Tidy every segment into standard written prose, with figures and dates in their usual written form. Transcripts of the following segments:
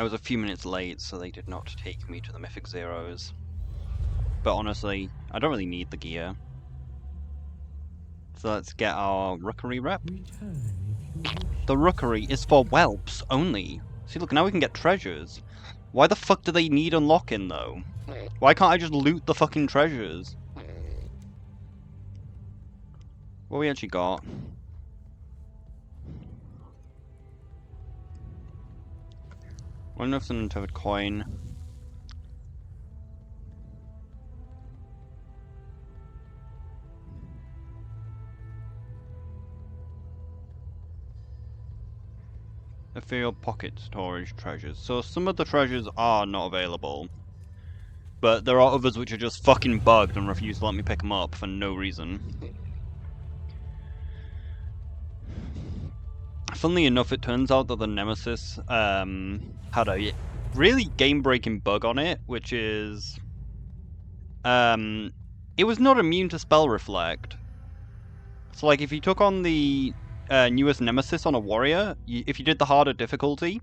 I was a few minutes late, so they did not take me to the Mythic Zeros. But honestly, I don't really need the gear. So let's get our Rookery rep. The Rookery is for whelps only. See, look, now we can get treasures. Why the fuck do they need unlocking, though? Why can't I just loot the fucking treasures? What we actually got? I wonder if it's an untethered coin. Ethereal pocket storage treasures. So some of the treasures are not available. But there are others which are just fucking bugged and refuse to let me pick them up for no reason. Funnily enough, it turns out that the Nemesis had a really game-breaking bug on it, which is... it was not immune to Spell Reflect. So like, if you took on the newest Nemesis on a warrior, if you did the harder difficulty,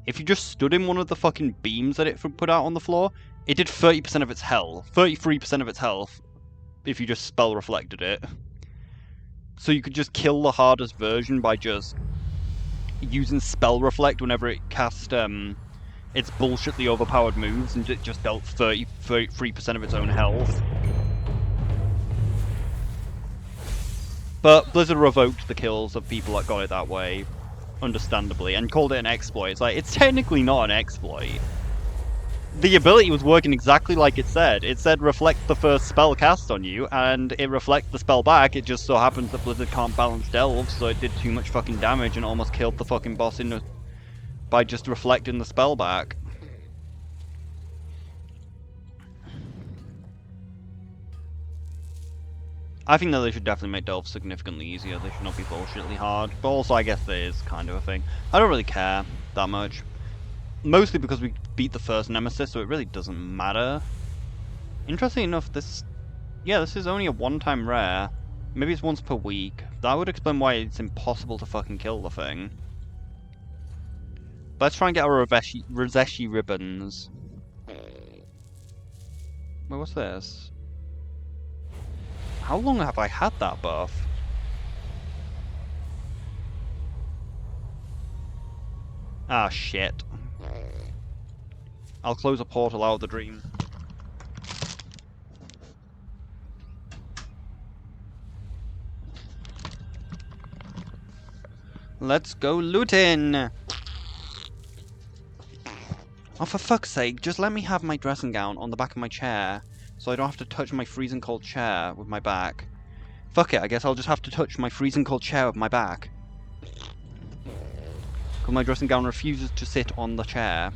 if you just stood in one of the fucking beams that it put out on the floor, it did 30% of its health, 33% of its health, if you just spell reflected it. So you could just kill the hardest version by just using spell reflect whenever it cast its bullshitly overpowered moves, and it just dealt 33% of its own health. But Blizzard revoked the kills of people that got it that way, understandably, and called it an exploit. It's like, it's technically not an exploit. The ability was working exactly like it said. It said reflect the first spell cast on you, and it reflects the spell back. It just so happens that Blizzard can't balance delves, so it did too much fucking damage and almost killed the fucking boss by just reflecting the spell back. I think that they should definitely make delves significantly easier. They should not be bullshitly hard. But also, I guess there is kind of a thing. I don't really care that much. Mostly because we beat the first Nemesis, so it really doesn't matter. Interestingly enough, this is only a one-time rare. Maybe it's once per week. That would explain why it's impossible to fucking kill the thing. Let's try and get our Roseshi ribbons. Wait, what's this? How long have I had that buff? Ah, shit. I'll close a portal out of the dream. Let's go looting! Oh, for fuck's sake, just let me have my dressing gown on the back of my chair, so I don't have to touch my freezing cold chair with my back. Fuck it, I guess I'll just have to touch my freezing cold chair with my back. Because my dressing gown refuses to sit on the chair.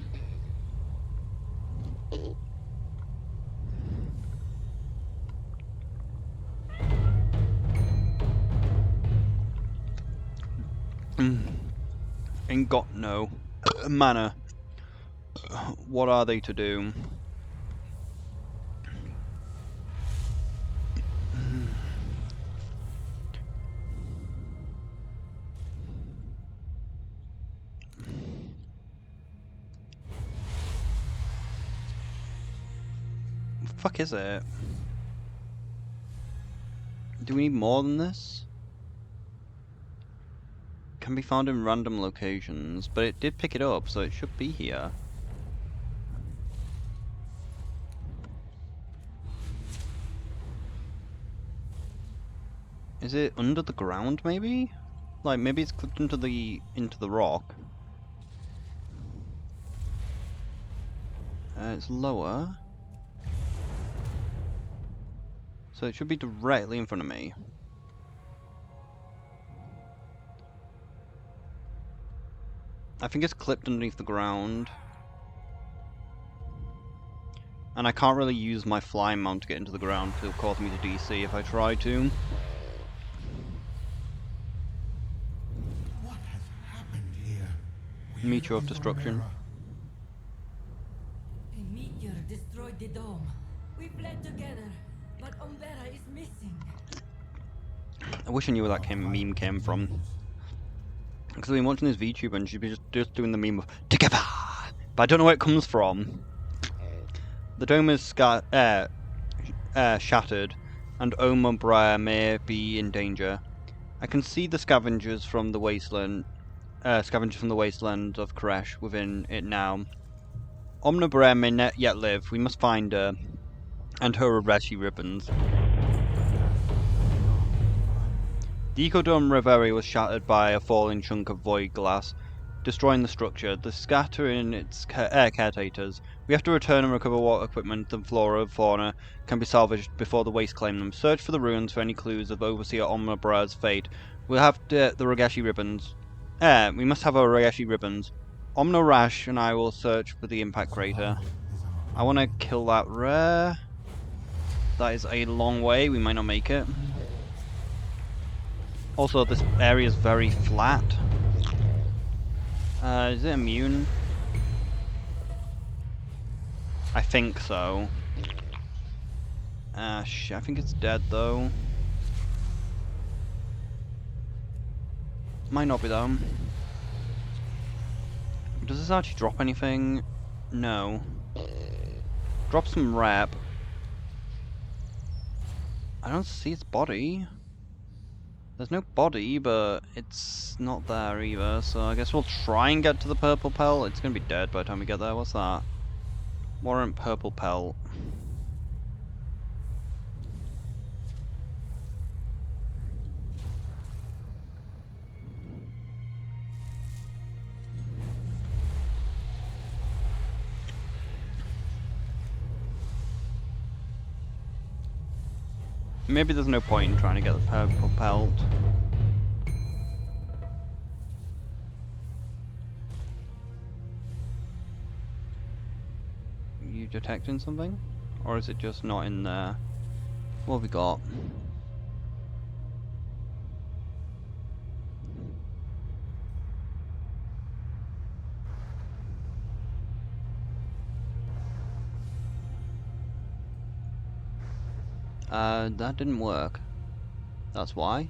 Ain't got no mana. What are they to do? What the fuck is it? Do we need more than this? Can be found in random locations, but it did pick it up, so it should be here. Is it under the ground, maybe? Like, maybe it's clipped into the rock. It's lower. So it should be directly in front of me. I think it's clipped underneath the ground. And I can't really use my flying mount to get into the ground because it'll cause me to DC if I try to. What has happened here? Meteor of Destruction. A meteor destroyed the dome. We fled together, but Umbera is missing. I wish I knew where that meme came from. Because I've been watching this VTuber and she'd be just doing the meme of together, but I don't know where it comes from. The dome is shattered, and Omar Brer may be in danger. I can see the scavengers from the wasteland of Koresh within it now. Omna Brer may not yet live. We must find her and her Reshi ribbons. The Ecodome Reverie was shattered by a falling chunk of void glass, destroying the structure. The scattering its caretakers. We have to return and recover what equipment and flora and fauna can be salvaged before the waste claim them. Search for the ruins for any clues of Overseer Omna Brer's fate. We'll have the Rogeshi ribbons. We must have our Rogeshi ribbons. Omna Rash and I will search for the impact crater. I want to kill that rare. That is a long way. We might not make it. Also, this area is very flat. Is it immune? I think so. I think it's dead though. Might not be though. Does this actually drop anything? No. Drop some rep. I don't see its body. There's no body, but it's not there either, so I guess we'll try and get to the purple pelt. It's gonna be dead by the time we get there. What's that? Warrant purple pelt. Maybe there's no point in trying to get the purple pelt. You detecting something? Or is it just not in there? What have we got? That didn't work. That's why.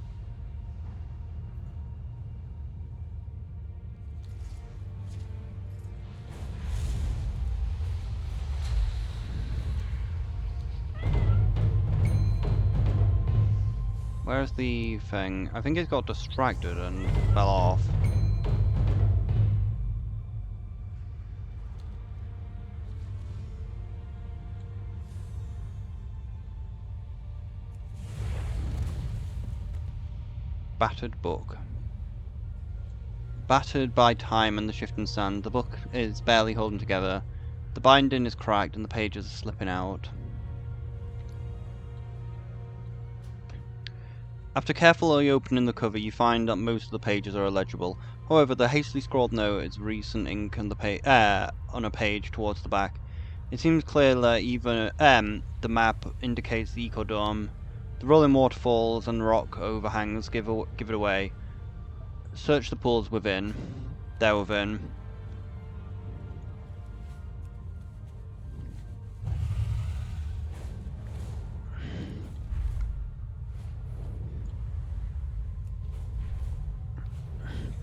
Where's the thing? I think it got distracted and fell off. Battered book. Battered by time and the shifting sand, the book is barely holding together. The binding is cracked and the pages are slipping out. After carefully opening the cover, you find that most of the pages are illegible. However, the hastily scrawled note is recent ink on on a page towards the back. It seems clear that even the map indicates the ecodome. The rolling waterfalls and rock overhangs give it away. Search the pools within. They're within.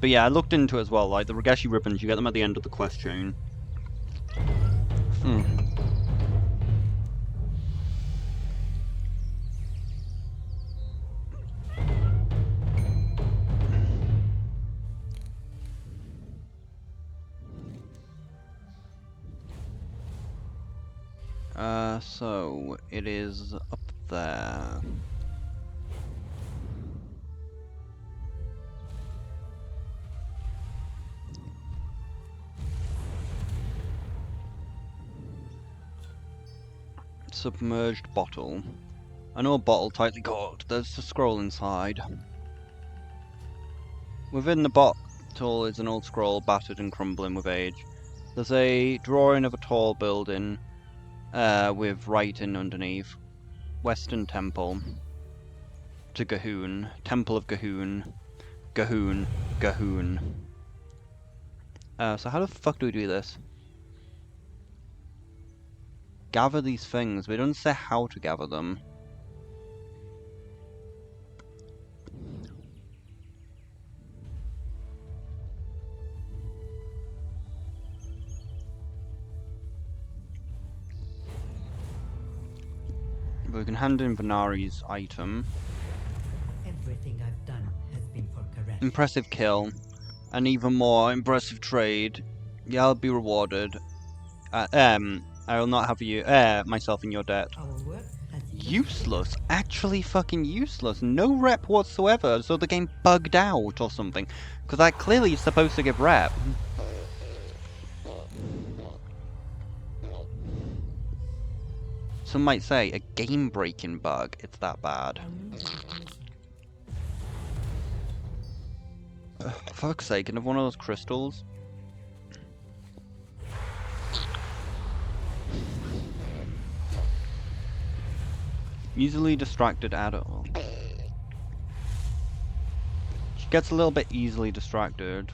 But yeah, I looked into it as well, like the Rogeshi ribbons, you get them at the end of the quest chain. So it is up there. Submerged bottle. An old bottle tightly corked. There's a scroll inside. Within the bottle is an old scroll, battered and crumbling with age. There's a drawing of a tall building with writing underneath. Western Temple to Gahoon. Temple of Gahoon. Gahoon. Gahoon. So how the fuck do we do this? Gather these things. We don't say how to gather them. We can hand in Venari's item. Everything I've done has been for Koresh. Impressive kill. An even more impressive trade. Yeah, I'll be rewarded. I will not have you, myself in your debt. Our work has Useless. Actually fucking useless. No rep whatsoever, so the game bugged out or something. Because that clearly is supposed to give rep. Some might say a game-breaking bug. It's that bad. For fuck's sake, can I have one of those crystals? Easily distracted adult. She gets a little bit easily distracted.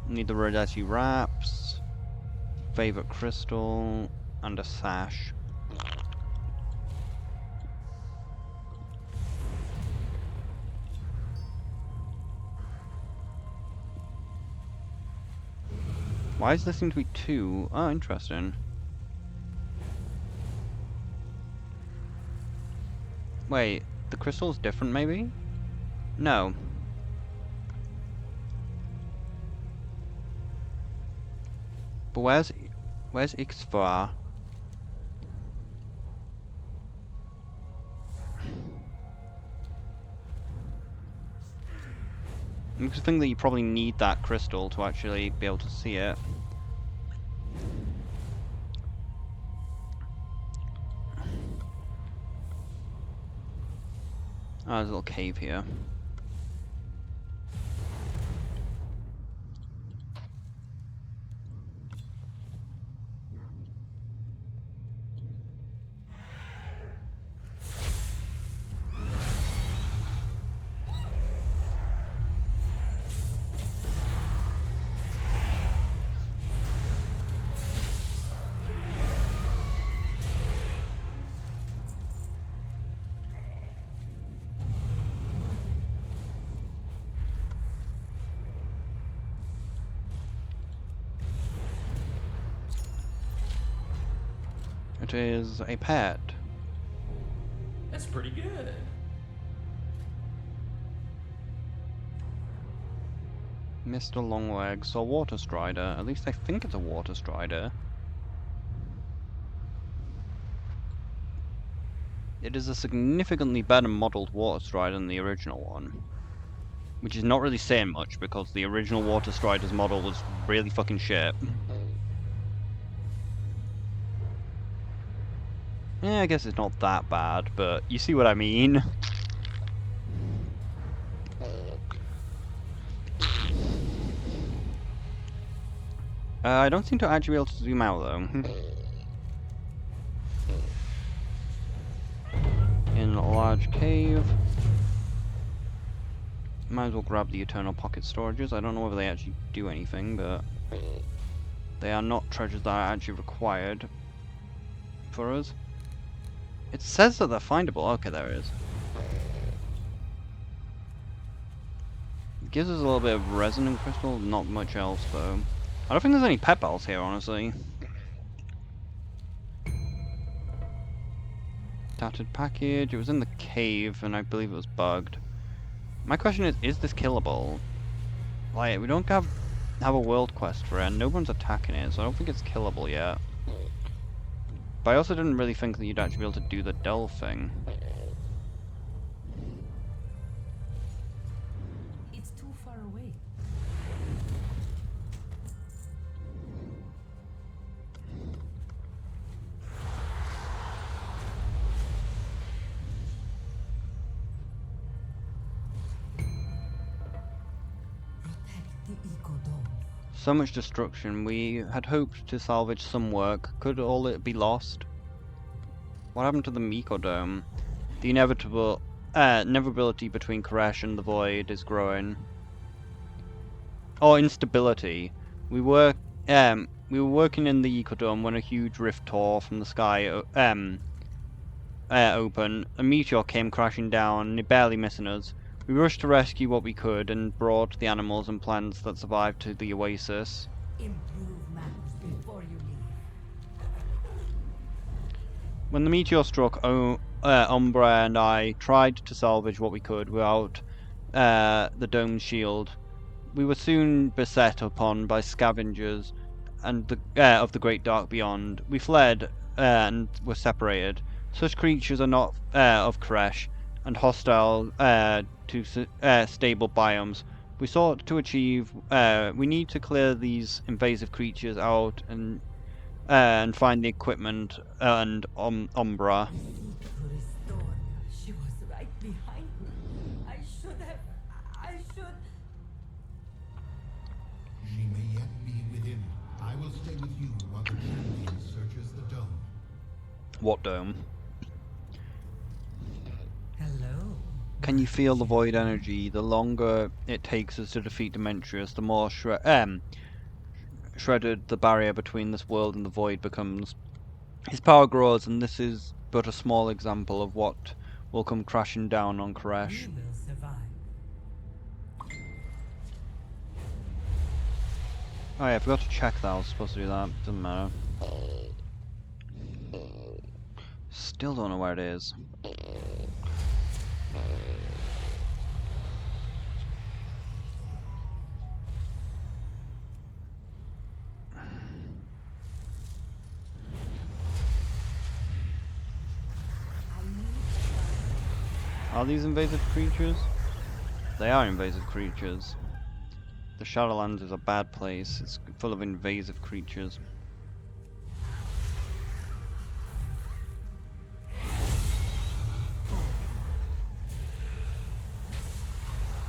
Need the Rodati wraps. Favorite crystal. And a sash. Why does there seem to be two? Oh, interesting. Wait, the crystal's different maybe? No. But where's Ixvar? I think that you probably need that crystal to actually be able to see it. Oh, there's a little cave here. It is a pet. That's pretty good. Mr. Longlegs, or Water Strider. At least I think it's a Water Strider. It is a significantly better modeled Water Strider than the original one. Which is not really saying much, because the original Water Strider's model was really fucking shit. Yeah, I guess it's not that bad, but you see what I mean. I don't seem to actually be able to zoom out though. In a large cave. Might as well grab the Eternal Pocket Storages. I don't know whether they actually do anything, but they are not treasures that are actually required for us. It says that they're findable. Okay, there it is. It gives us a little bit of resonant crystal, not much else though. I don't think there's any pet bells here, honestly. Tattered package. It was in the cave, and I believe it was bugged. My question is this killable? Like, we don't have a world quest for it, and no one's attacking it, so I don't think it's killable yet. But I also didn't really think that you'd actually be able to do the delve thing. It's too far away. Protect the eco-dome. So much destruction. We had hoped to salvage some work. Could all it be lost? What happened to the Mycodome? The inevitability between Koresh and the Void is growing. Oh, instability. We were working in the Ecodome when a huge rift tore from the sky open. A meteor came crashing down, barely missing us. We rushed to rescue what we could and brought the animals and plants that survived to the oasis. Improve matters before you leave. When the meteor struck, Umbra and I tried to salvage what we could without the dome's shield. We were soon beset upon by scavengers and of the great dark beyond. We fled and were separated. Such creatures are not of Koresh and hostile to stable biomes. We sought to achieve. We need to clear these invasive creatures out and find the equipment and Umbra. Seek to restore. She was right behind me. I should have. I should. She may yet be within. I will stay with you while the champion searches the dome. What dome? Hello. Can you feel the void energy? The longer it takes us to defeat Demetrius, the more shredded the barrier between this world and the void becomes. His power grows, and this is but a small example of what will come crashing down on Koresh. We will survive. Oh yeah, I forgot to check that. I was supposed to do that. Doesn't matter. Still don't know where it is. Are these invasive creatures? They are invasive creatures. The Shadowlands is a bad place. It's full of invasive creatures.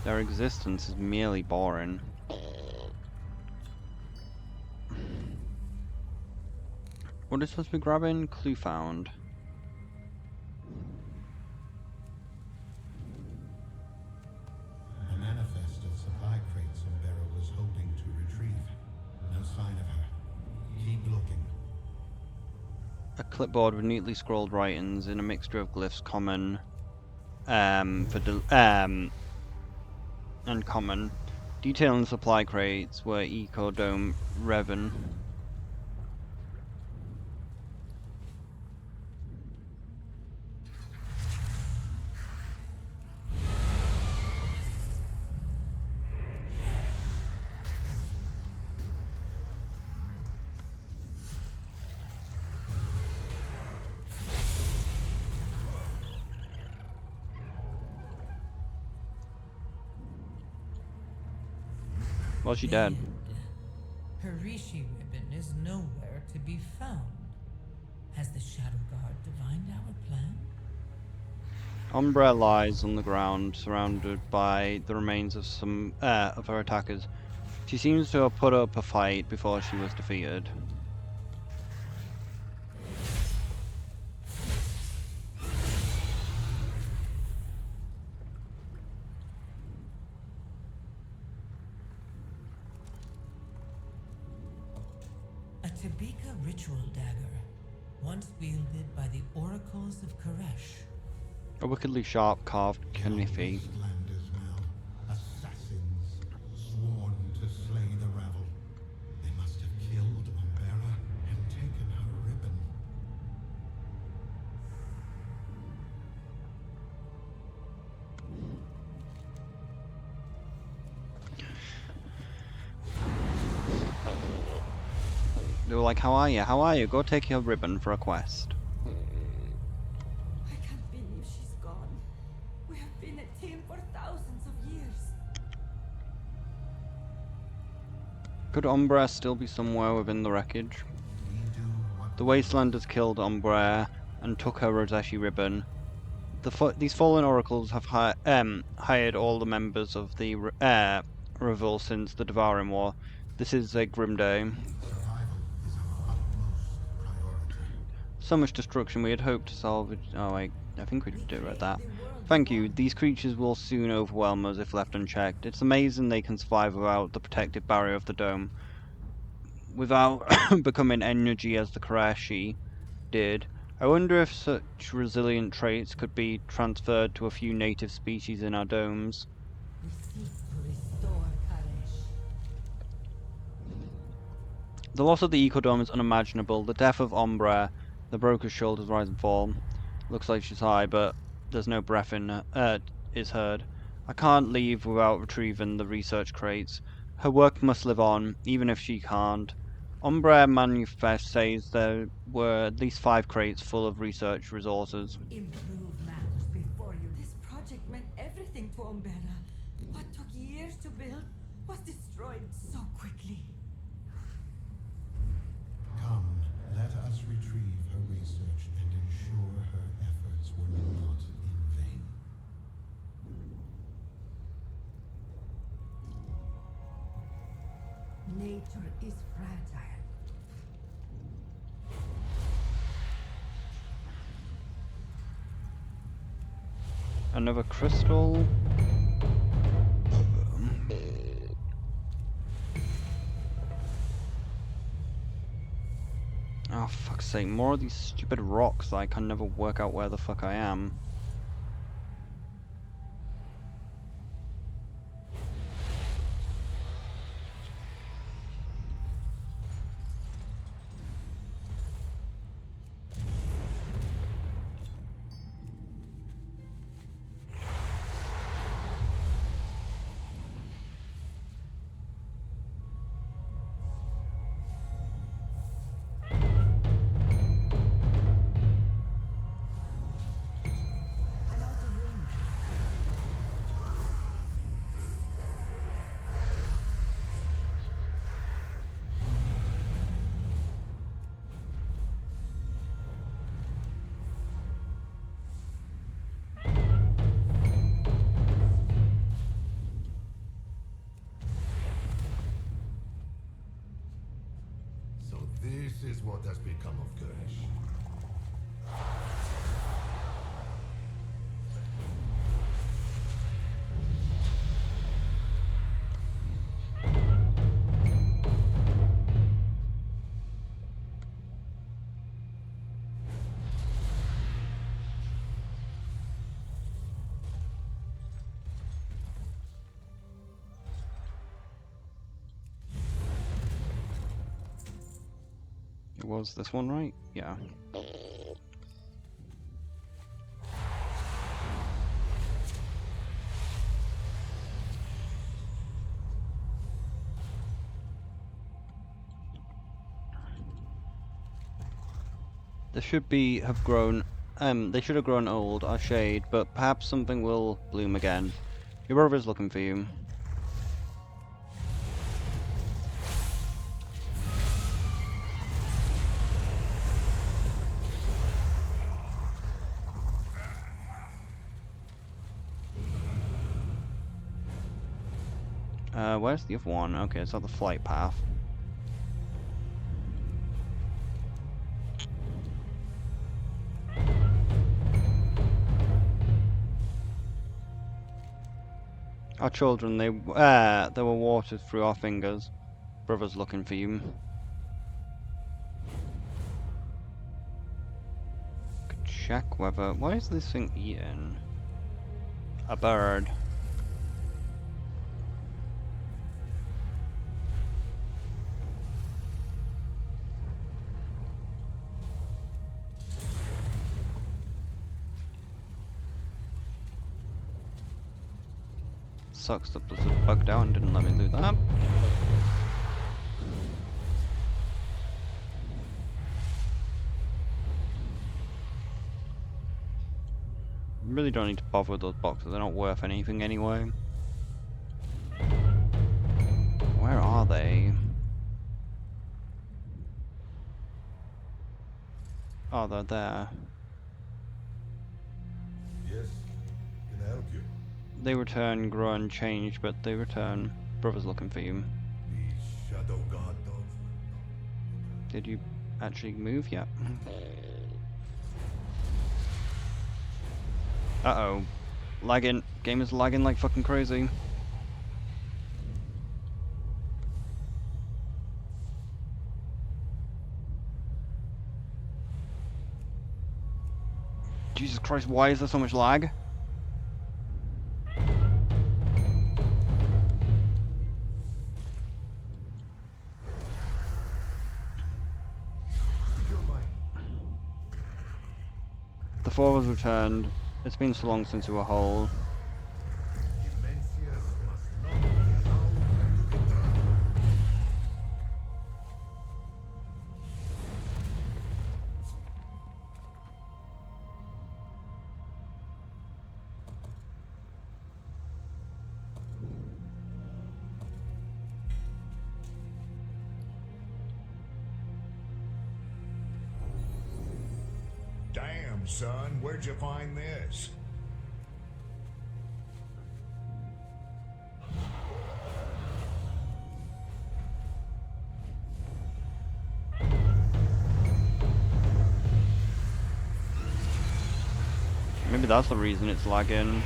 Their existence is merely boring. What is supposed to be grabbing? Clue found. The manifest of supply crates Umbera was hoping to retrieve. No sign of her. Keep looking. A clipboard with neatly scrolled writings in a mixture of glyphs, common, and common. Detailing supply crates were Ecodome Revan. Well, she dead. Her Rishi ribbon is nowhere to be found. Has the Shadow Guard divined our plan? Umbra lies on the ground, surrounded by the remains of some of her attackers. She seems to have put up a fight before she was defeated. A Tabika ritual dagger, once wielded by the oracles of Koresh. A wickedly sharp carved knife. Wastelanders now. Assassins. Sworn to slay the rabble. They must have killed Umbera and taken her ribbon. They were like, how are you? How are you? Go take your ribbon for a quest. I can't believe she's gone. We have been a team for thousands of years. Could Umbra still be somewhere within the wreckage? We do what The Wastelanders killed Umbra and took her Roseshi ribbon. These fallen oracles have hired all the members of the Revolt since the Devouring War. This is a grim day. survival is our utmost priority. So much destruction. We had hoped to salvage. Oh, I think we did read that. Thank you. These creatures will soon overwhelm us if left unchecked. It's amazing they can survive without the protective barrier of the dome, without becoming energy as the Karashi did. I wonder if such resilient traits could be transferred to a few native species in our domes. We seek to restore Karesh. The loss of the Ecodome is unimaginable. The death of Umbra The broker's shoulders rise and fall. Looks like she's high, but there's no breath is heard. I can't leave without retrieving the research crates. Her work must live on, even if she can't. Umbre Manifest says there were at least 5 crates full of research resources. Improve matters before you. This project meant everything to Umbera. What took years to build was destroyed so quickly. Come, let us retrieve her research and ensure her efforts were not in vain. Nature is fragile. Another crystal. Oh, fuck's sake, more of these stupid rocks. I can never work out where the fuck I am. So this is what has become of Gersh. It was this one, right? Yeah. They should have grown they should have grown old, or shade, but perhaps something will bloom again. Your brother's looking for you. Where's the other one? Okay, it's on the flight path. Our children, they were watered through our fingers. Brother's looking for you. Could check whether... Why is this thing eating? A bird. Sucks the blizzard bugged out and didn't let me do that. Really don't need to bother with those boxes, they're not worth anything anyway. Where are they? Oh, they're there. Yes, can I help you? They return, grow and change, but they return. Brother's looking for you. The Shadow God dogs. Did you actually move yet? Uh-oh. Lagging. Game is lagging like fucking crazy. Jesus Christ, why is there so much lag? You're mine. four has returned. It's been so long since we were whole. Demencias must not be allowed to be done. Damn, son, where'd you find this? Maybe that's the reason it's lagging.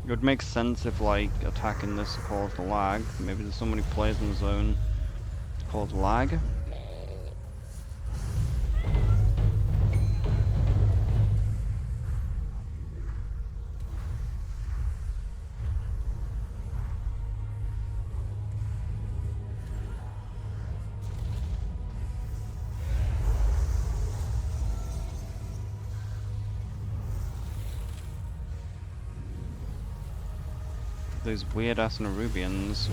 It would make sense if, like, attacking this caused a lag. Maybe there's so many players in the zone to cause lag. Those weird ass Nerubians.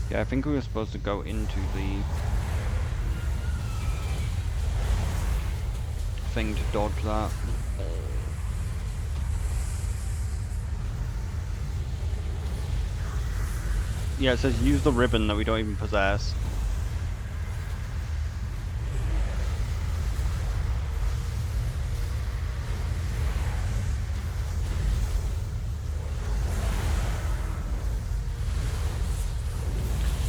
Yeah, I think we were supposed to go into the thing to dodge that. Yeah, it says use the ribbon that we don't even possess.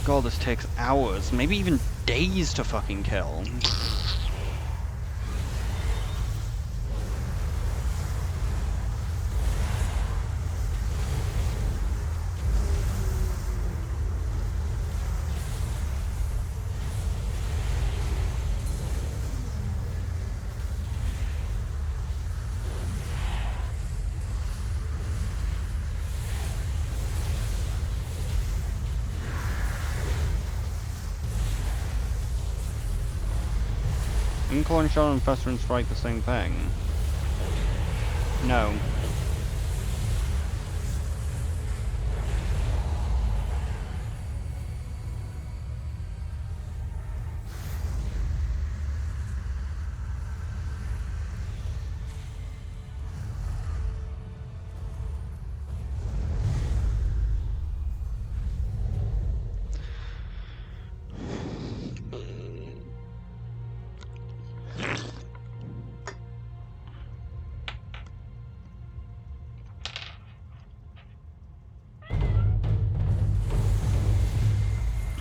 God, this takes hours, maybe even days to fucking kill. Incorn Shot and Festering Strike the same thing? No.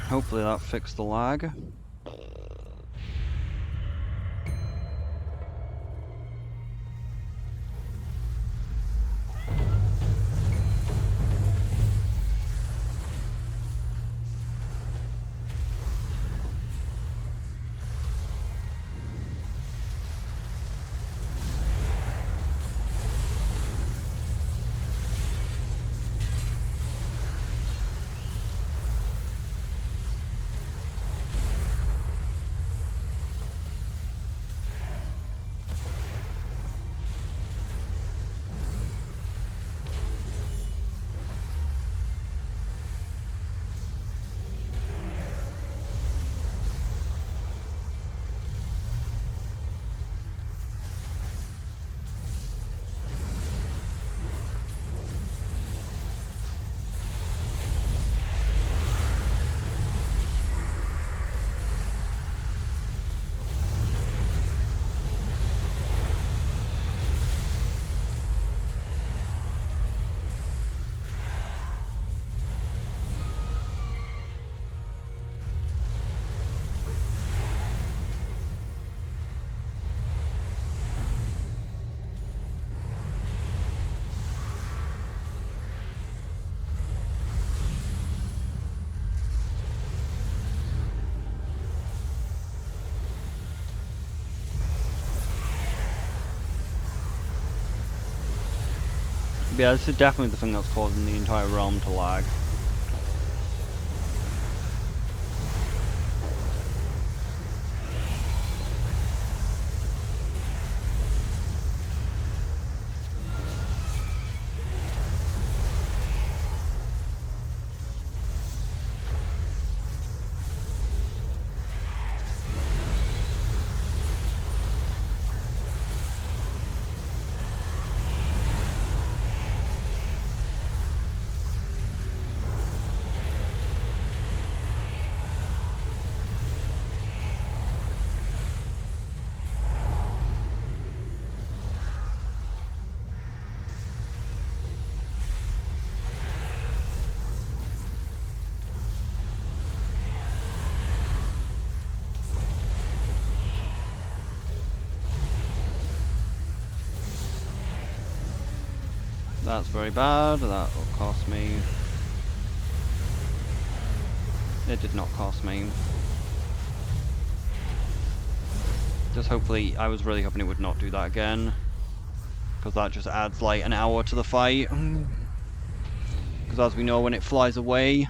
Hopefully that fixed the lag. Yeah, this is definitely the thing that's causing the entire realm to lag. That's very bad, that will cost me. It did not cost me. Just hopefully, I was really hoping it would not do that again. Because that just adds like an hour to the fight. Because as we know, when it flies away,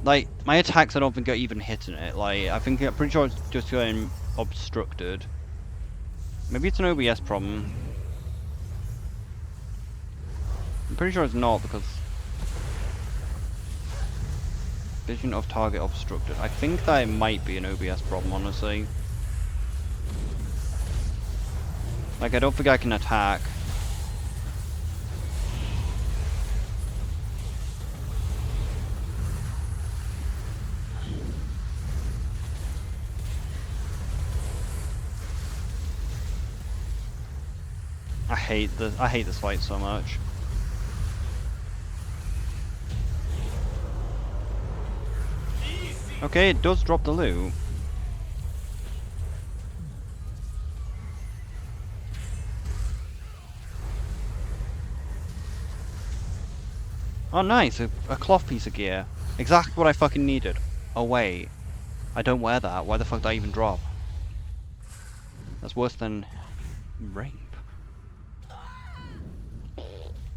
like, my attacks I don't think are even hitting it. Like, I'm pretty sure it's just getting obstructed. Maybe it's an OBS problem. I'm pretty sure it's not, because vision of target obstructed. I think that it might be an OBS problem, honestly. Like, I don't think I can attack. I hate this fight so much. Okay, it does drop the loot. Oh nice, a cloth piece of gear. Exactly what I fucking needed. Oh wait, I don't wear that. Why the fuck did I even drop? That's worse than rape.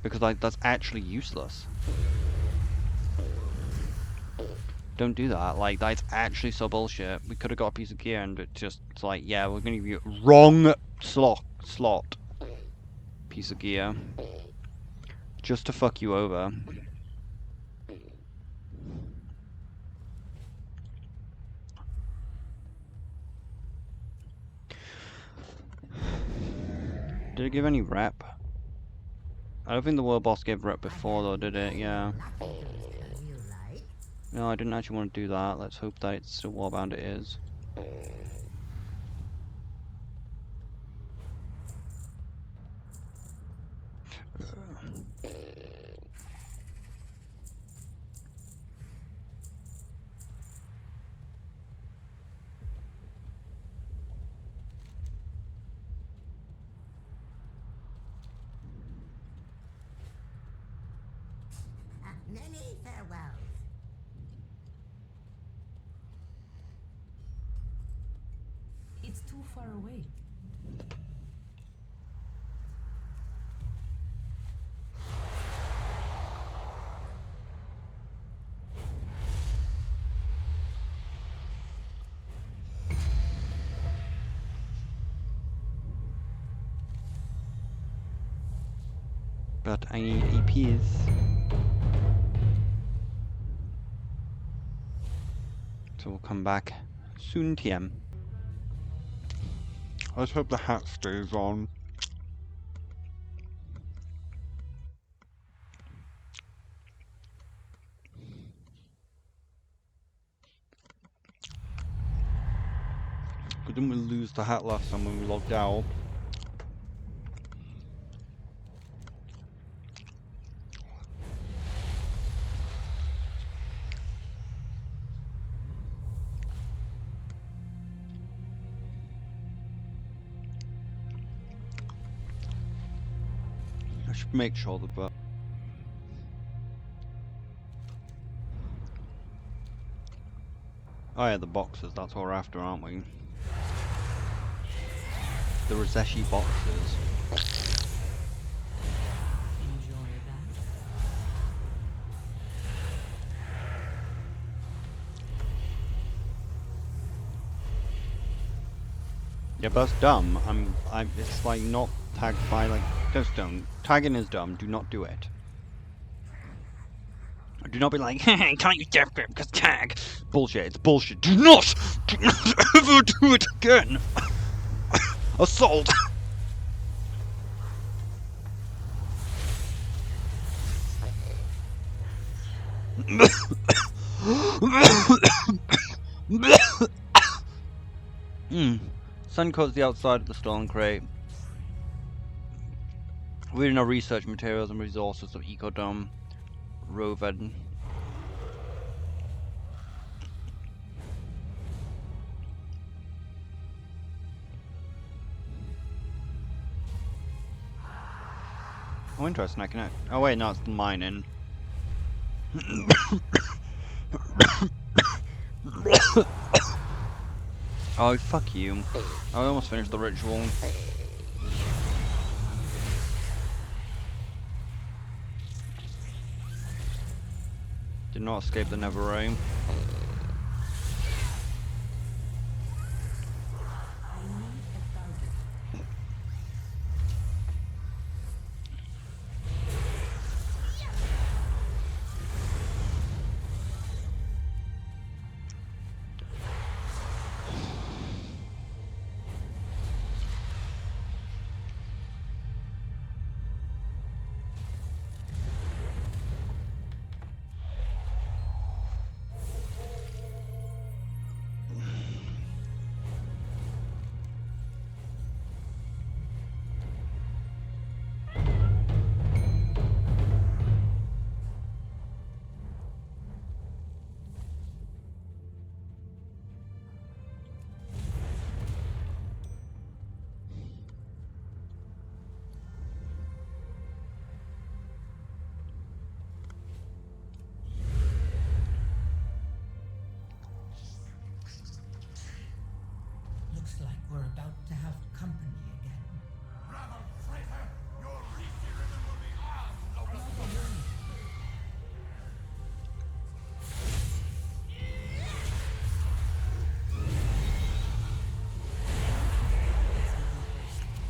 Because like, that's actually useless. Don't do that. Like, that's actually so bullshit. We could have got a piece of gear and it's like, yeah, we're gonna give you wrong slot piece of gear. Just to fuck you over. Did it give any rep? I don't think the world boss gave rep before though, did it? Yeah. No, I didn't actually want to do that. Let's hope that it's still wallbound it is. Many farewells. It's too far away. But I need EPs. So we'll come back soon, TM. Let's hope the hat stays on. Didn't we lose the hat last time when we logged out? I should make sure that. Oh yeah, the boxes, that's what we're after, aren't we? The Roseshi boxes. Enjoying Yeah, but that's dumb. It's like not tagged by like. Just don't. Tagging is dumb. Do not do it. Do not be like, hey, can't use death grip because tag. Bullshit. It's bullshit. Do not ever do it again. Assault. Sun coats the outside of the stolen crate. Reading our research materials and resources of Ecodome. Roven. Oh, interesting. I can. Oh wait, no, it's the mining. Oh, fuck you. I almost finished the ritual. Did not escape the Nether Realm. Looks like we're about to have company again. Bravo, traitor! Your Rishi ribbon will be ours!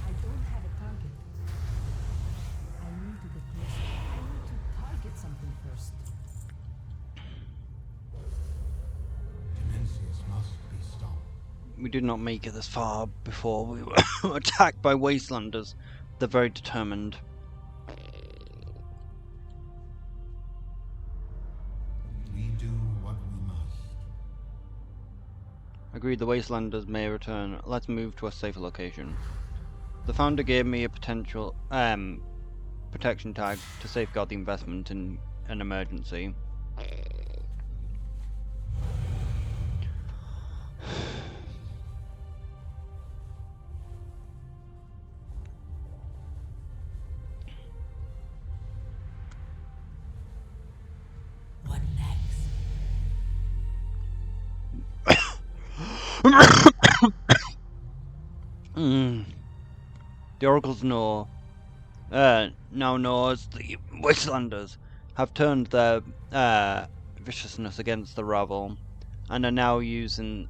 I don't have a target. I need to get closer. I need to target something first. Dimensius must be stopped. We did not make it this far before we were attacked by Wastelanders. They're very determined. We do what we must. Agreed, the Wastelanders may return. Let's move to a safer location. The founder gave me a potential protection tag to safeguard the investment in an emergency. What next? The oracles now know as the Wastelanders have turned their viciousness against the rabble, and are now using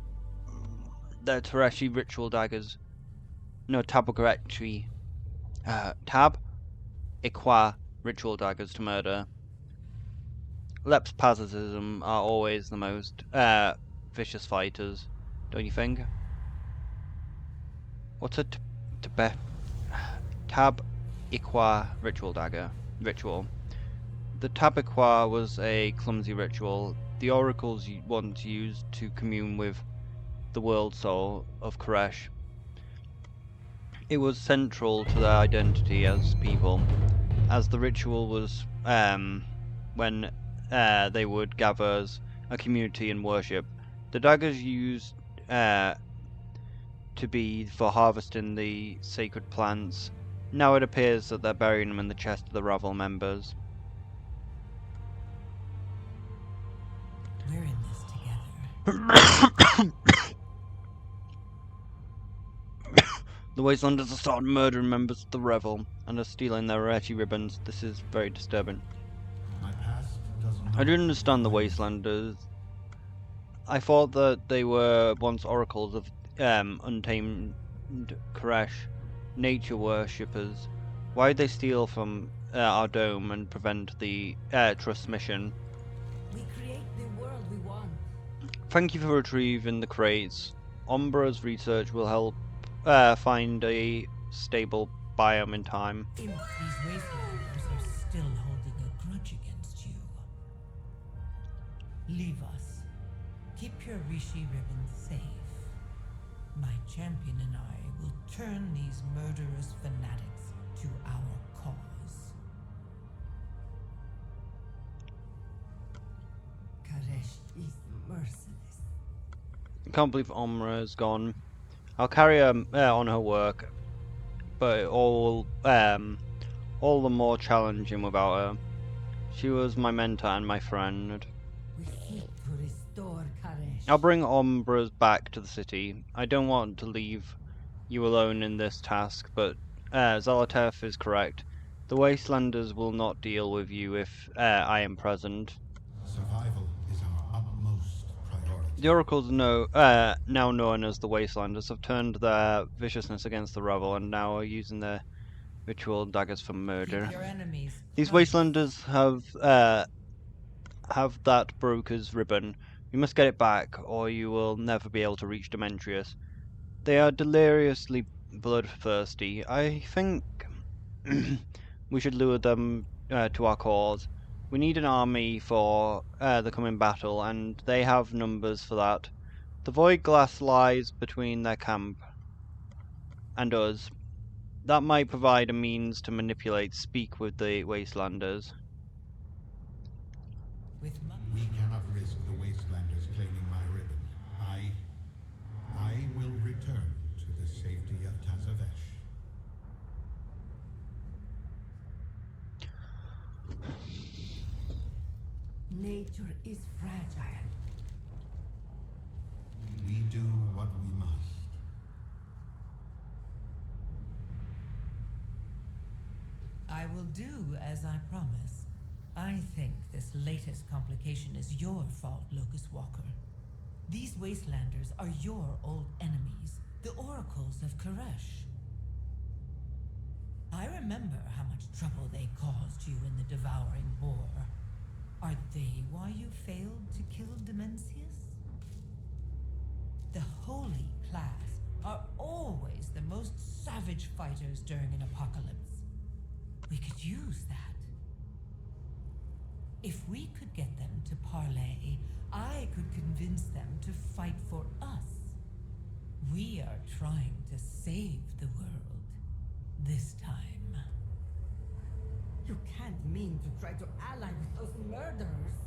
their Tereshi ritual daggers. No, Tabagrachi. Tab? Iqua ritual daggers to murder. Lep's parasitism are always the most vicious fighters, don't you think? What's a Tab Iqua ritual dagger? Ritual. The Tab Iqua was a clumsy ritual the oracles once used to commune with the world soul of Koresh. It was central to their identity as people, as the ritual was when they would gather as a community and worship. The daggers used to be for harvesting the sacred plants. Now it appears that they're burying them in the chest of the Ravel members. We're in this together. The Wastelanders are starting murdering members of the Revel and are stealing their Rechi ribbons. This is very disturbing. My past does not. I do understand the Wastelanders. I thought that they were once oracles of untamed Koresh nature worshippers. Why would they steal from our dome and prevent the trust mission? We create the world we want. Thank you for retrieving the crates. Umbra's research will help find a stable biome in time. If these wastelanders are still holding a grudge against you, leave us. Keep your Rishi ribbons safe. My champion and I will turn these murderous fanatics to our cause. Karesh is merciless. I can't believe Omra is gone. I'll carry her on her work, but all the more challenging without her. She was my mentor and my friend. We seek to restore Karesh. I'll bring Ombra's back to the city. I don't want to leave you alone in this task, but Zalatev is correct. The Wastelanders will not deal with you if I am present. Survival is our utmost priority. The Oracles, now known as the Wastelanders, have turned their viciousness against the rebel and now are using their ritual daggers for murder. Keep your enemies These close. Wastelanders have that broker's ribbon. You must get it back, or you will never be able to reach Demetrius. They are deliriously bloodthirsty. I think we should lure them to our cause. We need an army for the coming battle, and they have numbers for that. The Void Glass lies between their camp and us. That might provide a means to speak with the Wastelanders. With We cannot risk the Wastelanders claiming my ribbon. I will return to the safety of Tazavesh. Nature is fragile. We do what we must. I will do as I promise. I think this latest complication is your fault, Locust Walker. These Wastelanders are your old enemies, the Oracles of Koresh. I remember how much trouble they caused you in the Devouring War. Are they why you failed to kill Demencius? The Holy Class are always the most savage fighters during an apocalypse. We could use that. If we could get them to parley, I could convince them to fight for us. We are trying to save the world. This time. You can't mean to try to ally with those murderers.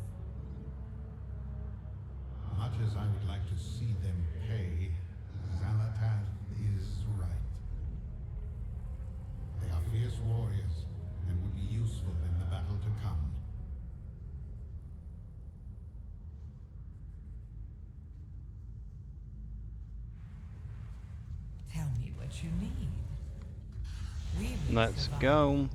Much as I would like to see them pay, Zalatath is right. They are fierce warriors and would be useful in the battle to come. Tell me what you need. We will Let's survive. go.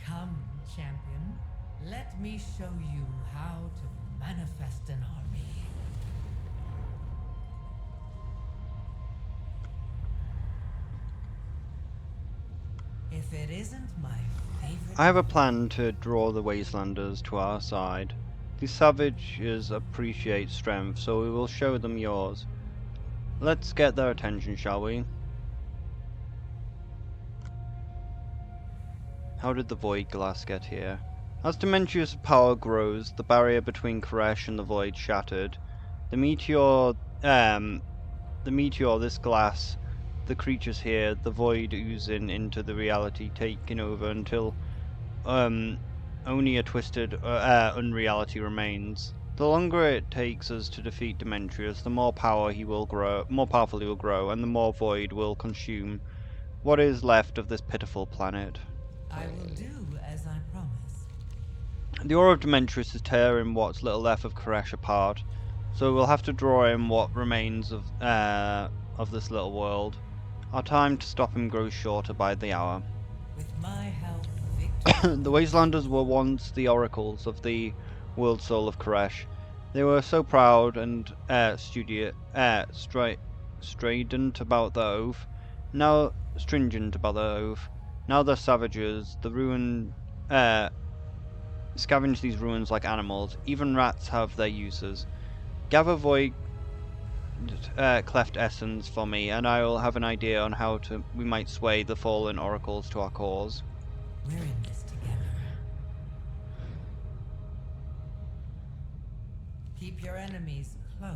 Come, champion. Let me show you how to manifest an army. If it isn't my favorite... I have a plan to draw the Wastelanders to our side. These savages appreciate strength, so we will show them yours. Let's get their attention, shall we? How did the Void Glass get here? As Demetrius' power grows, the barrier between Koresh and the Void shattered. The meteor, this glass, the creatures here, the Void oozing into the reality, taking over until only a twisted unreality remains. The longer it takes us to defeat Demetrius, the more powerful he will grow, and the more Void will consume what is left of this pitiful planet. I will do as I promise. The aura of Demetrius is tearing what's little left of Koresh apart, so we'll have to draw in what remains of this little world. Our time to stop him grows shorter by the hour. With my help, victory. The Wastelanders were once the oracles of the world soul of Koresh. They were so proud and strident about their oath. Now stringent about their oath. Now they're savages. The ruin scavenge these ruins like animals. Even rats have their uses. Gather void cleft essence for me, and I will have an idea on how we might sway the fallen oracles to our cause. We're in this together. Keep your enemies close.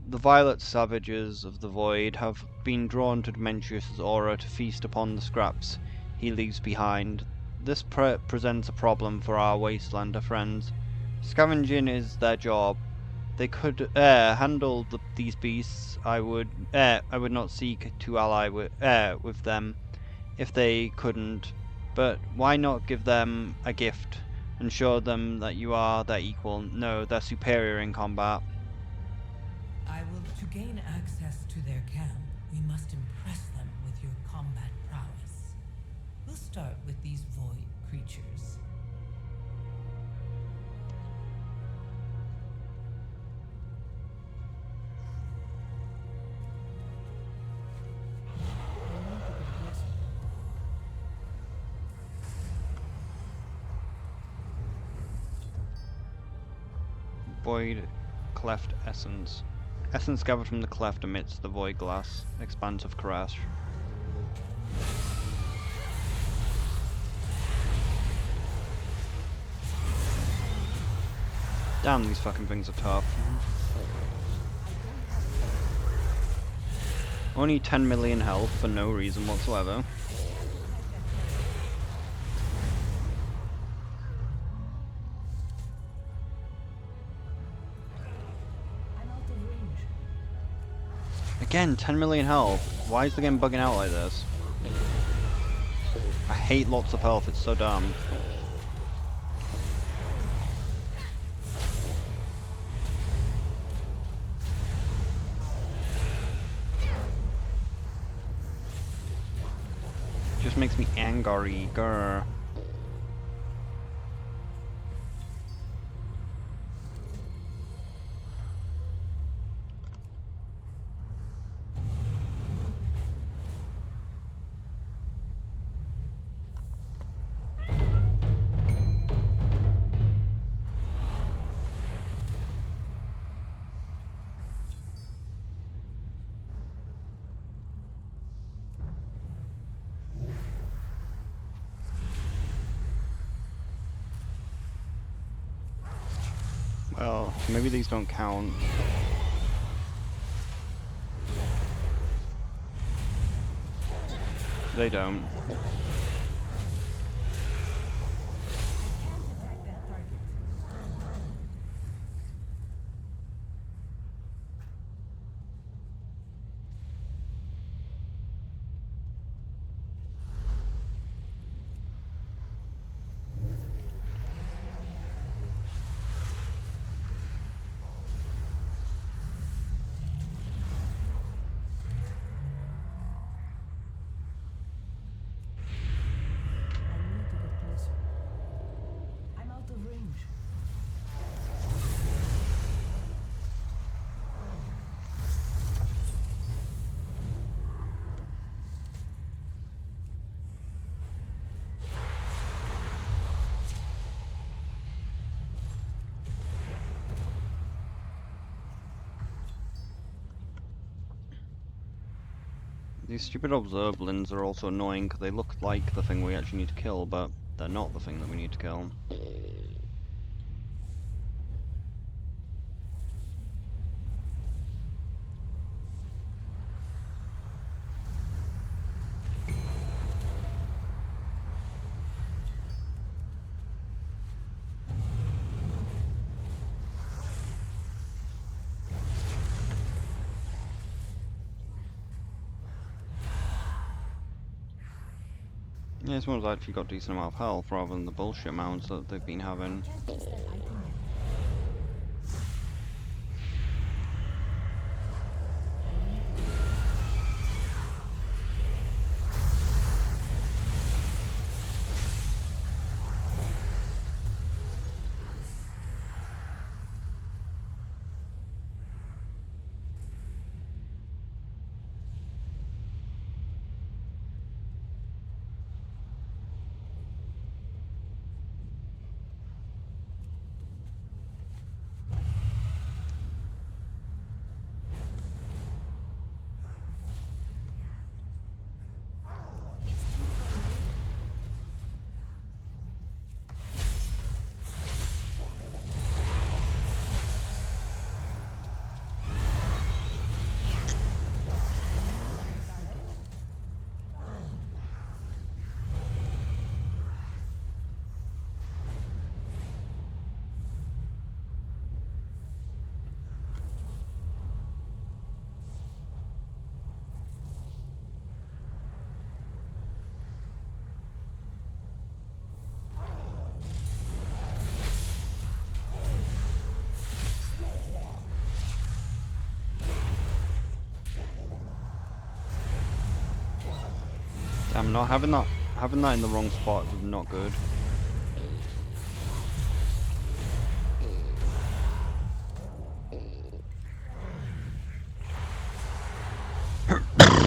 The violet savages of the void have been drawn to Dementius' aura to feast upon the scraps he leaves behind. This presents a problem for our Wastelander friends. Scavenging is their job. They could handle these beasts. I would not seek to ally with them if they couldn't. But why not give them a gift and show them that you are their equal? No, they're superior in combat. To gain access to their camp, we must impress them with your combat prowess. We'll start with these void creatures. Void cleft essence. Essence gathered from the cleft amidst the void glass expanse of Koresh. Damn, these fucking things are tough. Only 10 million health for no reason whatsoever. Again, 10 million health. Why is the game bugging out like this? I hate lots of health, it's so dumb. Just makes me angry, grr. Well, maybe these don't count. They don't. These stupid obserblins are also annoying because they look like the thing we actually need to kill, but they're not the thing that we need to kill. Yeah, this one's actually got a decent amount of health rather than the bullshit amounts that they've been having. Damn, not having that in the wrong spot was not good.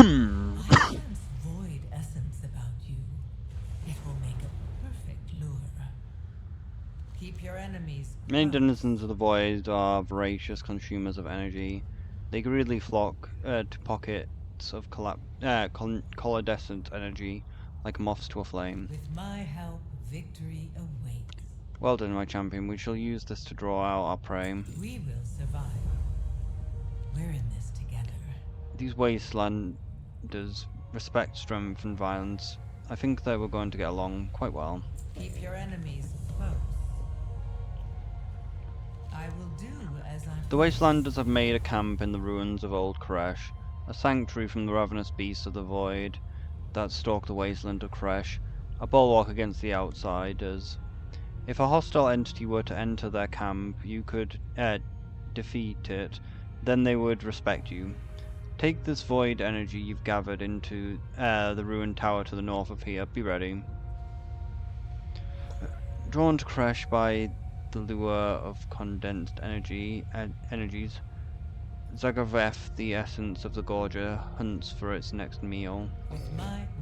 sense void essence about you. It will make a perfect lure. Keep your enemies Many close. denizens of the void are voracious consumers of energy. They greedily flock to pockets of colodescent energy, like moths to a flame. With my help, victory awaits. Well done, my champion. We shall use this to draw out our prey. We will survive. We're in this together. These wastelanders respect strength and violence. I think they were going to get along quite well. Keep your enemies close. I will do as I'm. The wastelanders have made a camp in the ruins of Old Kresh, a sanctuary from the ravenous beasts of the void that stalk the wasteland of Kresh, a bulwark against the outsiders. If a hostile entity were to enter their camp, you could defeat it, then they would respect you. Take this void energy you've gathered into the ruined tower to the north of here. Be ready. Drawn to Kresh by the lure of condensed energies, Zagaveth, the essence of the Gorger, hunts for its next meal.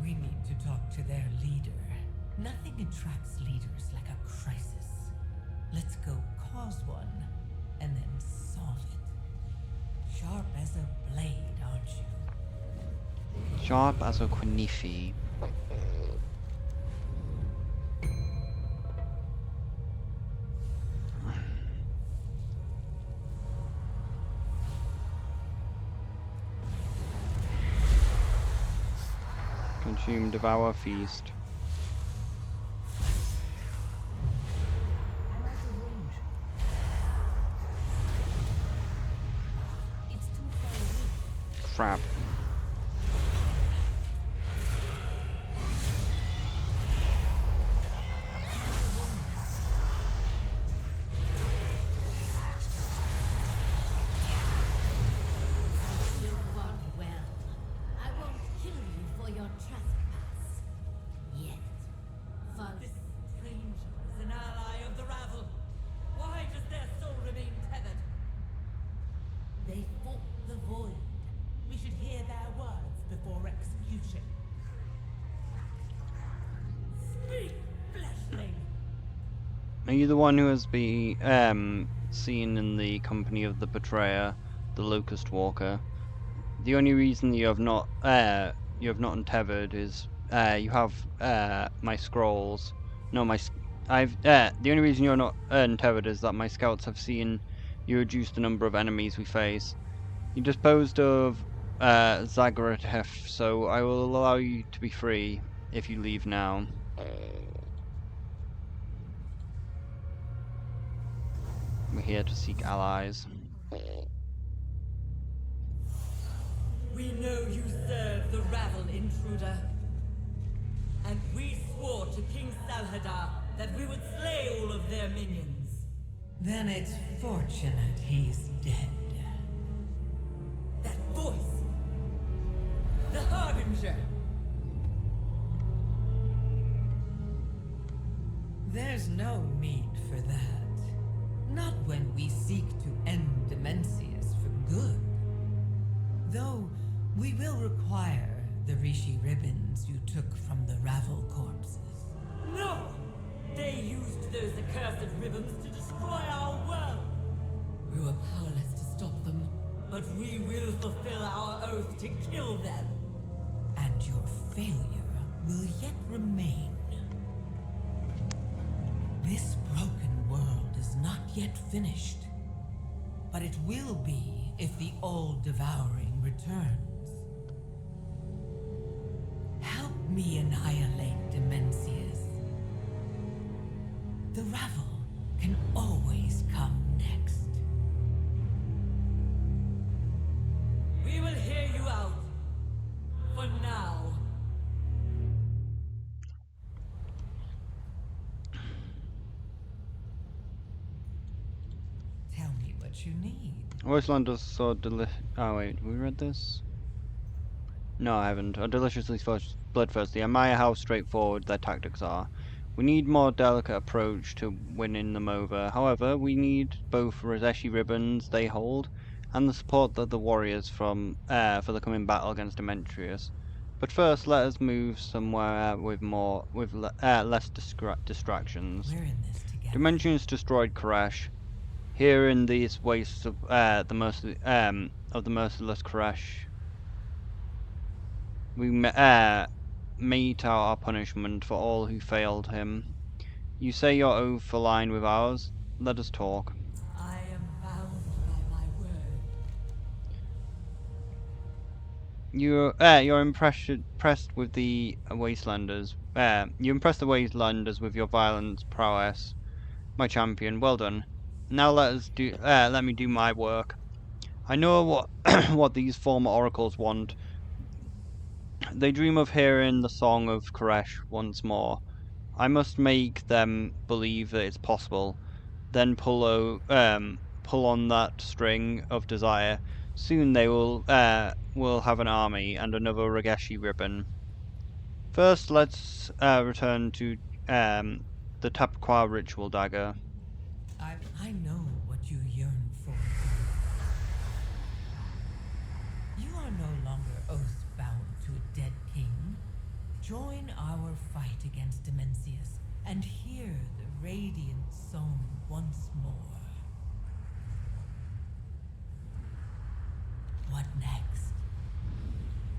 We need to talk to their leader. Nothing attracts leaders like a crisis. Let's go cause one, and then solve it. Sharp as a blade, aren't you? Sharp as a quinifi. Consume, devour, feast. It's too far away. Crap. You fought well. I won't kill you for your trespass. Yet. This stranger is an ally of the rabble. Why does their soul remain tethered? They fought the void. We should hear their words before execution. Speak, fleshling! Are you the one who has been seen in the company of the betrayer, the Locust Walker? The only reason you have not untethered is you have my scrolls. No, the only reason you're not untethered is that my scouts have seen you reduce the number of enemies we face. You disposed of Zagratef, so I will allow you to be free if you leave now. We're here to seek allies. We know you serve the rabble, intruder. And we swore to King Salhadar that we would slay all of their minions. Then it's fortunate he's dead. That voice! The Harbinger! There's no need for that. Not when we seek to end Demencius for good. Though, we will require the Rishi ribbons you took from the Ravel corpses. No! They used those accursed ribbons to destroy our world! We were powerless to stop them, but we will fulfill our oath to kill them. And your failure will yet remain. This broken world is not yet finished, but it will be if the all-devouring returns. Help me annihilate Demencius. The Ravel can always come next. We will hear you out. For now. Tell me what you need. Wastelanders so delicious. Oh wait, we read this? No, I haven't. Are deliciously bloodthirsty. Admire how straightforward their tactics are. We need more delicate approach to winning them over. However, we need both Roseshi ribbons they hold, and the support that the warriors from for the coming battle against Demetrius. But first, let us move somewhere less distractions. We're in this together. Dimensions destroyed Koresh. Here in these wastes of the merciless Koresh, we mete out our punishment for all who failed him. You say your oath align with ours. Let us talk. I am bound by my word. You're impressed with the Wastelanders. You impress the Wastelanders with your violent prowess, my champion. Well done. Now let me do my work. I know what what these former oracles want. They dream of hearing the song of Koresh once more. I must make them believe that it's possible. Then pull on that string of desire. Soon they will have an army and another Rageshi ribbon. First, let's return to the Tapqua ritual dagger. I know what you yearn for. You are no longer oath-bound to a dead king. Join our fight against Demencius and hear the radiant song once more. What next?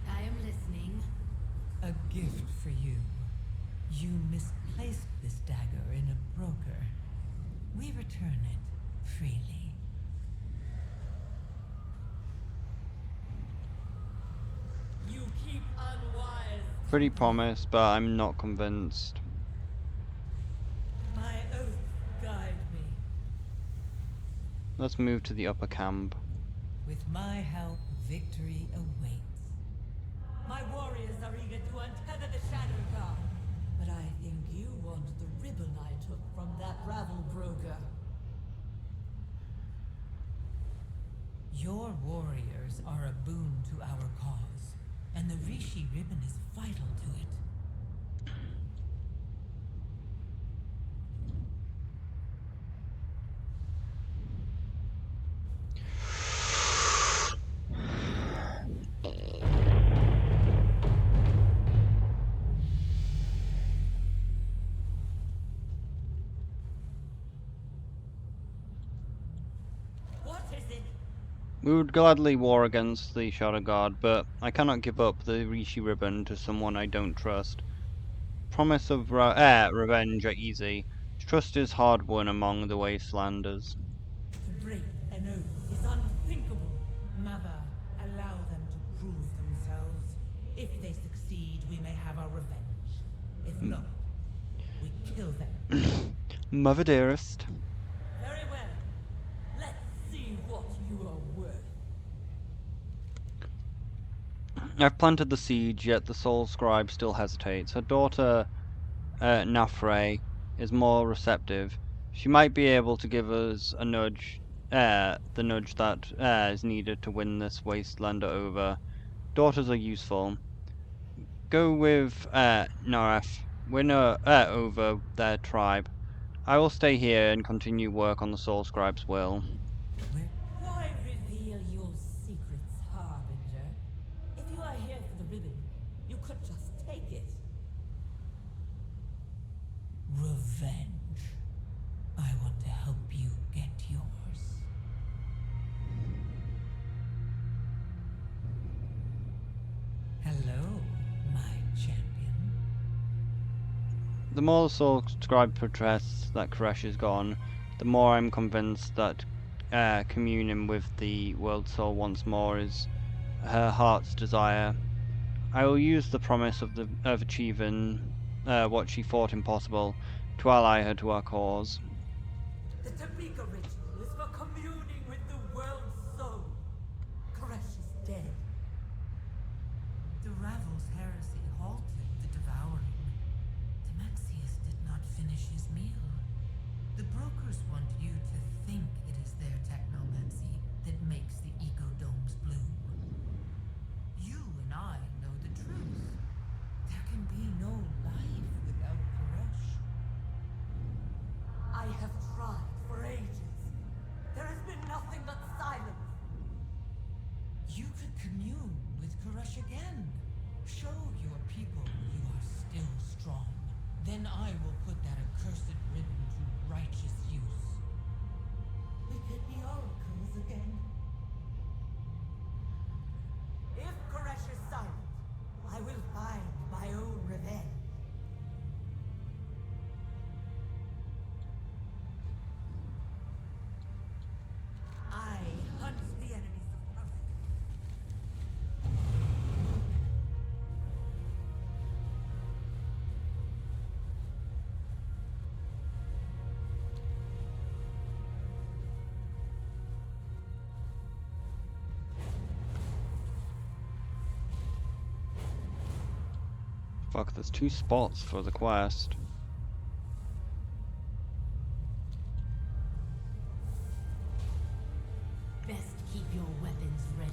I am listening. A gift for you. You misplaced this dagger in a broker. We return it freely. You keep unwise. Pretty promise, but I'm not convinced. My oath guide me. Let's move to the upper camp. With my help, victory awaits. My warriors are eager to untether the Shadow God. But I think you want the ribbon I took from that ravel broker. Your warriors are a boon to our cause, and the Rishi ribbon is vital to it. What is it? We would gladly war against the Shadow God, but I cannot give up the Rishi ribbon to someone I don't trust. Promise of revenge are easy. Trust is hard won among the Wastelanders. To break an oath is unthinkable. Mother, allow them to prove themselves. If they succeed, we may have our revenge. If not, we kill them. Mother dearest. Very well. Let's see what you are worth. I've planted the siege, yet the Soul Scribe still hesitates. Her daughter, Nafre, is more receptive. She might be able to give us a nudge, the nudge that is needed to win this Wastelander over. Daughters are useful. Go with Naref. Win over their tribe. I will stay here and continue work on the Soul Scribe's will. Why reveal your secrets, Harbinger? If you are here for the ribbon, you could just take it. Revenge. I want to help you get yours. Hello, my champion. The more the Soul Scribe protests that Koresh is gone, the more I'm convinced that communing with the World Soul once more is her heart's desire. I will use the promise of achieving what she thought impossible to ally her to our cause. The Tabika ritual is for communing with the world's soul. Koresh is dead. The Ravel's heresy halted the devouring. Demetrius did not finish his meal. The brokers want you to think it is their technomancy that makes the ecodomes bloom. You and I know I have tried for ages. There has been nothing but silence. You could commune with Koresh again. Show your people you are still strong. Then I will put that accursed ribbon to righteous use. We could be oracles again. If Koresh is silent, I will find my own revenge. I hunt the enemies of Koresh. Fuck, there's 2 spots for the quest. Best keep your weapons ready.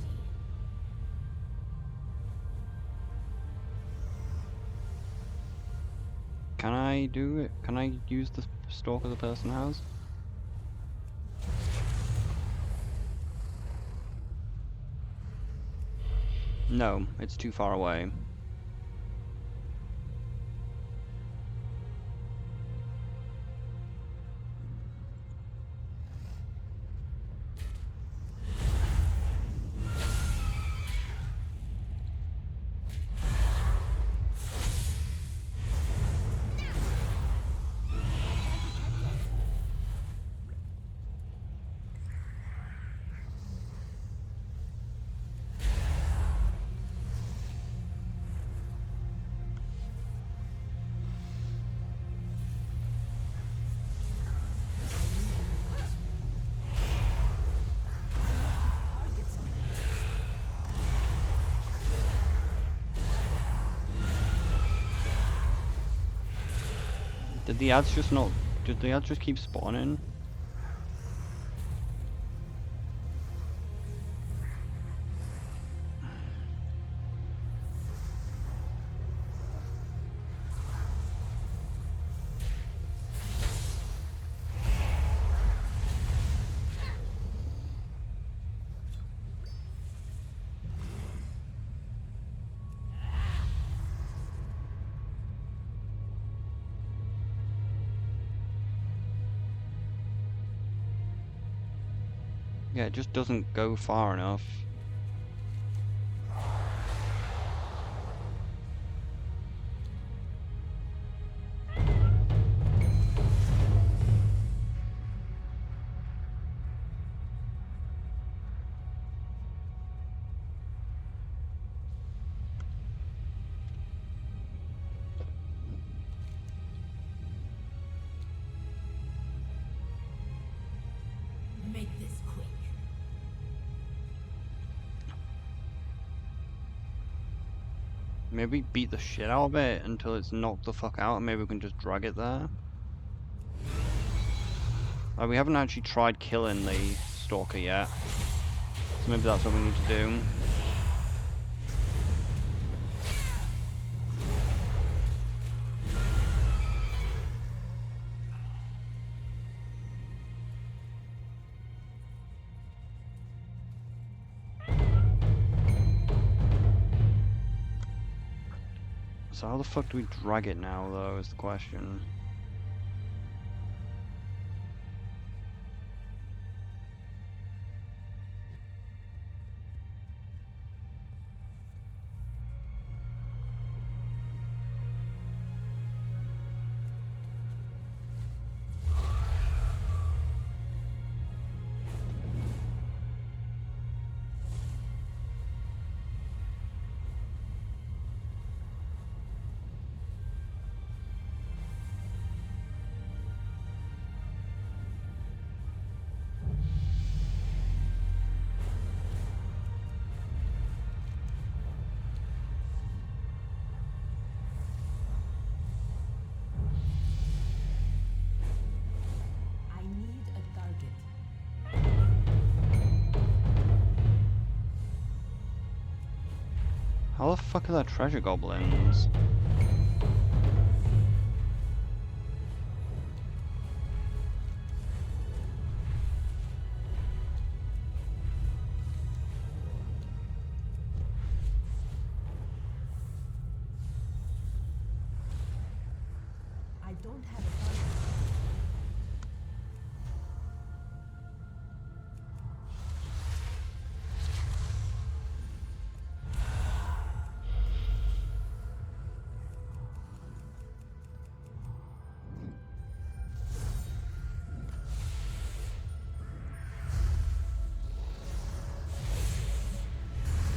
Can I do it? Can I use the stalker the person has? No, it's too far away. Did the ads just not... Did the ads just keep spawning? Yeah, it just doesn't go far enough. Make this quick. Maybe beat the shit out of it until it's knocked the fuck out, and maybe we can just drag it there. Like, we haven't actually tried killing the stalker yet, so maybe that's what we need to do. So how the fuck do we drag it now, though, is the question. I need a target. How the fuck are there treasure goblins? don't have a target.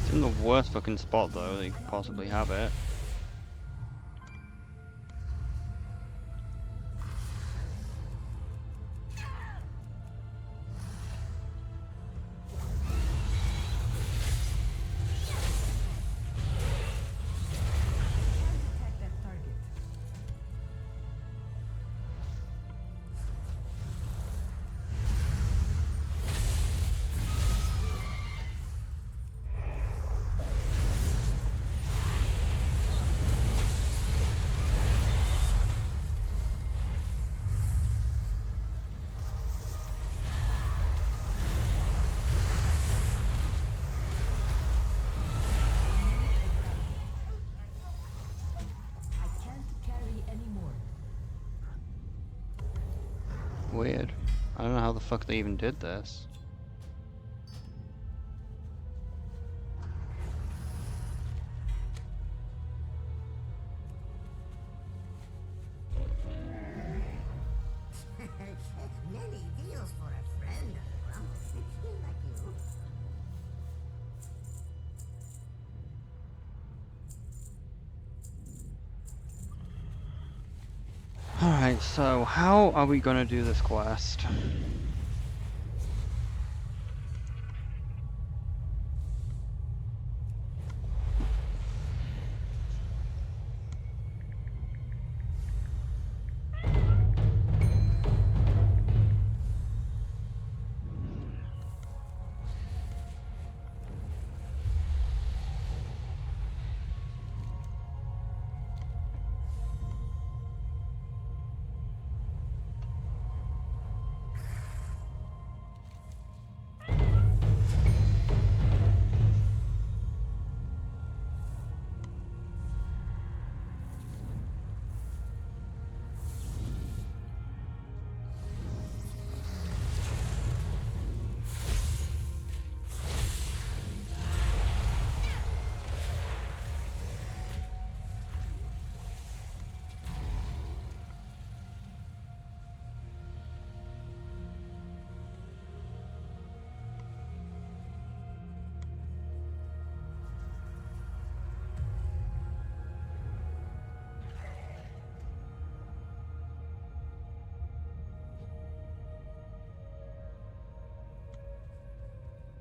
It's in the worst fucking spot though that you could possibly have it. Attack that target. I can't carry anymore. Weird. I don't know how the fuck they even did this. Many deals for a friend of the Grumble. Like you. Alright, so how are we gonna do this quest?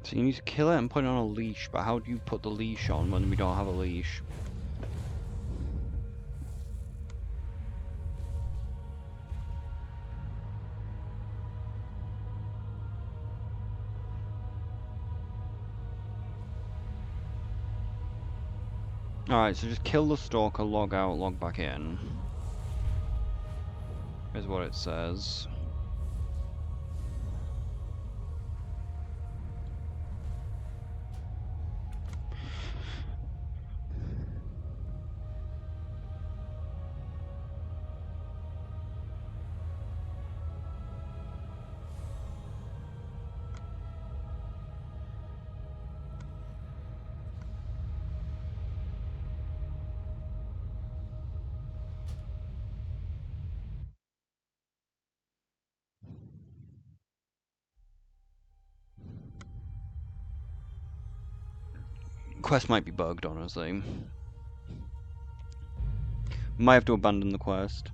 So you need to kill it and put it on a leash, but how do you put the leash on when we don't have a leash? Alright, so just kill the stalker, log out, log back in. Is what it says. Quest might be bugged, honestly. Might have to abandon the quest.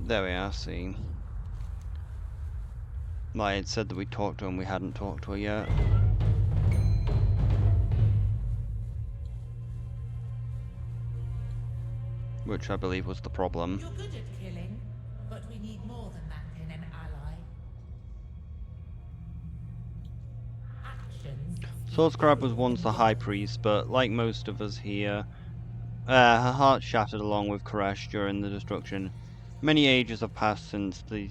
There we are, see. Like it said that we talked to her and we hadn't talked to her yet. which I believe was the problem. You're good at killing, but we need more than that in an ally. Actions. Swordscribe was once the High Priest, but like most of us here, her heart shattered along with Koresh during the destruction. Many ages have passed since the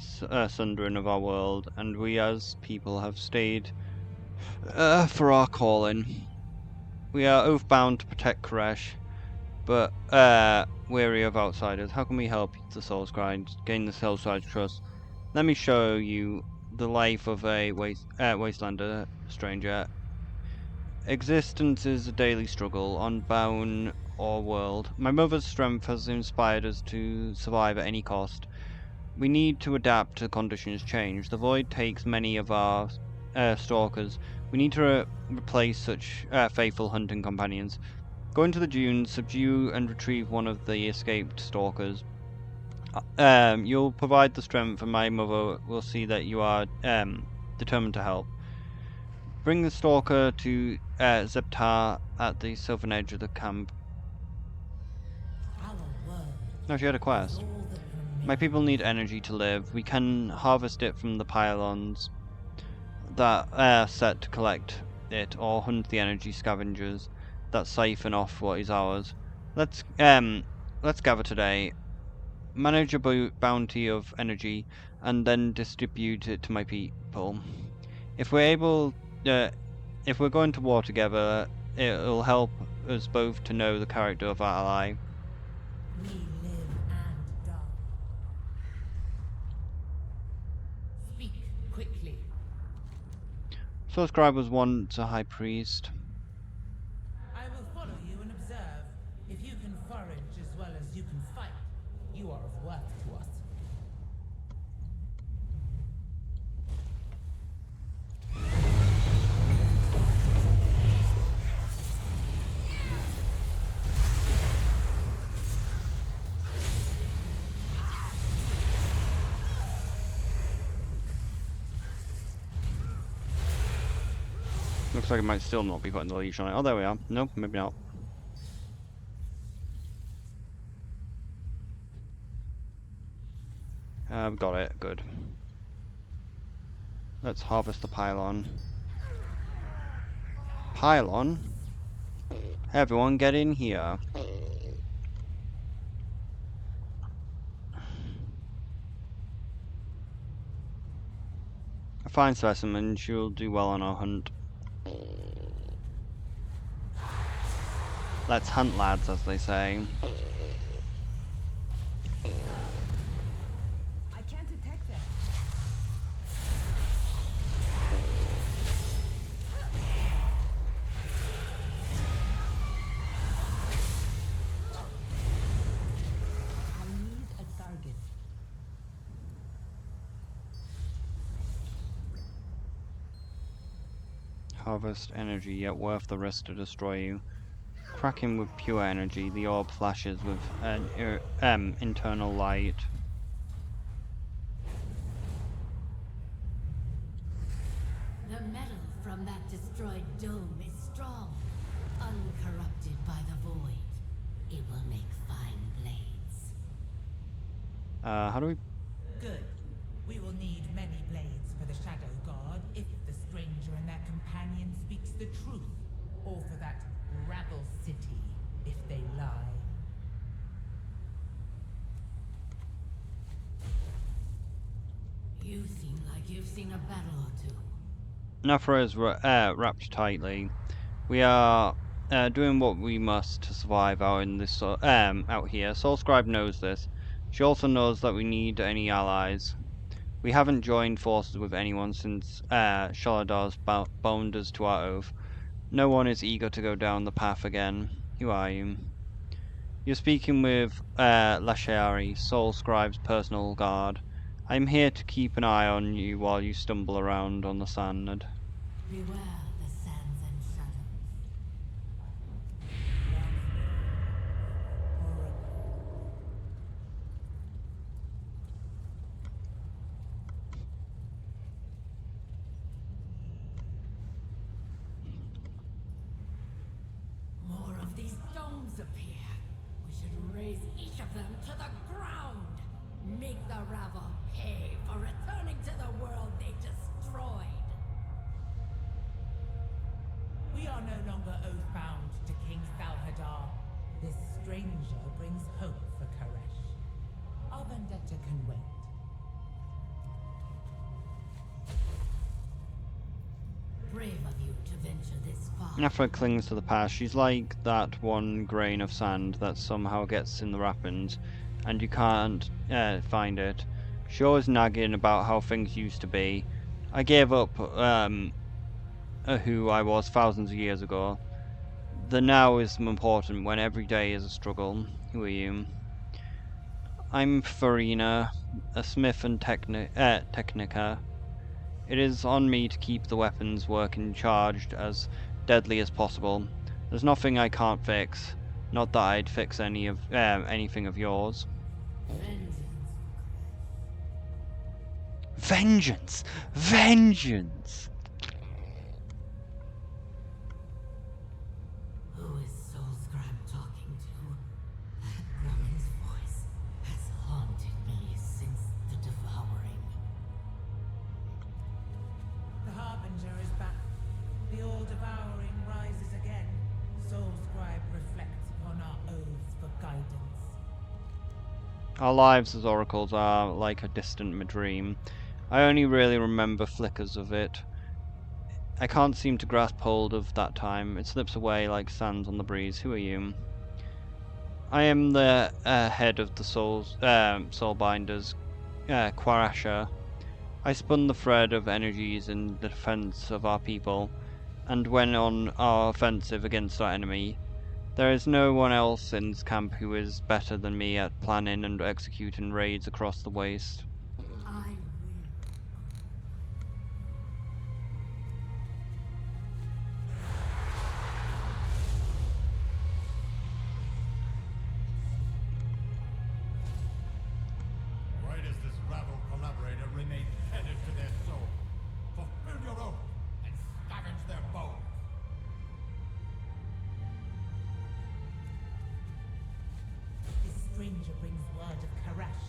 sundering of our world, and we as people have stayed for our calling. We are oath-bound to protect Koresh, but weary of outsiders. How can we help the Soulscribe gain the Soulscribe's trust? Let me show you the life of a wastelander stranger. Existence is a daily struggle, on bound or world. My mother's strength has inspired us to survive at any cost. We need to adapt to conditions change. The void takes many of our stalkers. We need to replace such faithful hunting companions. Go into the dunes, subdue and retrieve one of the escaped stalkers. You'll provide the strength, and my mother will see that you are determined to help. Bring the stalker to Zeptar at the southern edge of the camp. Our world No, she had a is quest. all that My remains. people need energy to live. We can harvest it from the pylons that are set to collect it, or hunt the energy scavengers that siphon off what is ours. Let's gather today, manage a bounty of energy, and then distribute it to my people. If we're able, if we're going to war together, it'll help us both to know the character of our ally. We live and die. Speak quickly. Soulscribe was once a high priest. I will follow you and observe. If you can forage as well as you can fight, you are of worth to us. Looks like it might still not be putting the leash on it. Oh, there we are. Nope, maybe not. I've got it. Good. Let's harvest the pylon. Pylon? Everyone get in here. A fine specimen. She'll do well on our hunt. Let's hunt, lads, as they say. I can't detect them. I need a target. Harvest energy, yet worth the risk to destroy you. Cracking with pure energy, the orb flashes with an internal light. The metal from that destroyed dome is strong, uncorrupted by the void. It will make fine blades. How do we... Good. We will need many blades for the Shadow God if the stranger and their companion speaks the truth, or for that rabble city if they lie. You seem like you've seen a battle or two. Nafra is wrapped tightly. We are doing what we must to survive out in this out here. Soulscribe knows this. She also knows that we need any allies. We haven't joined forces with anyone since Shaladar's bound us to our oath. No one is eager to go down the path again. Who are you? You're speaking with Lashari, Soulscribe's personal guard. I'm here to keep an eye on you while you stumble around on the sand. Beware the sands and shadows. More of these domes appear. We should raise each of them to the ground. Make the rabble pay for returning to the world they destroyed. We are no longer oath-bound to King Salhadar. This stranger brings hope for Koresh. Our vendetta can wait. Brave of you to venture this far. Afra clings to the past. She's like that one grain of sand that somehow gets in the rapids, and you can't find it. She always nagging about how things used to be. I gave up who I was thousands of years ago. The now is important when every day is a struggle. Who are you? I'm Farina, a smith and technica. It is on me to keep the weapons working charged as deadly as possible. There's nothing I can't fix. Not that I'd fix anything of yours. Vengeance! Vengeance! Who is Soulscribe talking to? That woman's voice has haunted me since the devouring. The Harbinger is back. The all-devouring rises again. Soulscribe reflects upon our oaths for guidance. Our lives as oracles are like a distant dream. I only really remember flickers of it. I can't seem to grasp hold of that time. It slips away like sands on the breeze. Who are you? I am the head of the Soulbinders, Quarasha. I spun the thread of energies in the defense of our people, and went on our offensive against our enemy. There is no one else in this camp who is better than me at planning and executing raids across the waste. I will. Why does this rabble collaborator remain tethered to their soul? Fulfill your oath and scavenge their bones. This stranger brings word of Koresh.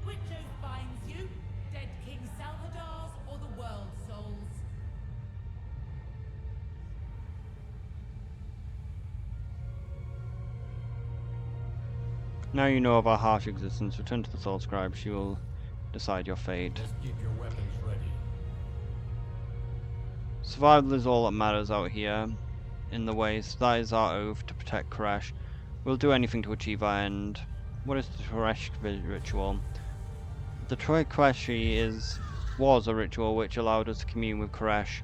Which oath binds you? Dead King Salhadar's or the world souls? Now you know of our harsh existence. Return to the Soul Scribe. She will decide your fate. Just keep your weapons ready. Survival is all that matters out here in the waste. That is our oath to protect Koresh. We'll do anything to achieve our end. What is the Koresh ritual? The Koreshi was a ritual which allowed us to commune with Koresh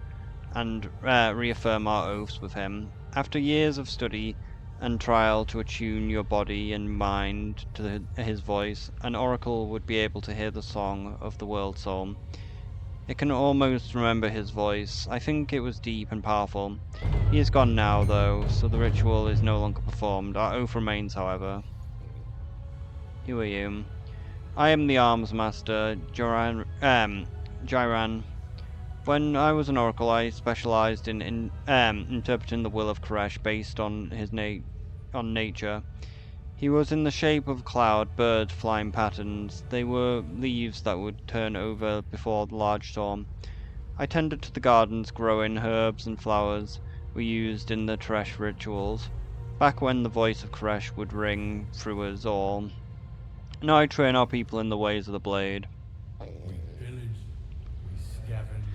and reaffirm our oaths with him. After years of study and trial to attune your body and mind to his voice, an oracle would be able to hear the song of the world soul. It can almost remember his voice. I think it was deep and powerful. He is gone now, though, so the ritual is no longer performed. Our oath remains, however. Who are you? I am the Arms Master, Jiran. When I was an oracle, I specialized in interpreting the will of Koresh based on his nature. He was in the shape of a cloud, bird flying patterns. They were leaves that would turn over before the large storm. I tended to the gardens growing herbs and flowers were used in the Koresh rituals, back when the voice of Koresh would ring through us all. Now I train our people in the ways of the blade. We pillage, we scavenge.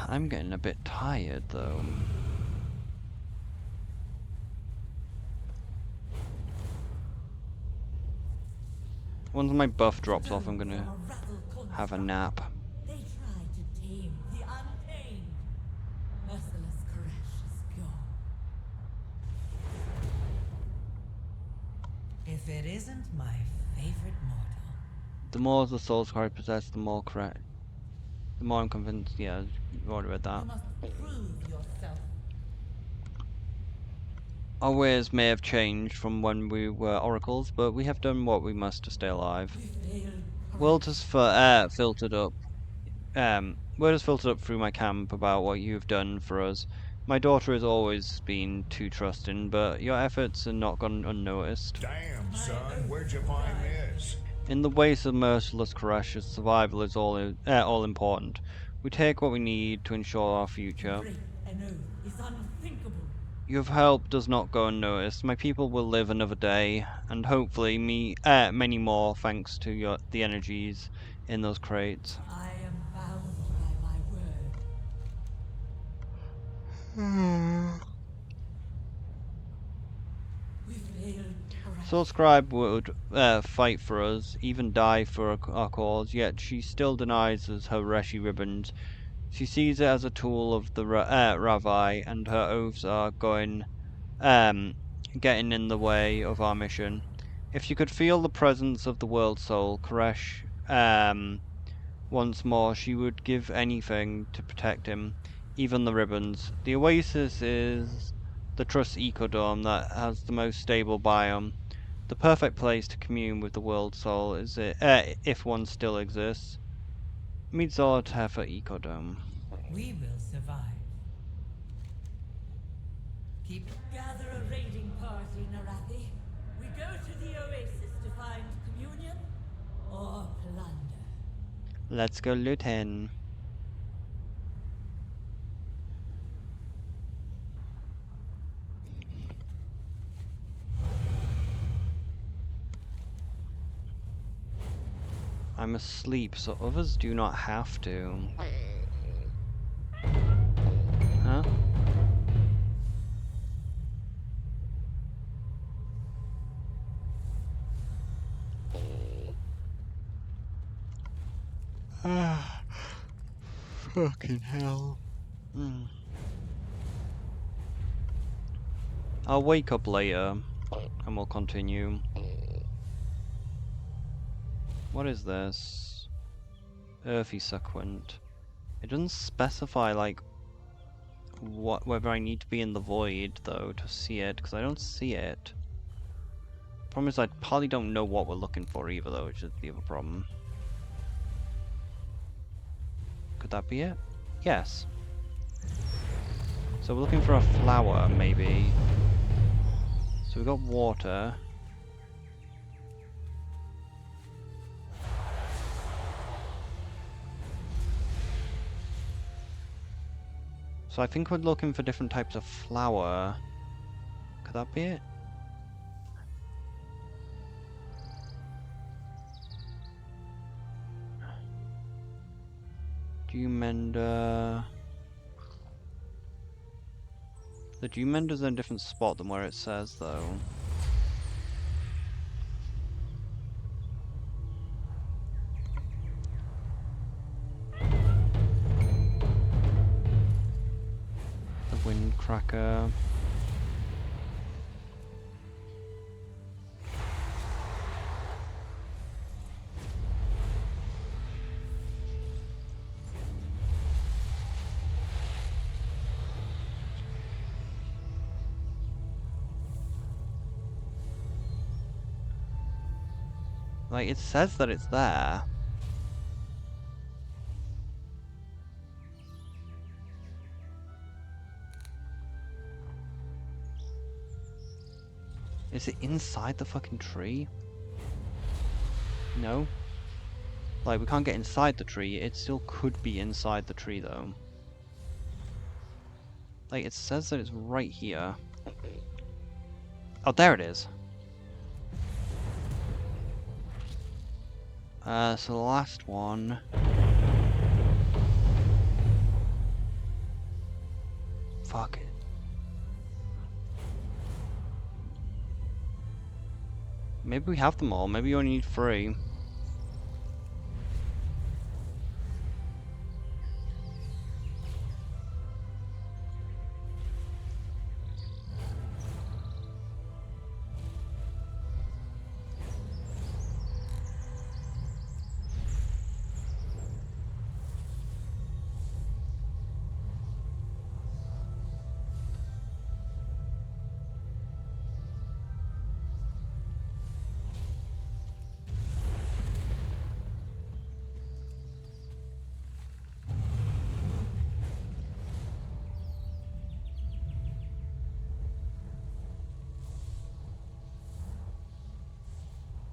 I'm getting a bit tired, though. Once my buff drops off, I'm gonna have a nap. They tried to tame the untamed. Merciless Koresh is gone. If it isn't my favorite mortal. The more the Soul Scribe possess, the more correct. The more I'm convinced. Yeah, I've already read that. You must prove yourself. Our ways may have changed from when we were oracles, but we have done what we must to stay alive. Word has filtered up. Word has filtered up through my camp about what you have done for us. My daughter has always been too trusting, but your efforts are not gone unnoticed. Damn, son, where'd you find this? In the waste of merciless Koresh's survival is all important. We take what we need to ensure our future. Break an oath is unthinkable. Your help does not go unnoticed. My people will live another day, and hopefully many more, thanks to the energies in those crates. I am bound by my word. We failed, Koresh. Soul Scribe would fight for us, even die for our cause, yet she still denies us her Reshi ribbons. She sees it as a tool of the Ravi, and her oaths are getting in the way of our mission. If she could feel the presence of the world soul, Koresh, once more, she would give anything to protect him, even the ribbons. The Oasis is the Trust ecodome that has the most stable biome. The perfect place to commune with the world soul is if one still exists. Midzor Tefa ecodome. We will survive. Gather a raiding party, Narathi. We go to the Oasis to find communion or plunder. Let's go looting. I'm asleep, so others do not have to. Huh? Ah, fucking hell. I'll wake up later and we'll continue. What is this? Earthy Sequent. It doesn't specify like whether I need to be in the void though to see it, because I don't see it. Problem is I probably don't know what we're looking for either though, which is the other problem. Could that be it? Yes. So we're looking for a flower, maybe. So we got water. So I think we're looking for different types of flower. Could that be it? Dewmender. The Dewmender's in a different spot than where it says though. The Windcracker. Like, it says that it's there. Is it inside the fucking tree? No. Like, we can't get inside the tree. It still could be inside the tree, though. Like, it says that it's right here. Oh, there it is. So the last one. Fuck it. Maybe we have them all. Maybe you only need 3.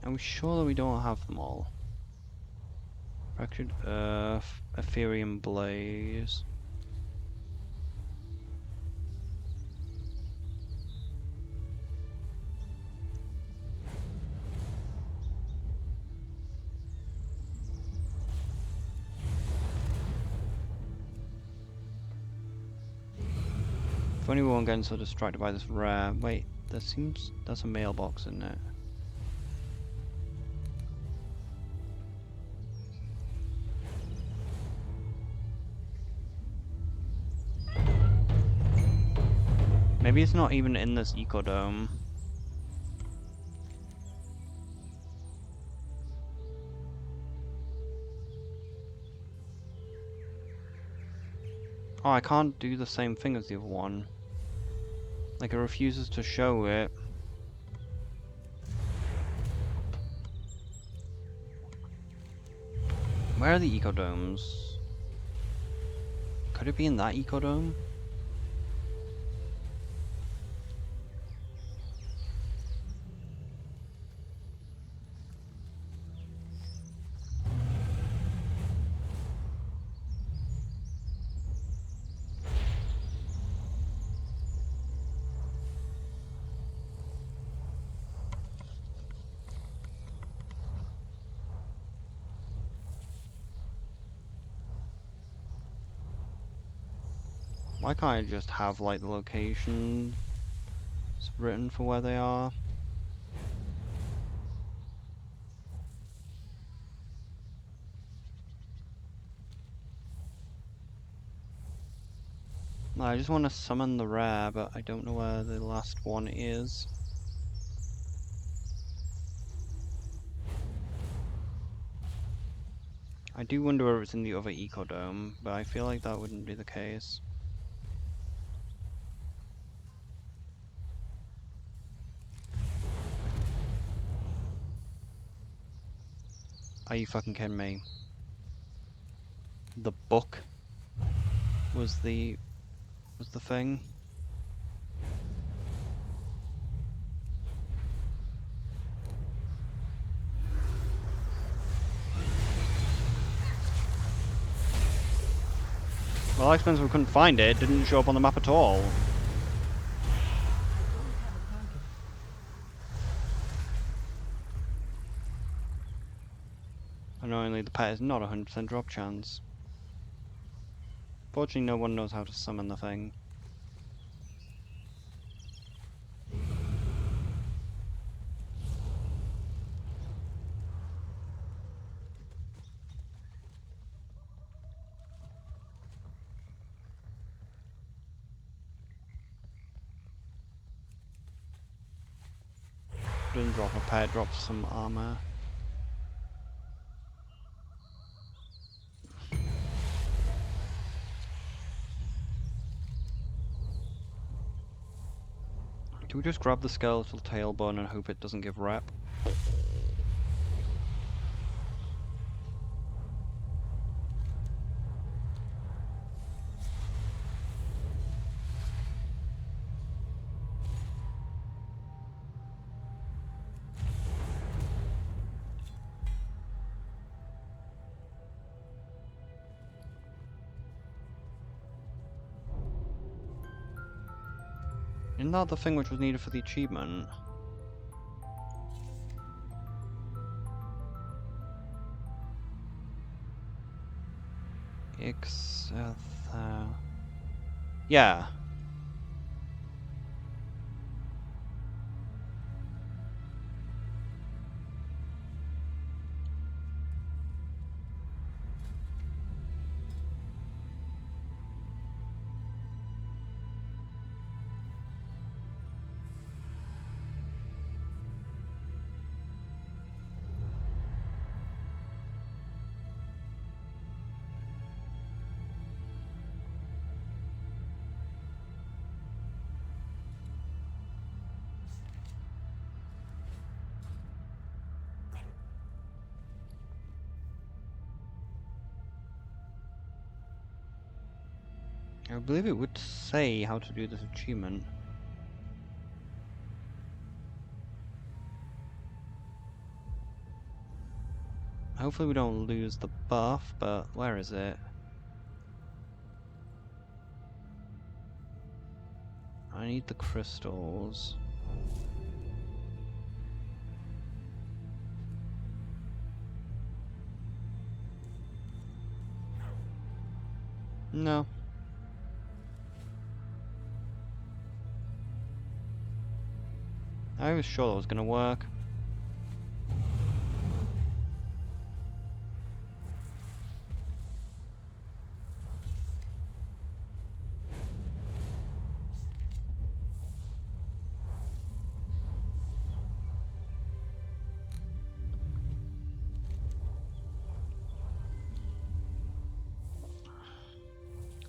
Are we sure that we don't have them all? Fractured Earth, Ethereum Blaze. If only we weren't getting so distracted by this rare. Wait, there's a mailbox in it. Maybe it's not even in this ecodome. Oh, I can't do the same thing as the other one. Like, it refuses to show it. Where are the ecodomes? Could it be in that ecodome? Why can't I just have, like, the location written for where they are? No, I just want to summon the rare, but I don't know where the last one is. I do wonder where it's in the other ecodome, but I feel like that wouldn't be the case. Are you fucking kidding me? The book was the thing. Well, that explains we couldn't find it. It didn't show up on the map at all. Annoyingly, the pet is not 100% drop chance. Fortunately, no one knows how to summon the thing. Doesn't drop a pet, drops some armor. Do we just grab the skeletal tailbone and hope it doesn't give rep? Isn't that the thing which was needed for the achievement? Yeah. I believe it would say how to do this achievement. Hopefully we don't lose the buff, but where is it? I need the crystals. No. I was sure that was gonna work.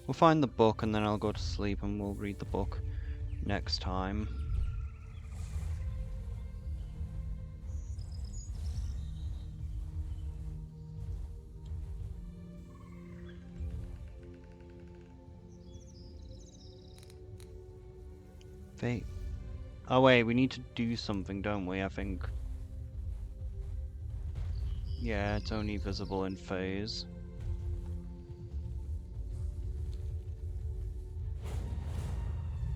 We'll find the book and then I'll go to sleep and we'll read the book next time. Fate. Oh wait, we need to do something, don't we? I think. Yeah, it's only visible in phase.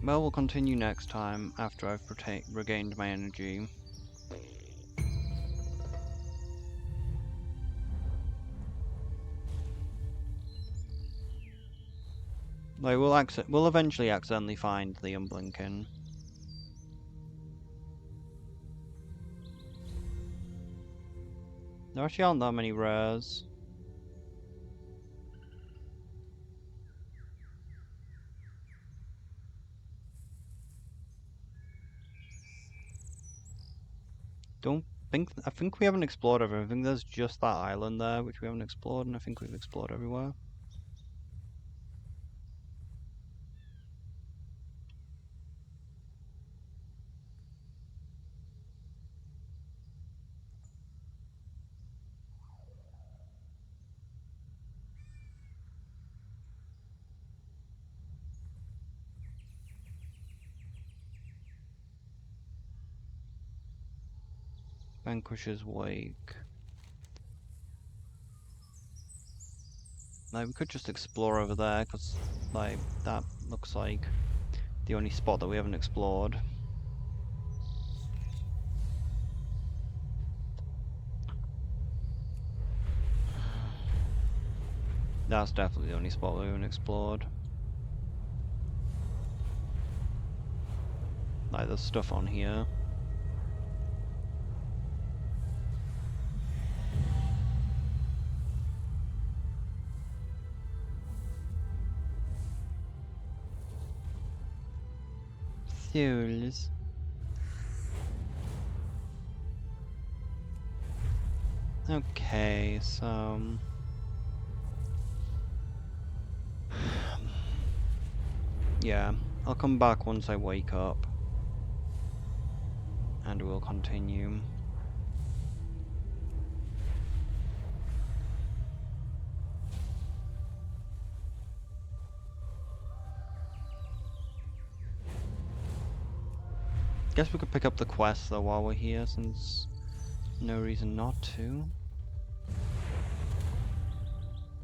Well, we'll continue next time after I've regained my energy. Like, we'll eventually accidentally find the Unblinking. There actually aren't that many rares. I think we haven't explored everything. I think there's just that island there which we haven't explored, and I think we've explored everywhere. Vanquisher's Wake. Like, we could just explore over there, because, like, that looks like the only spot that we haven't explored. That's definitely the only spot we haven't explored. Like, there's stuff on here. Souls. Okay, so... yeah, I'll come back once I wake up. And we'll continue. Guess we could pick up the quest though while we're here, since no reason not to.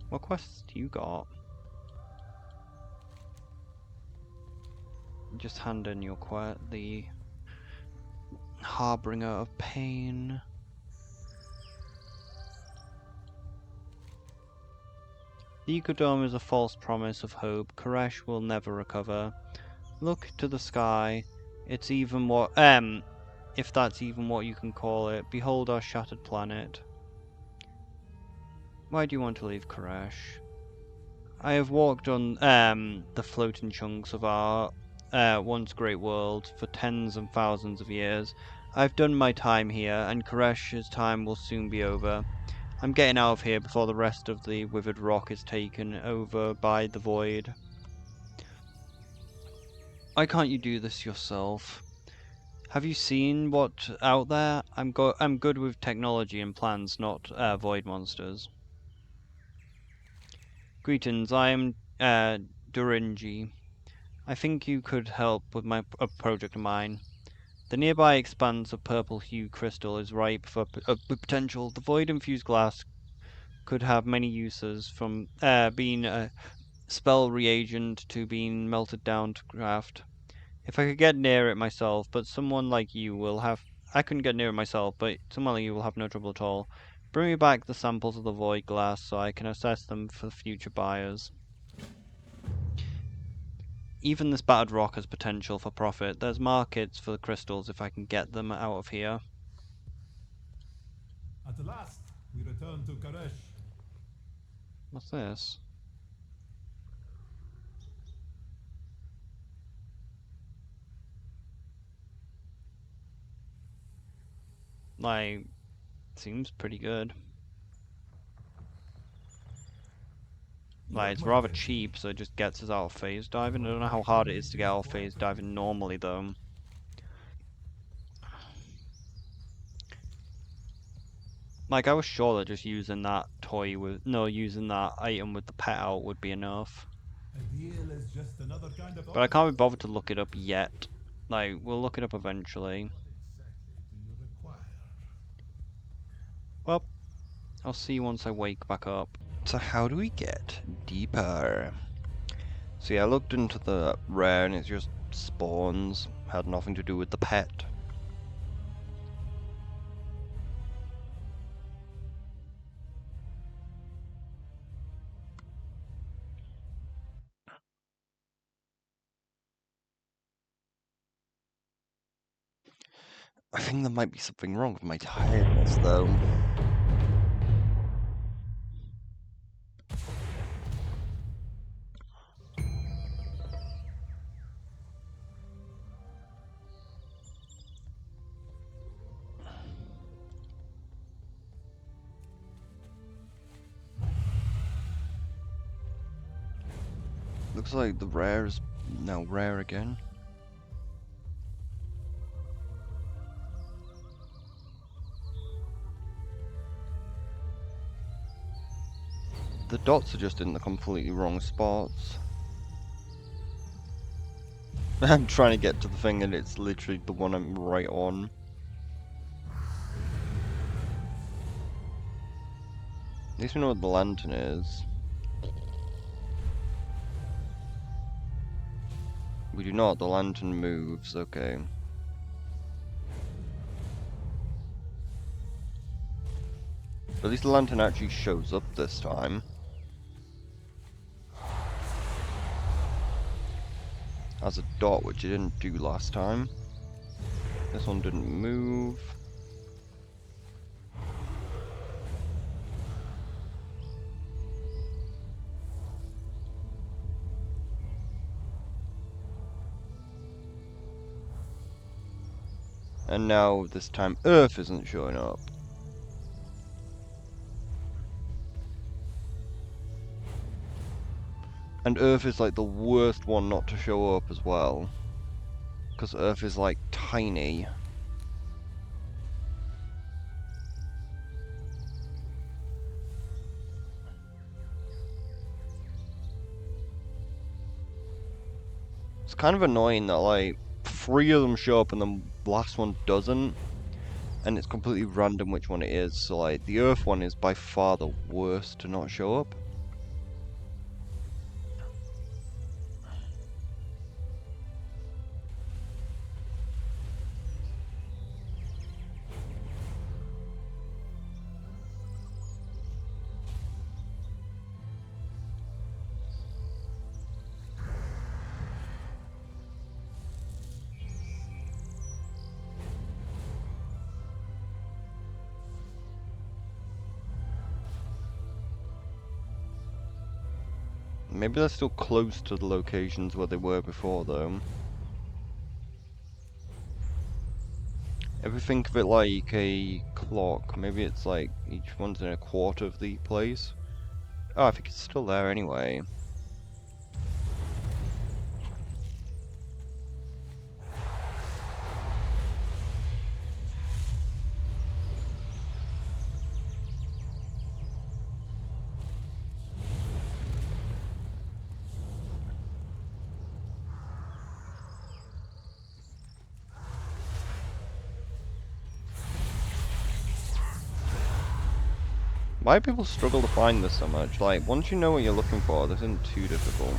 What quests do you got? Just hand in your quest, the Harbinger of Pain. The Ecodome is a false promise of hope. Koresh will never recover. Look to the sky. It's even what, if that's even what you can call it. Behold our shattered planet. Why do you want to leave Koresh? I have walked on, the floating chunks of our, once great world for tens and thousands of years. I've done my time here, and Koresh's time will soon be over. I'm getting out of here before the rest of the withered rock is taken over by the void. Why can't you do this yourself? Have you seen what's out there? I'm good with technology and plans, not void monsters. Greetings, I am Durinji. I think you could help with a project of mine. The nearby expanse of purple hue crystal is ripe for potential. The void infused glass could have many uses, from being a spell reagent to being melted down to craft. If I could get near it myself, but someone like you will have... I couldn't get near it myself, but someone like you will have no trouble at all. Bring me back the samples of the void glass so I can assess them for future buyers. Even this battered rock has potential for profit. There's markets for the crystals if I can get them out of here. At last, we return to Karesh. What's this? Like, seems pretty good. Like, it's rather cheap, so it just gets us out of phase diving. I don't know how hard it is to get out of phase diving normally, though. Like, I was sure that just using that toy with... No, using that item with the pet out would be enough. A deal is just another kind of But I can't be bothered to look it up yet. Like, we'll look it up eventually. Well, I'll see you once I wake back up. So how do we get deeper? See, I looked into the rare and it's just spawns. Had nothing to do with the pet. I think there might be something wrong with my tiredness, though. Looks like the rare is now rare again. The dots are just in the completely wrong spots. I'm trying to get to the thing and it's literally the one I'm right on. At least we know what the lantern is. We do not, the lantern moves, okay. But at least the lantern actually shows up this time. As a dot, which it didn't do last time. This one didn't move. And now, this time, Earth isn't showing up. And Earth is like the worst one not to show up as well. Because Earth is like tiny. It's kind of annoying that like 3 of them show up and the last one doesn't. And it's completely random which one it is. So like the Earth one is by far the worst to not show up. Maybe they're still close to the locations where they were before, though. If we think of it like a clock, maybe it's like each one's in a quarter of the place. Oh, I think it's still there anyway. Why do people struggle to find this so much? Like, once you know what you're looking for, this isn't too difficult.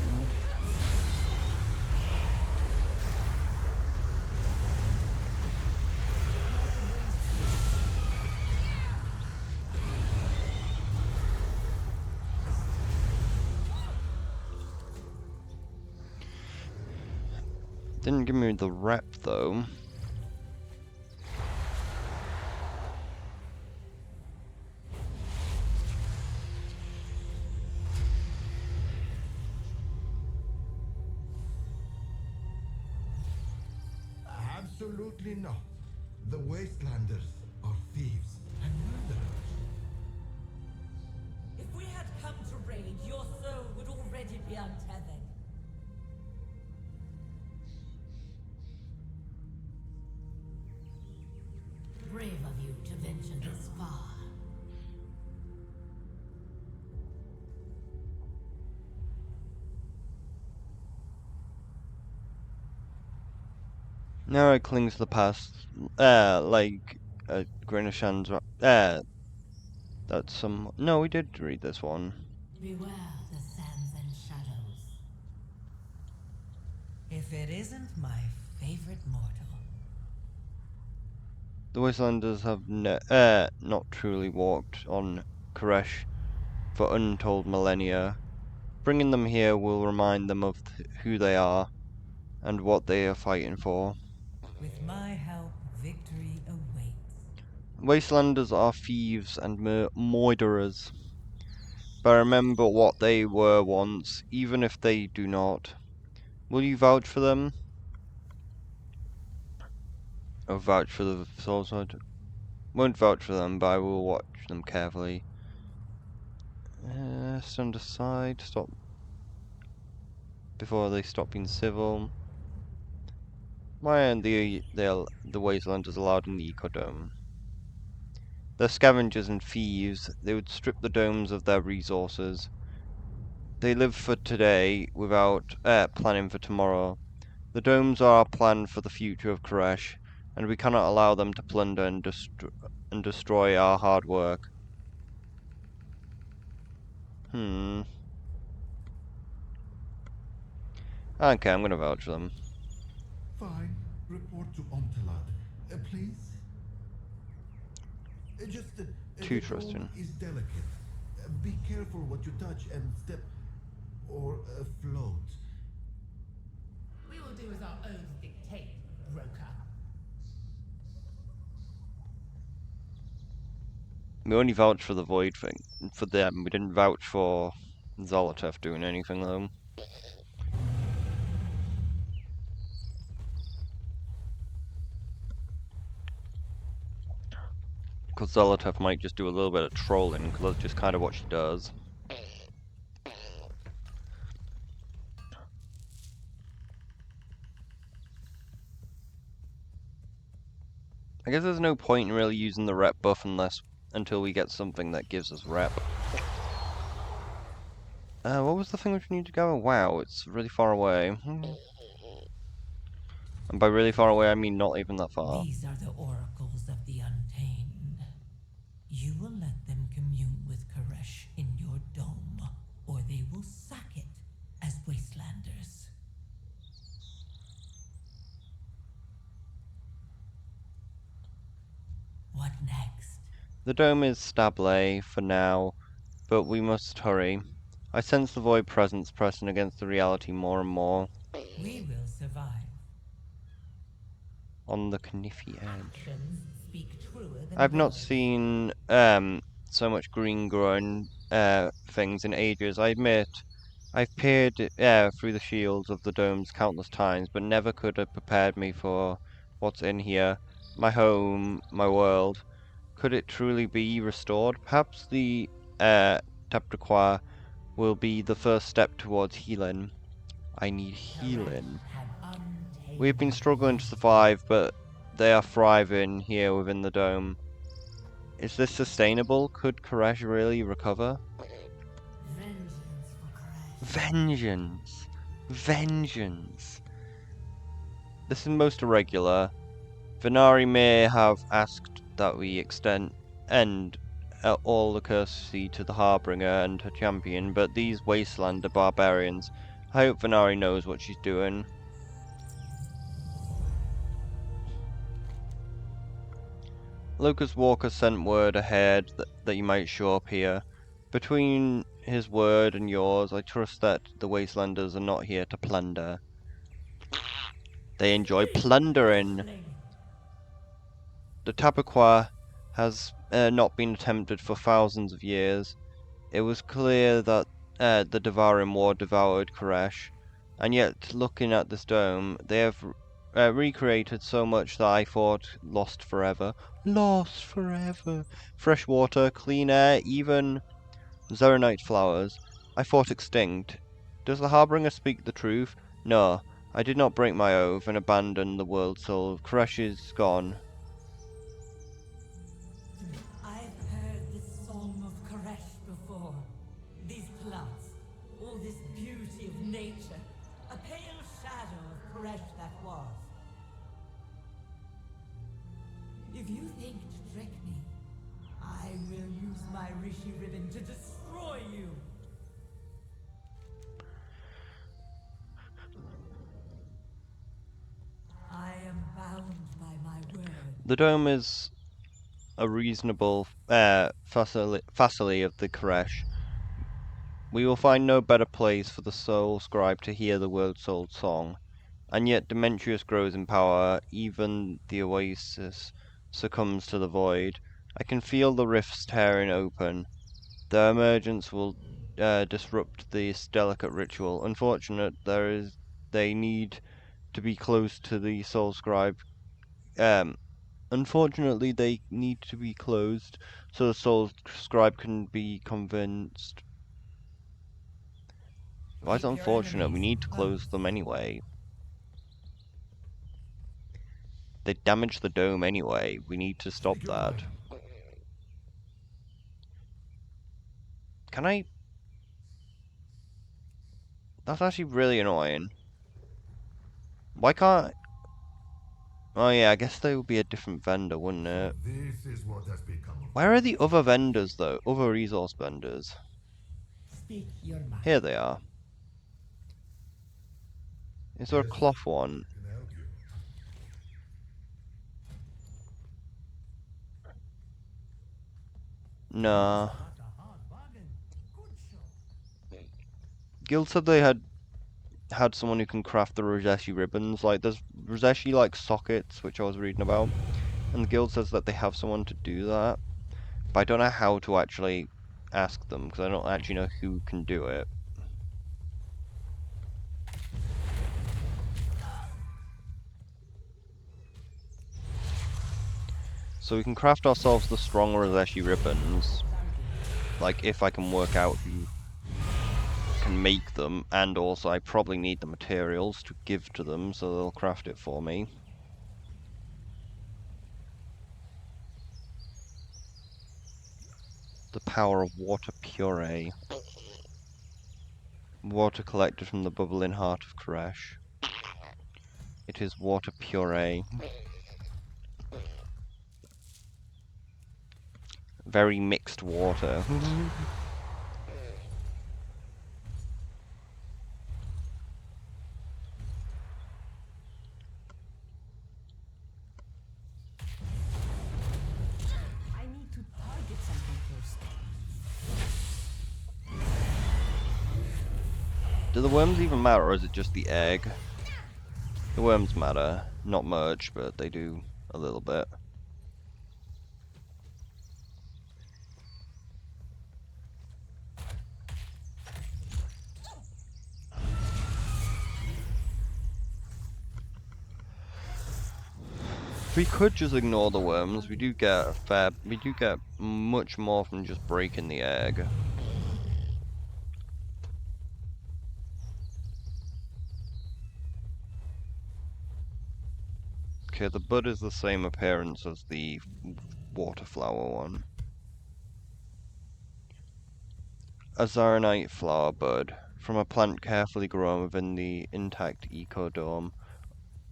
Didn't give me the rep though. Absolutely not. The Wastelanders are thieves and murderers. If we had come to raid, your soul would already be untethered. Brave of you to venture this far. Now it clings to the past, like Grenishan's. That's some. No, we did read this one. Beware the sands and shadows. If it isn't my favorite mortal. The Wastelanders have not truly walked on Koresh for untold millennia. Bringing them here will remind them of who they are and what they are fighting for. With my help, victory awaits. Wastelanders are thieves and murderers. But remember what they were once, even if they do not. Will you vouch for them? Or vouch for the Soulside? Won't vouch for them, but I will watch them carefully. Stand aside, stop. Before they stop being civil. Why aren't the Wastelanders allowed in the Ecodome? They're scavengers and thieves. They would strip the domes of their resources. They live for today without planning for tomorrow. The domes are our plan for the future of Koresh, and we cannot allow them to plunder and destroy our hard work. Okay, I'm gonna vouch for them. Fine. Report to Omtalad, please. Just Too the trusting. dome is delicate. Be careful what you touch and step or float. We will do as our own dictate, broker. We only vouched for the Void thing, for them. We didn't vouch for Zolotev doing anything though. Because Zolotev might just do a little bit of trolling, because that's just kind of what she does. I guess there's no point in really using the rep buff until we get something that gives us rep. What was the thing which we need to go? Wow, it's really far away. And by really far away, I mean not even that far. These are the oracles of the Untamed. You will let them commune with Koresh in your dome, or they will sack it as Wastelanders. What next? The dome is stable for now, but we must hurry. I sense the void presence pressing against the reality more and more. We will survive. On the Kniffy edge. Actions speak truer than I've not words. seen so much green growing things in ages. I admit, I've peered through the shields of the domes countless times, but never could have prepared me for what's in here. My home, my world. Could it truly be restored? Perhaps the Tapdraqua will be the first step towards healing. I need healing. We've been struggling to survive, but they are thriving here within the dome. Is this sustainable? Could Koresh really recover? Vengeance for Koresh. Vengeance! Vengeance! This is most irregular. Venari may have asked that we end all the courtesy to the Harbinger and her champion, but these Wastelander barbarians. I hope Venari knows what she's doing. Lucas Walker sent word ahead that you might show up here. Between his word and yours, I trust that the Wastelanders are not here to plunder. They enjoy plundering. The Tabaqua has not been attempted for thousands of years. It was clear that the Devouring War devoured Koresh, and yet looking at this dome, they have recreated so much that I thought lost forever. Lost forever! Fresh water, clean air, even Zeronite flowers. I thought extinct. Does the Harbinger speak the truth? No, I did not break my oath and abandon the world soul. Koresh is gone. I've heard this song of Koresh before. These plants, all this beauty of nature, a pale shadow of Koresh that was. If you think to trick me, I will use my Rishi ribbon to destroy you. I am bound by my word. The dome is a reasonable facility of the Koresh. We will find no better place for the soul scribe to hear the world soul song. And yet Demetrius grows in power, even the oasis succumbs to the void. I can feel the rifts tearing open. Their emergence will disrupt this delicate ritual. They need to be close to the soul scribe. Unfortunately, they need to be closed so the soul scribe can be convinced. Why is it unfortunate? We need to close them anyway. They damage the dome anyway. We need to stop that. Can I? That's actually really annoying. Why can't? Oh yeah, I guess they would be a different vendor, wouldn't it? This is what has become of Where are the other vendors though? Other resource vendors? Speak your mind. Here they are. Is there a cloth one? can help you. Nah. Not a hard bargain. Good show. Guild said they had someone who can craft the Roseshi ribbons. Like, there's Roseshi, like, sockets, which I was reading about. And the guild says that they have someone to do that. But I don't know how to actually ask them, because I don't actually know who can do it. So we can craft ourselves the strong Roseshi ribbons. Like, if I can work out who can make them, and also I probably need the materials to give to them, so they'll craft it for me. The power of water puree. Water collected from the bubbling heart of Koresh. It is water puree. Very mixed water. I need to target something first. Do the worms even matter, or is it just the egg? The worms matter. Not much, but they do a little bit. We could just ignore the worms. We do get much more from just breaking the egg. Okay, the bud is the same appearance as the water flower one. A Zaronite flower bud, from a plant carefully grown within the intact ecodome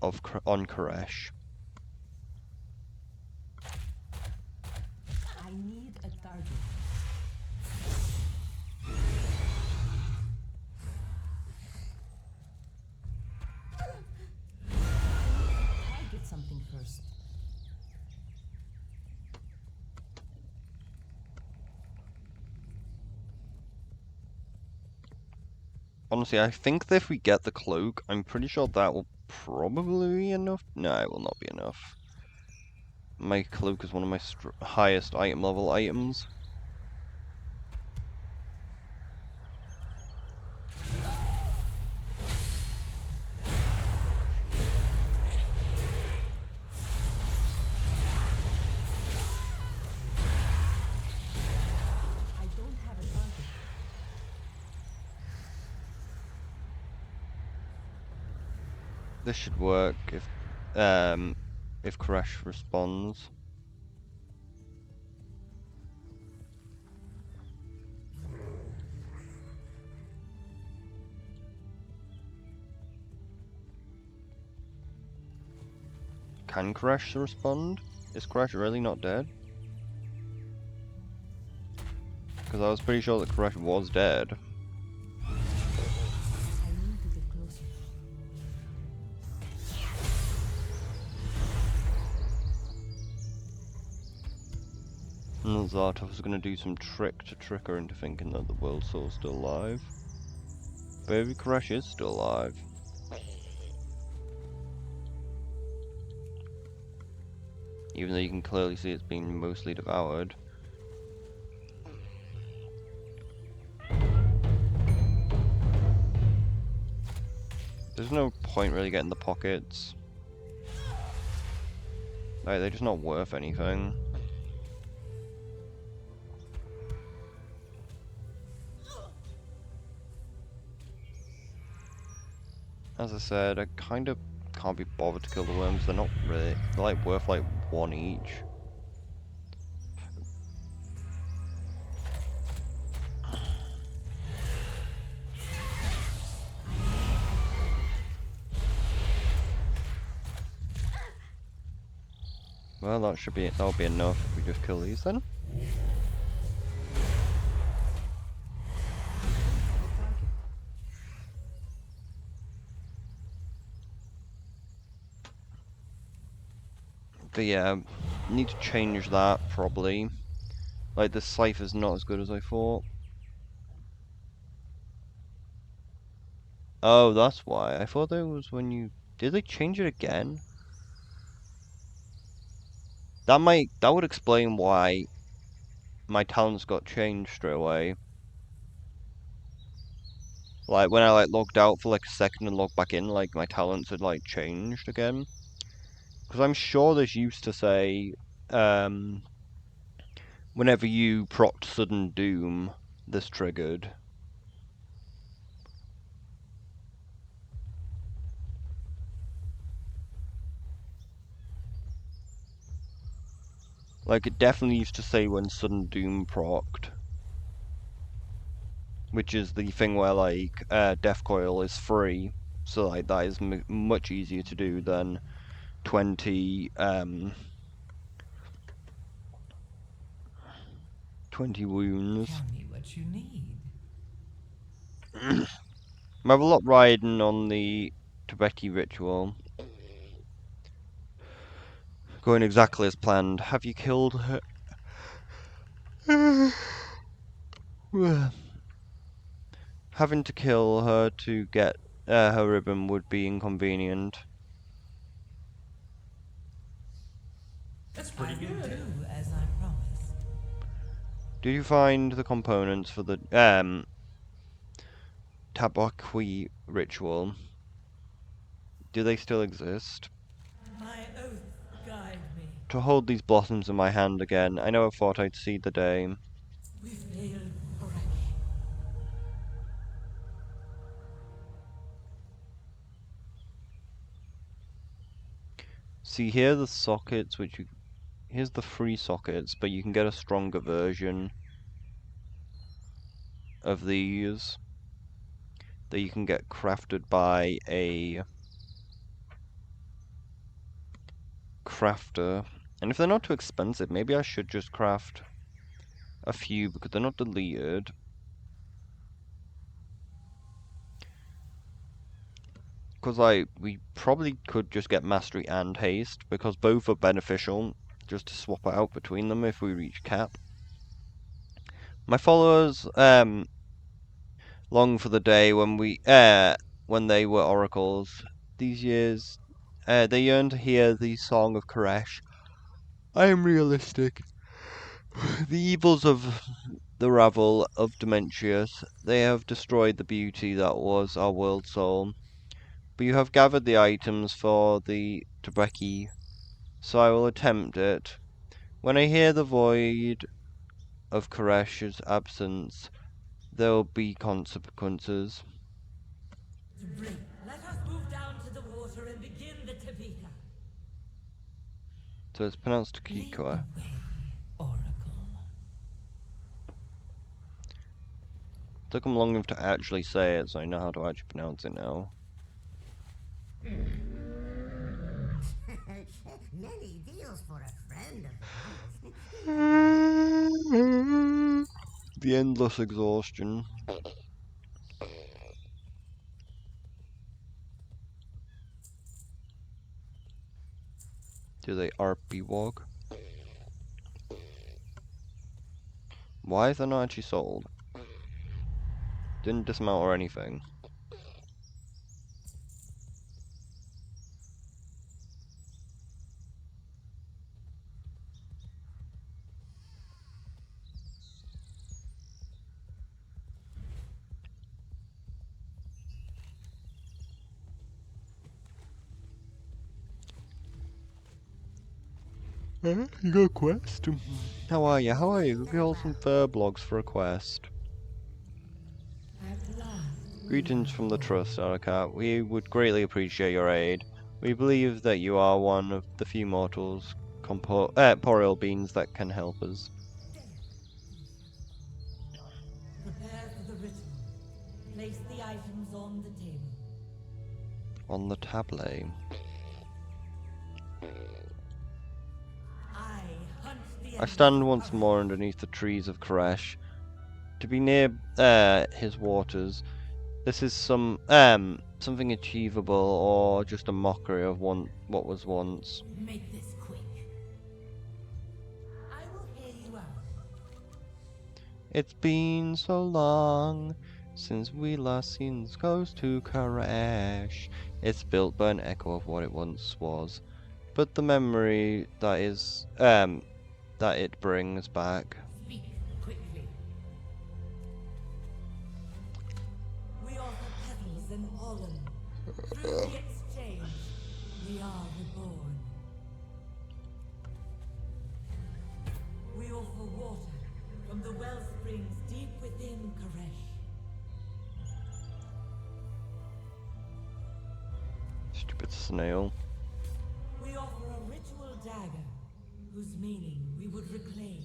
on Koresh. I need a target. Honestly, I think that if we get the cloak, I'm pretty sure that will probably be enough. No, it will not be enough. My cloak is one of my highest item level items. I don't have a target. This should work if Koresh responds. Can Koresh respond? Is Koresh really not dead? Because I was pretty sure that Koresh was dead. I need to get closer. And Zartov was going to do some trick to trick her into thinking that the World Soul's still alive. Baby Koresh is still alive. Even though you can clearly see it's been mostly devoured. There's no point really getting the pockets. Like, they're just not worth anything. As I said, I kind of can't be bothered to kill the worms. They're not really, they're like worth like 1 each. Well, that'll be enough if we just kill these then. But yeah, need to change that probably. Like, the scythe is not as good as I thought. Oh, that's why. I thought that was when you... Did they change it again? That would explain why my talents got changed straight away. Like, when I, like, logged out for, like, a second and logged back in, like, my talents had, like, changed again. Because I'm sure this used to say, whenever you procced Sudden Doom, this triggered. Like, it definitely used to say when Sudden Doom procced. Which is the thing where, like, Death Coil is free. So, like, that is much easier to do than 20, 20 wounds. Tell me what you need. I have a lot riding on the Tibeti ritual. Going exactly as planned. Have you killed her? Having to kill her to get her ribbon would be inconvenient. That's pretty I will good. do as I promised. Did you find the components for the Tabaqui ritual? Do they still exist? My oath guide me. To hold these blossoms in my hand again, I never thought I'd see the day. We failed already. See, here are the sockets, here's the free sockets, but you can get a stronger version of these that you can get crafted by a crafter. And if they're not too expensive, maybe I should just craft a few because they're not deleted. Because, like, we probably could just get Mastery and Haste, because both are beneficial, just to swap it out between them if we reach cap. My followers, long for the day when when they were oracles. These years, they yearn to hear the song of Koresh. I am realistic. The evils of the ravel of Dementius, they have destroyed the beauty that was our world soul. But you have gathered the items for the Tebeki, so I will attempt it. When I hear the void of Koresh's absence, there will be consequences. To break, let us move down to the water and begin the Tabika. So it's pronounced Lead the Kikoa. way, Oracle. Took them long enough to actually say it, so I know how to actually pronounce it now. Many deals for a friend of the The endless exhaustion. Do they RP walk? Why is that not actually sold? Didn't dismount or anything. You got a quest? How are you? How are you? Look at all some fur blogs for a quest. At last. Greetings from the Trust, Arakat. We would greatly appreciate your aid. We believe that you are one of the few mortals, corporeal beings that can help us. Prepare for the ritual. Place the items on the table. On the tablet. I stand once more underneath the trees of Koresh. To be near his waters, this is something achievable or just a mockery of what was once. Make this quick. I will hear you out. It's been so long since we last seen this coast to Koresh. It's built by an echo of what it once was, but the memory that is that it brings back. Speak quickly. We offer petals and pollen. Through the exchange, we are reborn. We offer water from the well springs deep within Koresh. Stupid snail. We offer a ritual dagger, whose meaning we would reclaim.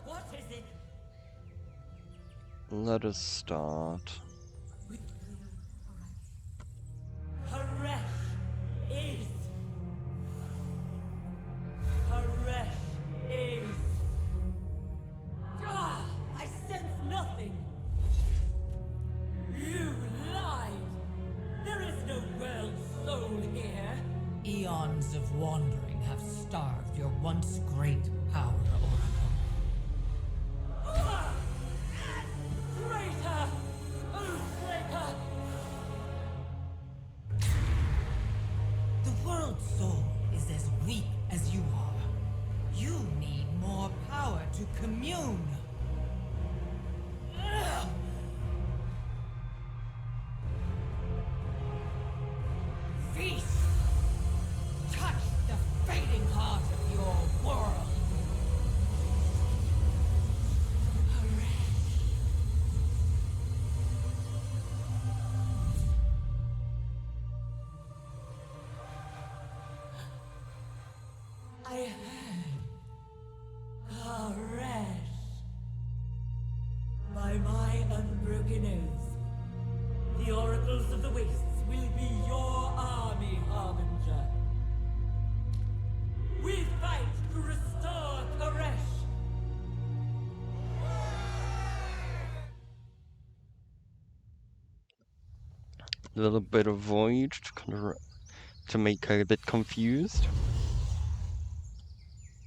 What is it? Let us start. Koresh is. Koresh is. Ah, I sense nothing. You lied. There is no world soul here. Eons of wandering have starved your once great power, Oracle. Ah! Traitor! Oathbreaker! The world soul is as weak as you are. You need more power to commune. Ugh! Feast! Touch the fading heart of your world! I heard Koresh. By my unbroken oath, the oracles of the wastes will be your army, Harbinger. We fight to restore Koresh. A little bit of void to make her a bit confused.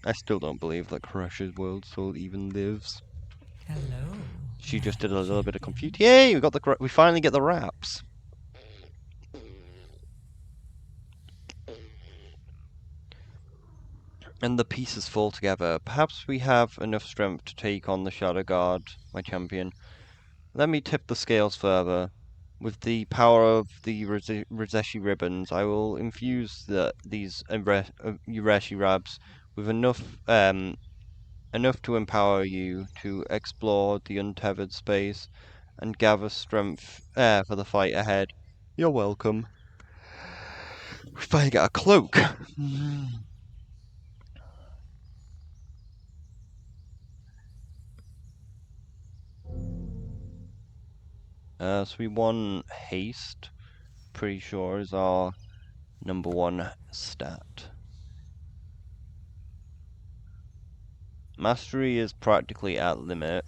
I still don't believe that Koresh's world soul even lives. Hello. She just did a little bit of compute. Yay! We finally get the wraps. And the pieces fall together. Perhaps we have enough strength to take on the Shadow Guard, my champion. Let me tip the scales further. With the power of the Rizeshi ribbons, I will infuse these Ureshi Rabs with enough to empower you to explore the untethered space and gather strength for the fight ahead. You're welcome. We finally get a cloak. So we won haste. Pretty sure is our #1 stat. Mastery is practically at limit.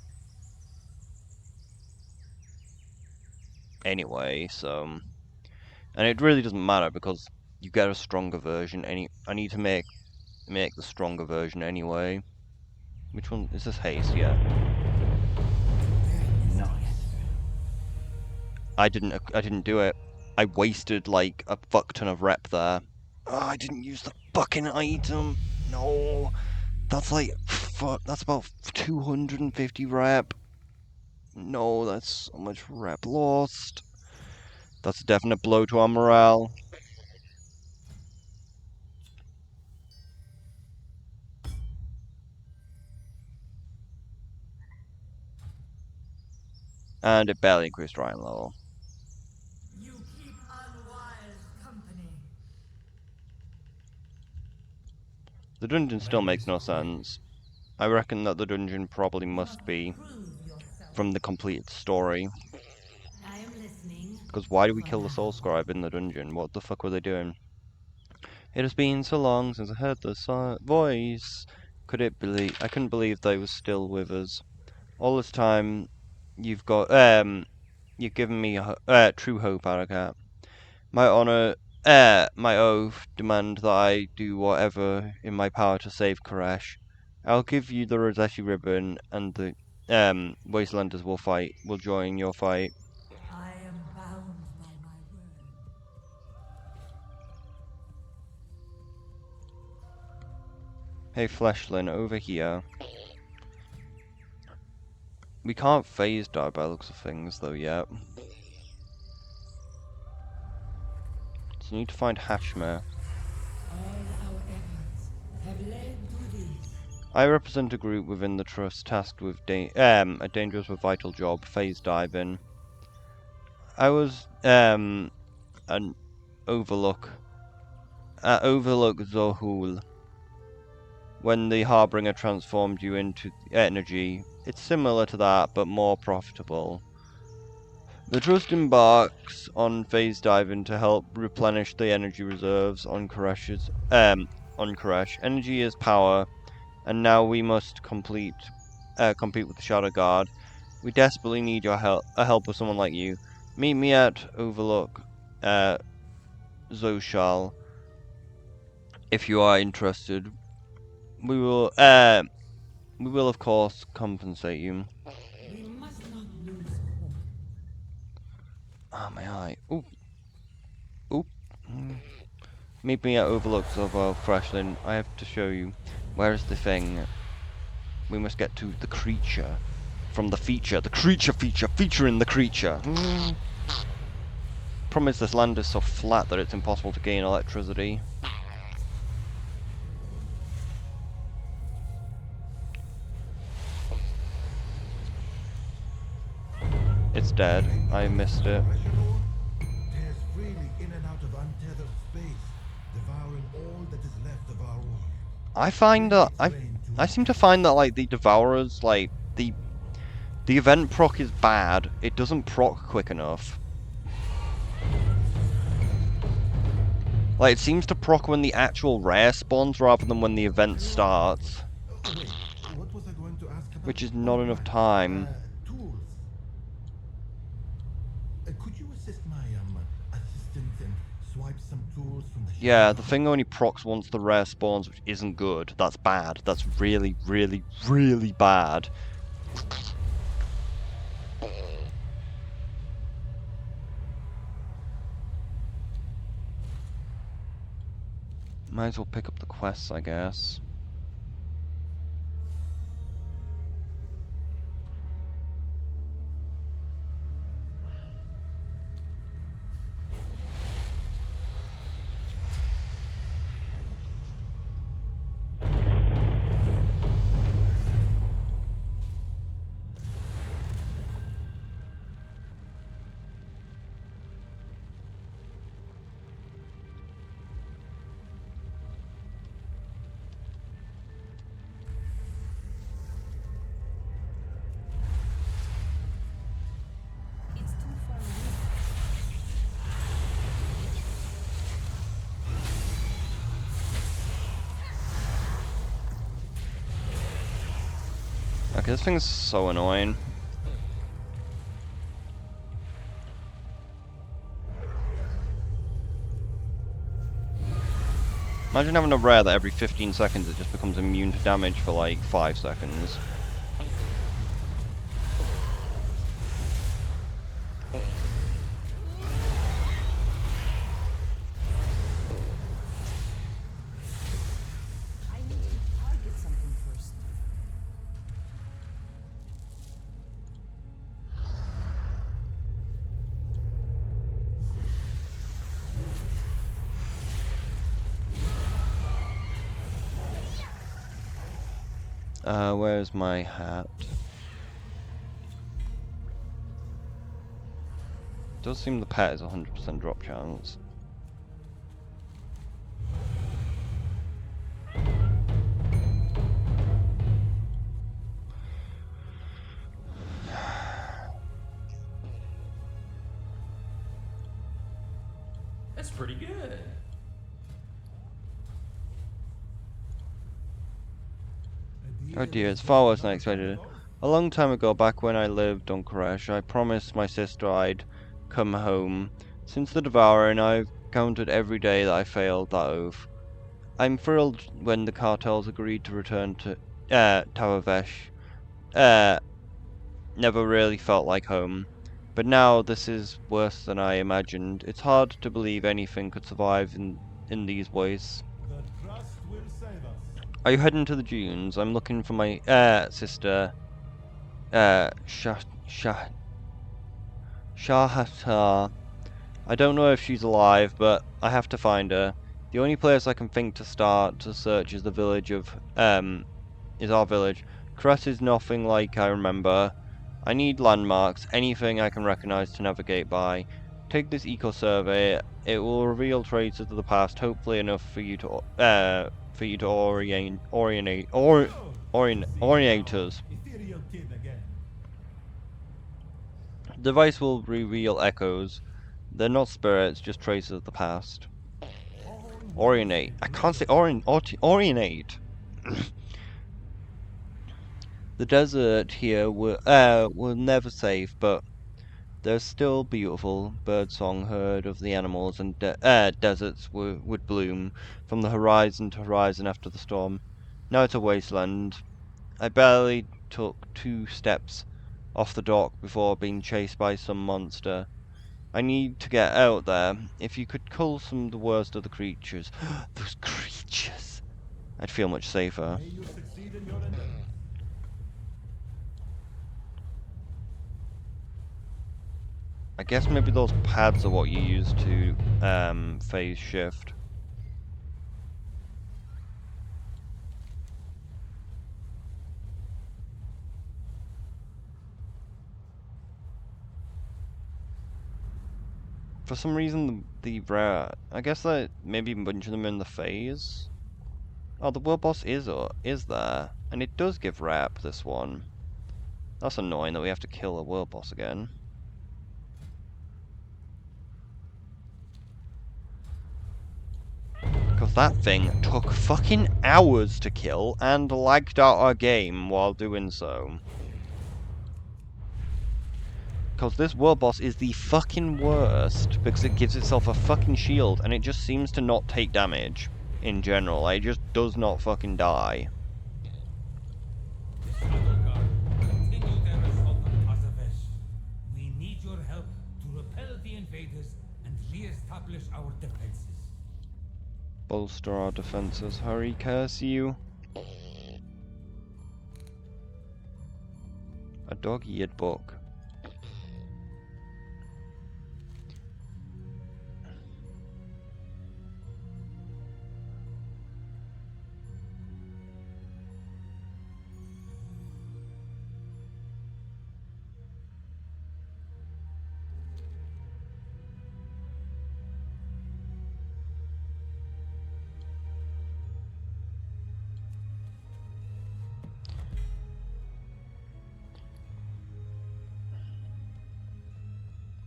Anyway, so... And it really doesn't matter because you get a stronger version. I need to make the stronger version anyway. Which one is this? Haste, yeah. I didn't do it. I wasted like a fuck ton of rep there. Oh, I didn't use the fucking item. No, that's like that's about 250 rep. No, that's so much rep lost. That's a definite blow to our morale. And it barely increased Ryan level. You keep unwise company. The dungeon still makes no sense. I reckon that the dungeon probably must be from the completed story. I am listening. Because why do we kill the Soul Scribe in the dungeon? What the fuck were they doing? It has been so long since I heard the voice. I couldn't believe they was still with us. All this time, you've given me true hope, Arakat. My honor, my oath demand that I do whatever in my power to save Koresh. I'll give you the Rizeshi ribbon, and the Wastelanders will join your fight. I am bound by my word. Hey Fleshlin, over here. We can't phase die by the looks of things though yet. So we need to find Hashmere. I represent a group within the Trust tasked with a dangerous but vital job, phase diving. I was an Overlook Zohul. When the Harbinger transformed you into energy, it's similar to that, but more profitable. The Trust embarks on phase diving to help replenish the energy reserves on Koresh. Energy is power, and now we must compete with the Shadow Guard. We desperately need your help with someone like you. Meet me at Overlook Zoshal if you are interested. We will of course compensate you. We must not lose hope. Ah, my eye. Oop. Oop. Meet me at Overlook Zoval Freshlin. I have to show you. Where is the thing? We must get to the creature. From the feature. The creature feature. Featuring the creature. Problem is this land is so flat that it's impossible to gain electricity. It's dead. I missed it. Tears freely in and out of untethered space, devouring all that is left of our world. I find that I seem to find that like the Devourers, like the event proc is bad. It doesn't proc quick enough. Like it seems to proc when the actual rare spawns rather than when the event starts. Wait, what was I going to ask about? Which is not enough time. Tools. Could you assist my assistant and swipe some tools from the Yeah, the thing only procs once the rare spawns, which isn't good. That's bad. That's really, really, really bad. Might as well pick up the quests, I guess. It's too far away. Okay, this thing's so annoying. Imagine having a rare that every 15 seconds it just becomes immune to damage for like 5 seconds. I need to target something first. Where's my hat? Does seem the pet is 100% drop chance. That's pretty good. Oh dear, it's far worse than I expected. A long time ago, back when I lived on Koresh, I promised my sister I'd come home. Since the Devouring, I've counted every day that I failed that oath. I'm thrilled when the cartels agreed to return to Tawavesh. Never really felt like home. But now this is worse than I imagined. It's hard to believe anything could survive in these wastes. The trust will save us. Are you heading to the dunes? I'm looking for my sister Shahata. I don't know if she's alive, but I have to find her. The only place I can think to start to search is the village of is our village. Cress is nothing like I remember. I need landmarks, anything I can recognize to navigate by. Take this eco survey. It will reveal traces of the past, hopefully enough for you to orientate us. Ethereal kid again. The device will reveal echoes. They're not spirits, just traces of the past. Orientate. I can't say orientate. The desert here were never safe, but there's still beautiful birdsong heard of the animals, and deserts would bloom from the horizon to horizon after the storm. Now it's a wasteland. I barely took 2 steps off the dock before being chased by some monster. I need to get out there. If you could cull some of the worst of the creatures, those creatures, I'd feel much safer. May you succeed in your endeavor. I guess maybe those pads are what you use to phase shift. For some reason, the rare, I guess that maybe a bunch of them are in the phase. Oh, the world boss is there, and it does give rep, this one. That's annoying that we have to kill a world boss again. Because that thing took fucking hours to kill and lagged out our game while doing so. Because this world boss is the fucking worst, because it gives itself a fucking shield and it just seems to not take damage in general. It just does not fucking die. Continue their assault on Tazavesh. We need your help to repel the invaders and re-establish our defenses. Bolster our defenses. Hurry, curse you. A dog-eared book.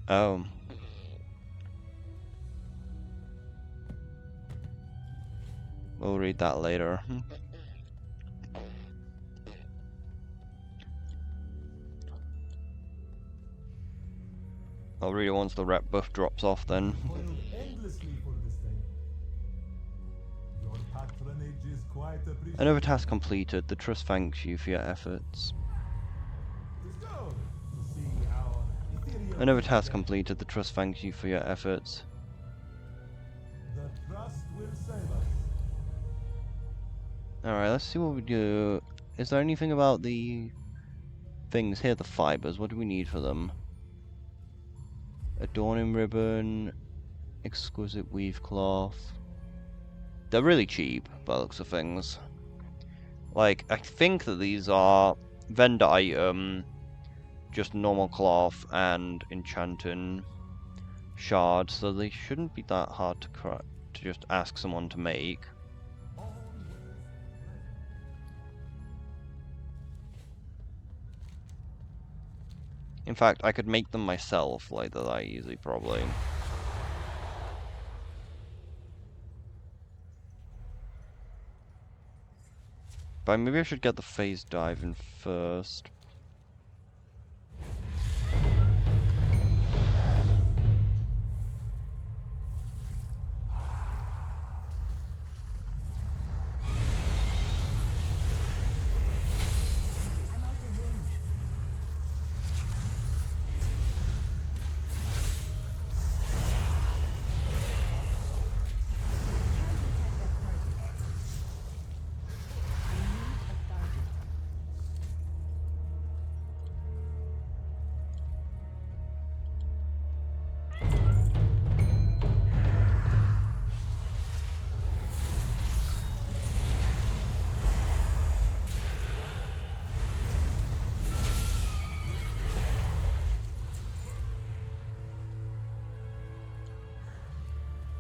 Oh. We'll read that later. I'll read it once the rep buff drops off then. Another task completed. The Trust thanks you for your efforts. Another task completed. The Trust thanks you for your efforts. Alright, let's see what we do. Is there anything about the things here, the fibers? What do we need for them? Adorning ribbon, exquisite weave cloth. They're really cheap, by the looks of things. Like, I think that these are vendor item, just normal cloth and enchanting shards, so they shouldn't be that hard to just ask someone to make. In fact, I could make them myself, like that easy, probably. But maybe I should get the phase diving first.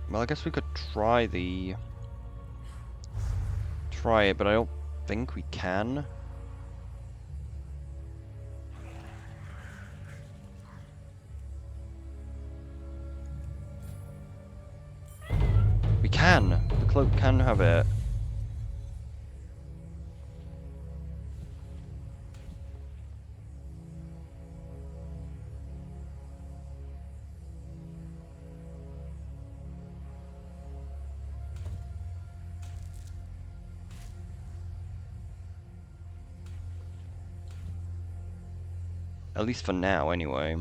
Well, I guess we could try it, but I don't think we can. We can! The cloak can have it. At least for now, anyway.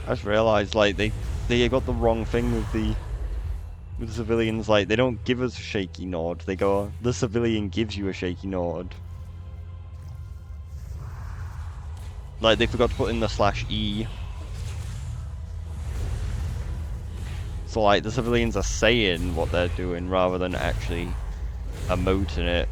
I just realized, like, they got the wrong thing with the civilians. Like, they don't give us a shaky nod. They go, the civilian gives you a shaky nod. Like, they forgot to put in the /E. So, like, the civilians are saying what they're doing rather than actually emoting it.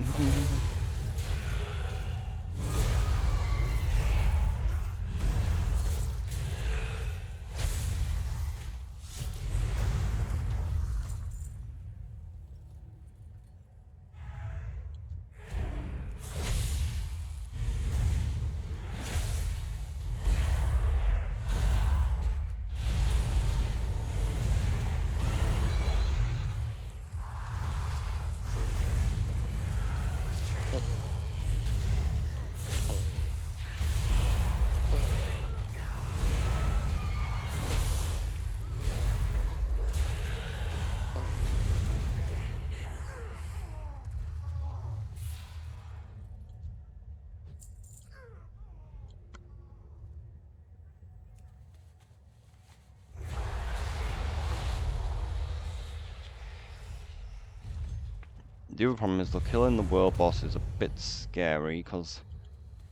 The other problem is, killing the world boss is a bit scary, because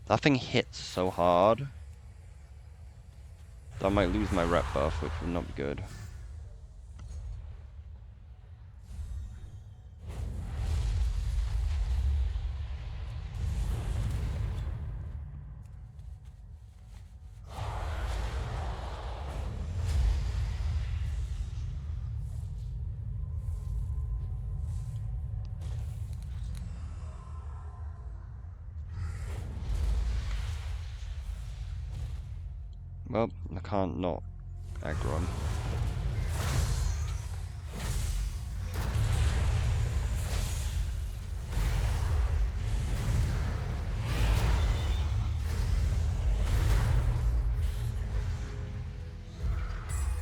that thing hits so hard that I might lose my rep buff, which would not be good. Well, I can't not aggro him.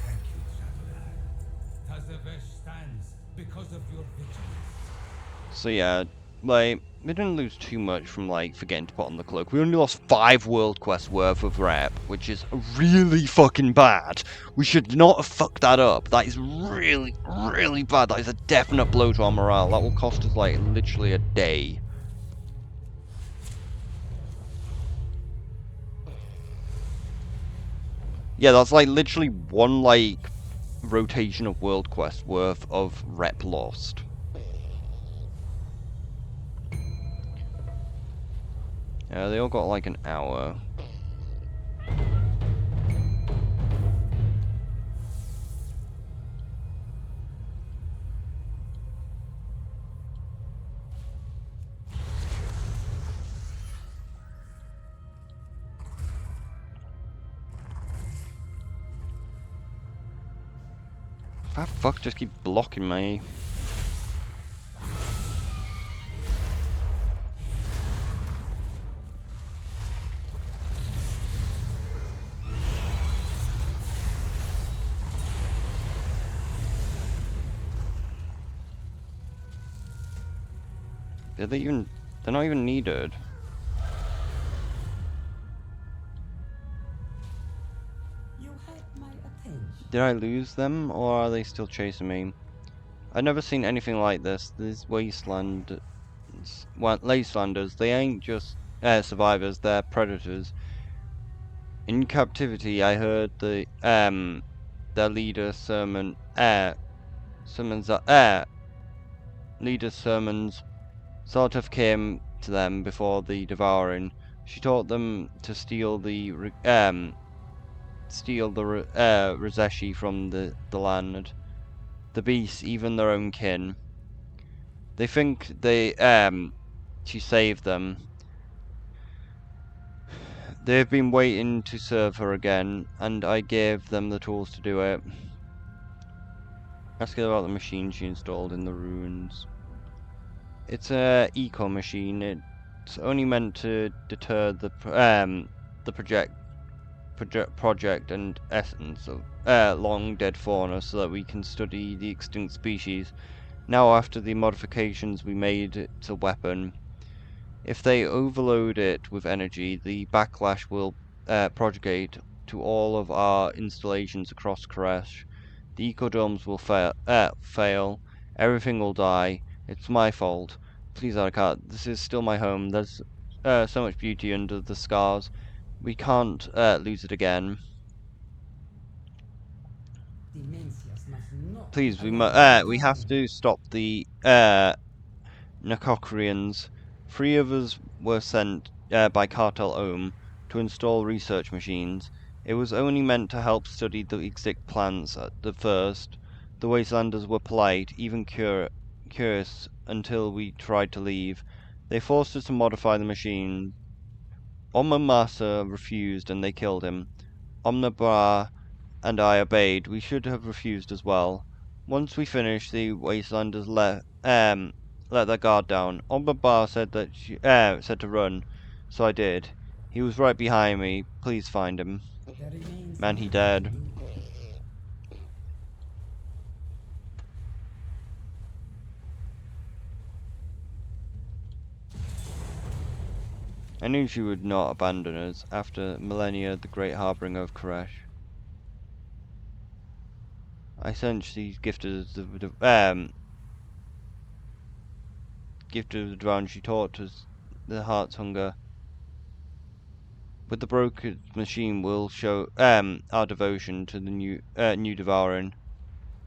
Thank you, traveler. Tazavesh stands because of your vigilance. So yeah, like, we didn't lose too much from, like, forgetting to put on the cloak. We only lost 5 world quests worth of rep, which is really fucking bad. We should not have fucked that up. That is really, really bad. That is a definite blow to our morale. That will cost us, like, literally a day. Yeah, that's, like, literally one, like, rotation of world quest worth of rep lost. Yeah, they all got, like, an hour. That fuck just keep blocking me. They're not even needed. You had my attention. Did I lose them, or are they still chasing me? I've never seen anything like this. These wastelanders, they ain't just survivors, they're predators. In captivity, I heard their leader's sermons sort of came to them before the devouring. She taught them to steal the Rizeshi from the land. The beasts, even their own kin. They think she saved them. They've been waiting to serve her again, and I gave them the tools to do it. Ask her about the machine she installed in the ruins. It's a eco machine. It's only meant to deter the project and essence of long dead fauna, so that we can study the extinct species. Now, after the modifications we made, it's a weapon. If they overload it with energy, the backlash will propagate to all of our installations across Koresh. The ecodomes will fail. Everything will die. It's my fault. Please, Arakat, this is still my home. There's so much beauty under the scars. We can't lose it again. Please, we have to stop the Nakokrians. 3 of us were sent by Cartel Ohm to install research machines. It was only meant to help study the extinct plants at the first. The Wastelanders were polite, even curious, until we tried to leave. They forced us to modify the machine. Omamasa refused and they killed him. Omnabra and I obeyed. We should have refused as well. Once we finished, the Wastelanders let their guard down. Omnabra said said to run, so I did. He was right behind me. Please find him. Man, he dead. I knew she would not abandon us after millennia, the great harboring of Koresh. I essentially gifted us gifted of the Devourer, she taught us the heart's hunger. With the broken machine, we'll show our devotion to the new Devouring.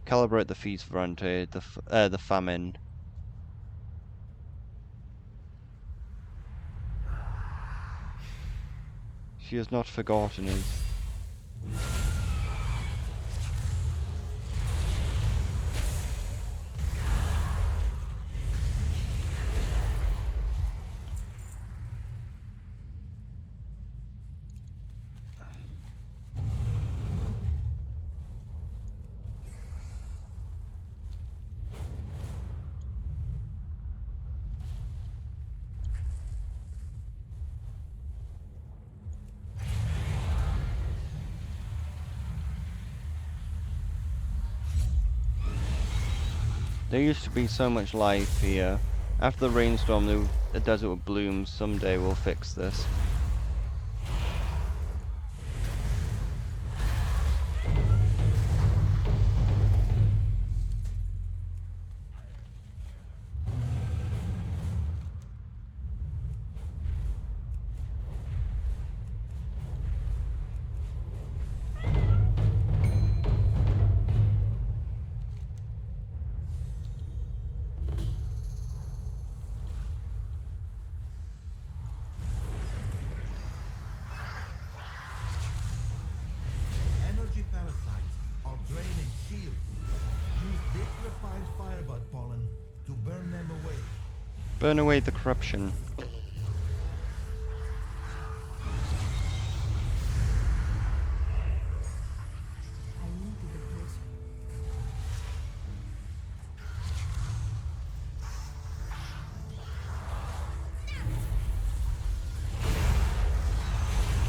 Calibrate the feast, Varante, the famine. She has not forgotten us. There used to be so much life here. After the rainstorm, the desert would bloom. Someday we'll fix this. Energy parasites are draining shields. Use this refined firebud pollen to burn them away. Burn away the corruption.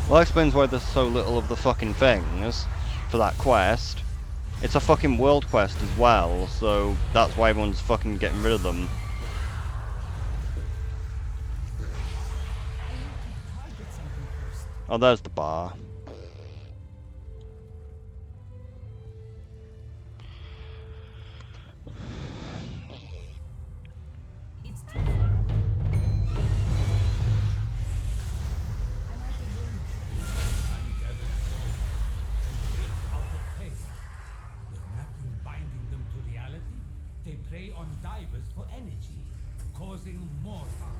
Well, that explains why there's so little of the fucking things for that quest. It's a fucking world quest as well, so that's why everyone's fucking getting rid of them. Oh, there's the bar. They prey on divers for energy, causing more harm.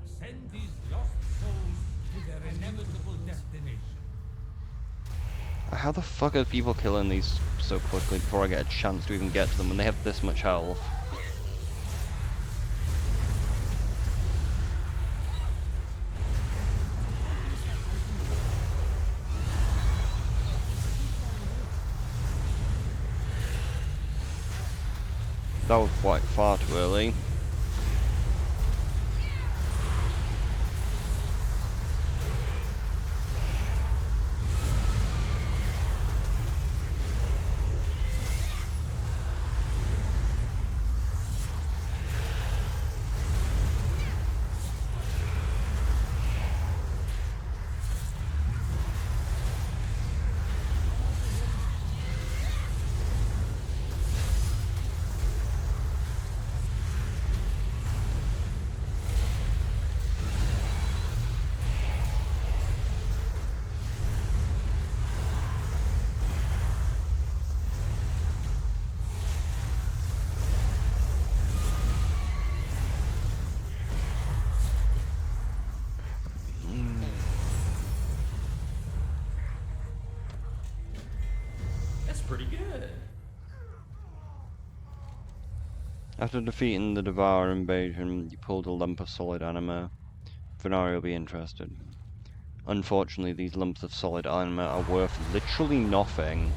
Send these lost souls to their inevitable destination. How the fuck are people killing these so quickly before I get a chance to even get to them when they have this much health? That was quite far too early. Pretty good. After defeating the Devourer invasion, you pulled a lump of solid anima. Venari will be interested. Unfortunately, these lumps of solid anima are worth literally nothing.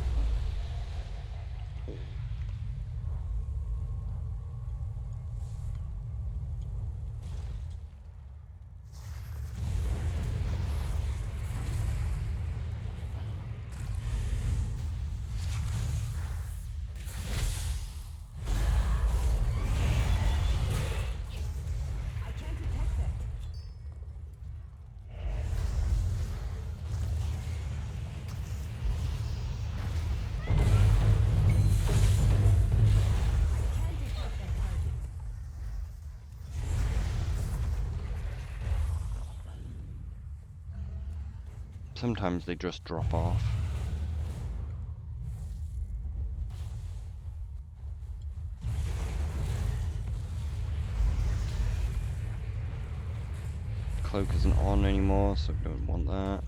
Sometimes they just drop off. Cloak isn't on anymore, so we don't want that.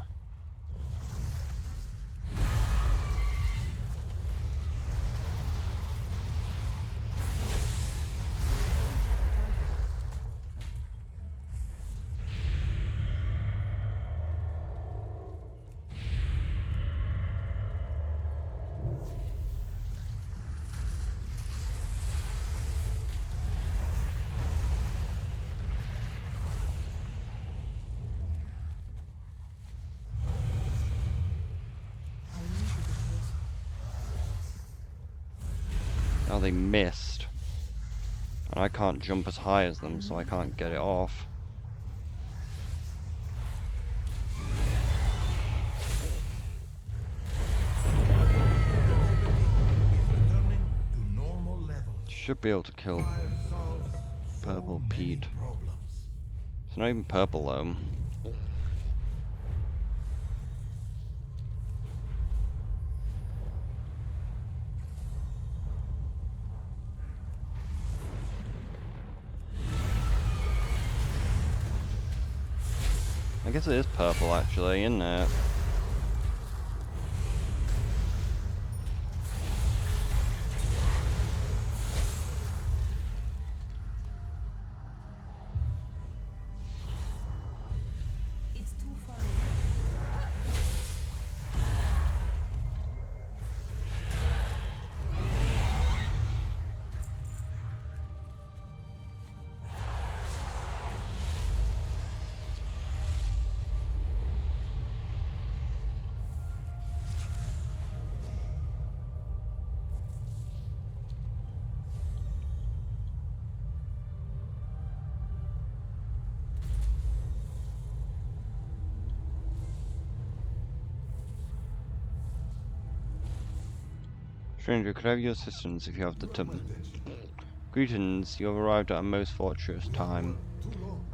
Oh, they missed. And I can't jump as high as them, so I can't get it off. Returning to normal levels. Should be able to kill Purple Pete. Problems. It's not even purple though. I guess it is purple actually, isn't it? It's too far Stranger, could I have your assistance if you have the time? Greetings, you have arrived at a most fortuitous time.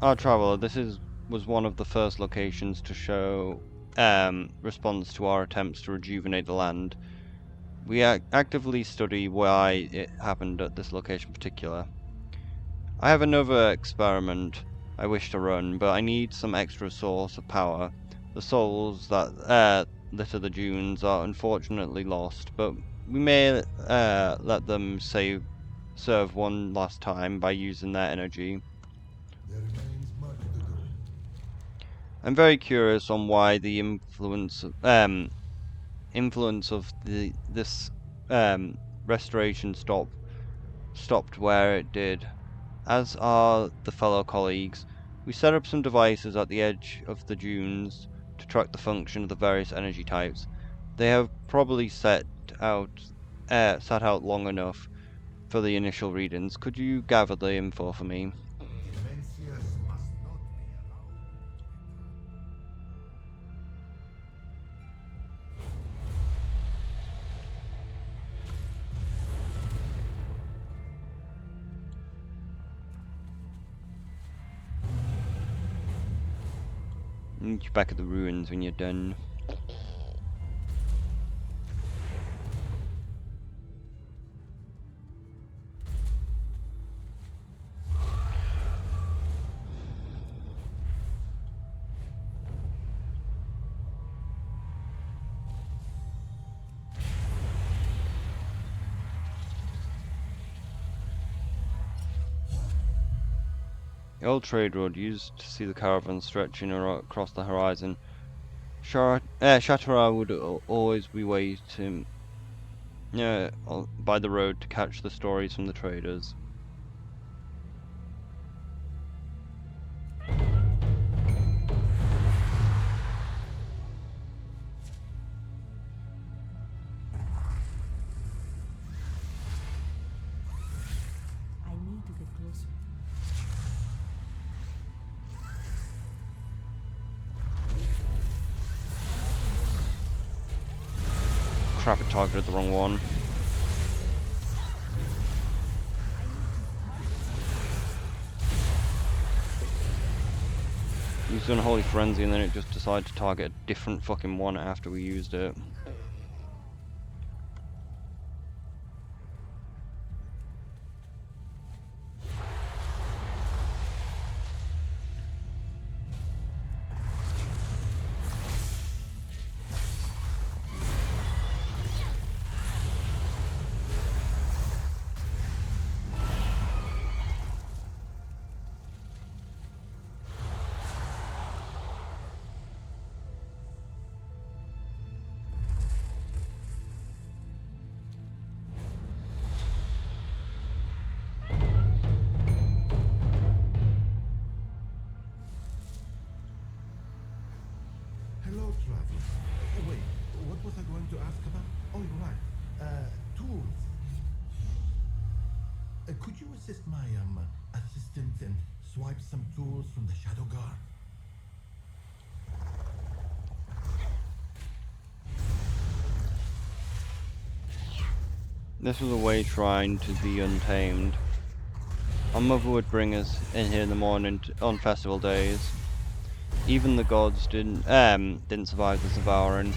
Our traveler, was one of the first locations to show response to our attempts to rejuvenate the land. We actively study why it happened at this location in particular. I have another experiment I wish to run, but I need some extra source of power. The souls that litter the dunes are unfortunately lost, but we may let them serve one last time by using their energy. There remains much to do. I'm very curious on why the influence of this restoration stopped where it did. As are the fellow colleagues, we set up some devices at the edge of the dunes to track the function of the various energy types. They have probably sat out long enough for the initial readings. Could you gather the info for me? Demencius must not be allowed. Meet you back at the ruins when you're done. The old trade road used to see the caravan stretching across the horizon. Shatara would always be waiting by the road to catch the stories from the traders. I need to get closer. Crap, it targeted the wrong one. Use the Unholy Frenzy, and then it just decided to target a different fucking one after we used it. Hello, Travis. Wait, what was I going to ask about? Oh, you're right. Tools. Could you assist my assistant and swipe some tools from the Shadow Guard? This was a way trying to be untamed. Our mother would bring us in here in the morning on festival days. Even the gods didn't survive the devouring.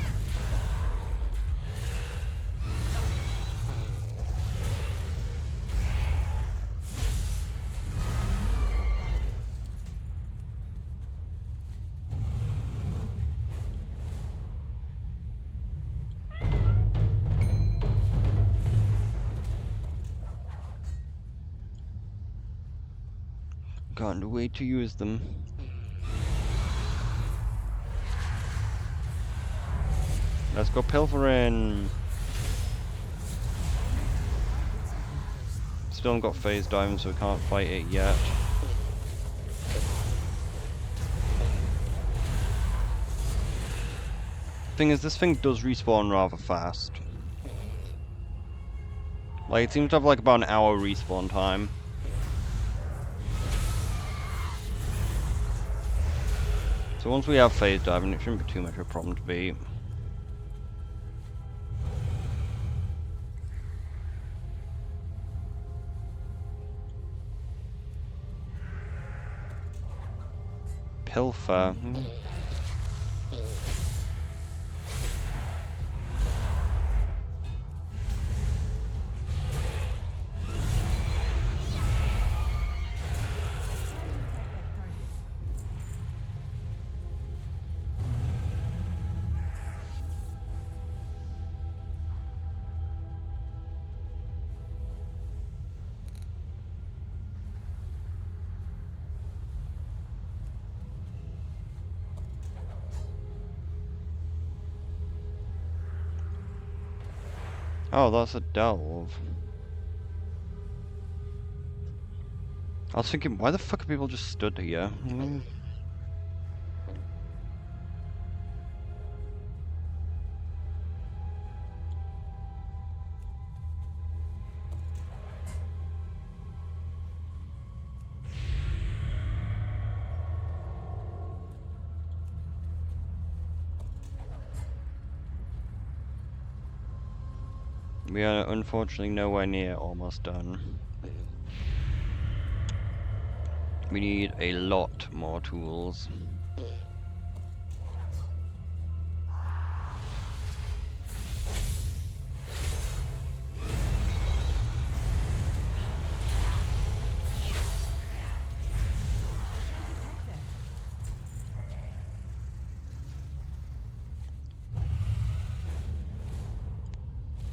Can't wait to use them. Let's go pilfering. Still haven't got phase diving, so we can't fight it yet. Thing is, this thing does respawn rather fast. Like, it seems to have like about an hour respawn time. So once we have phase diving, it shouldn't be too much of a problem to beat. Pilfer. Oh, that's a delve. I was thinking, why the fuck are people just stood here? We are unfortunately nowhere near almost done. We need a lot more tools.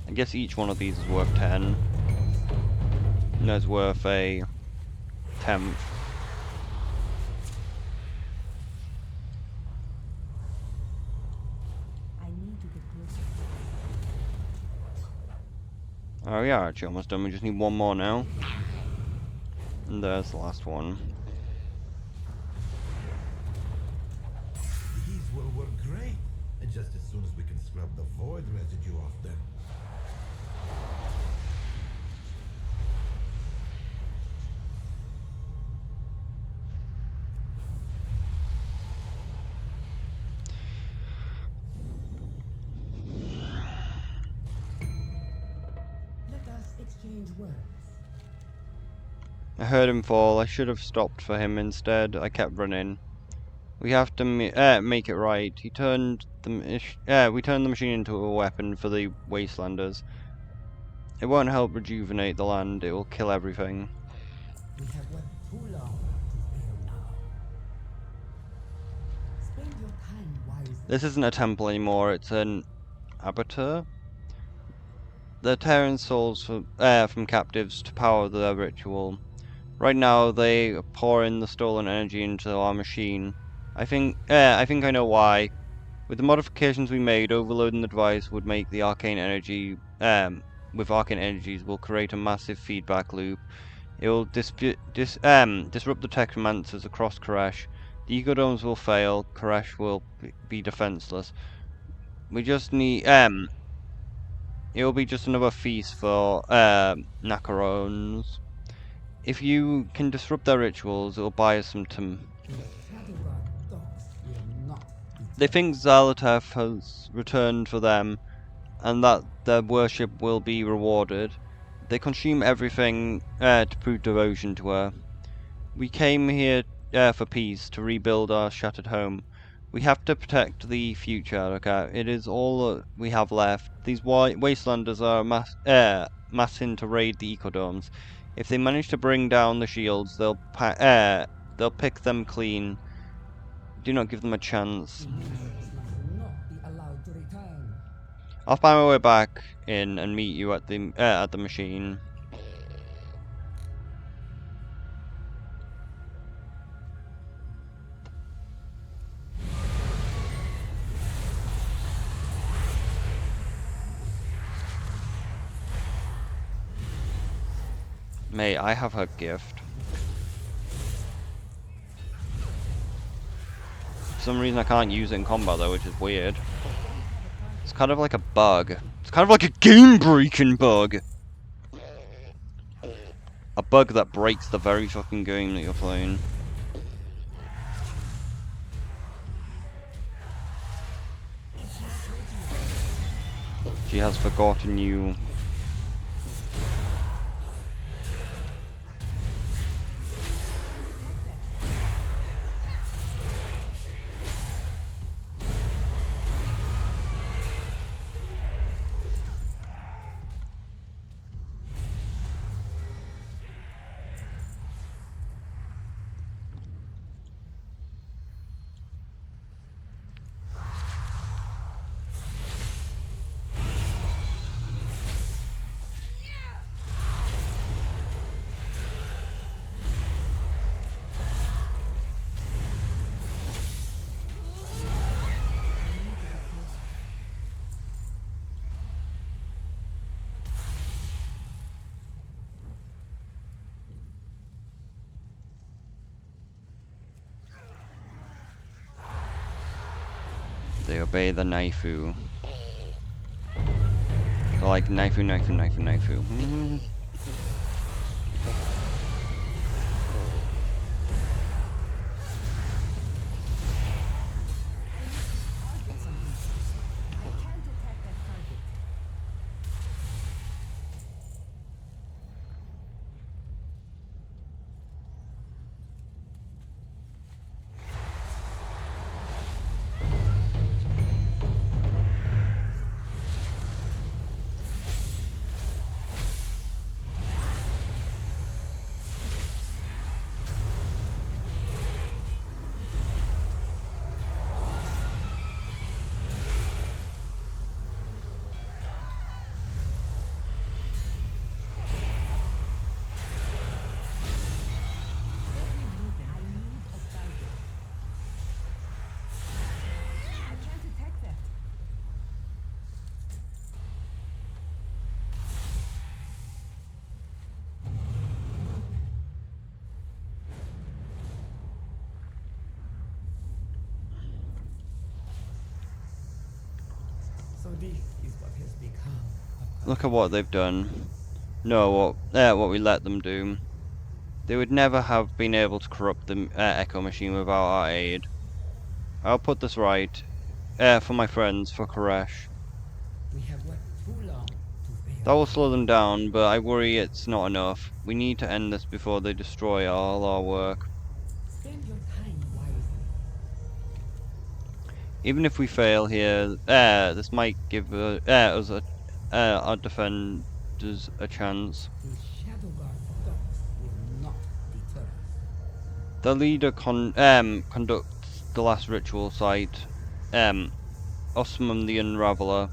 I guess each one of these is worth 10. And that's worth a 10th. Oh yeah, actually almost done. We just need one more now. And there's the last one. These will work great. And just as soon as we can scrub the void residue off them. Exchange words. I heard him fall. I should have stopped for him instead. I kept running. We have to make it right. We turned the machine into a weapon for the Wastelanders. It won't help rejuvenate the land, it will kill everything. We have waited too long to fail now. Spend your time wisely. This isn't a temple anymore, it's an abattoir. They're tearing souls from captives to power the ritual. Right now, they pour in the stolen energy into our machine. I think I know why. With the modifications we made, overloading the device would make the arcane energy, with arcane energies, will create a massive feedback loop. It will disrupt the technomancers across Koresh. The ecodomes will fail. Koresh will be defenseless. We just need, it will be just another feast for, Nakarons. If you can disrupt their rituals, it will buy us some time. They think Zalatath has returned for them, and that their worship will be rewarded. They consume everything to prove devotion to her. We came here for peace, to rebuild our shattered home. We have to protect the future, okay? It is all that we have left. These wastelanders are massing to raid the ecodomes. If they manage to bring down the shields, they'll pick them clean. Do not give them a chance. I'll find my way back in and meet you at the machine. Mate, I have her gift. For some reason I can't use it in combat though, which is weird. It's kind of like a bug. It's kind of like a game-breaking bug! A bug that breaks the very fucking game that you're playing. She has forgotten you. They obey the Naifu. They're like Naifu, Naifu, Naifu, Naifu. So this is what has become. Look at what they've done. No, what we let them do. They would never have been able to corrupt the Echo Machine without our aid. I'll put this right. For my friends, for Koresh. We have waited too long to fail. That will slow them down, but I worry it's not enough. We need to end this before they destroy all our work. Spend your time wisely. Even if we fail here, this might give us our defenders a chance. The Shadowguard thoughts will not deter us. The leader conducts the last ritual site, Osman the Unraveler.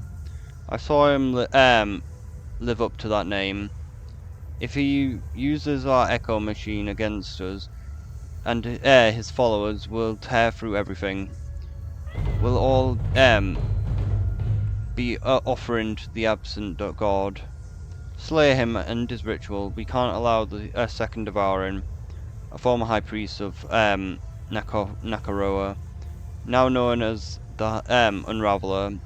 I saw him live up to that name. If he uses our echo machine against us, and his followers will tear through everything. We'll all be offering to the absent god. Slay him and his ritual. We can't allow the second devouring. A former high priest of Nakaroa, now known as the Unraveler.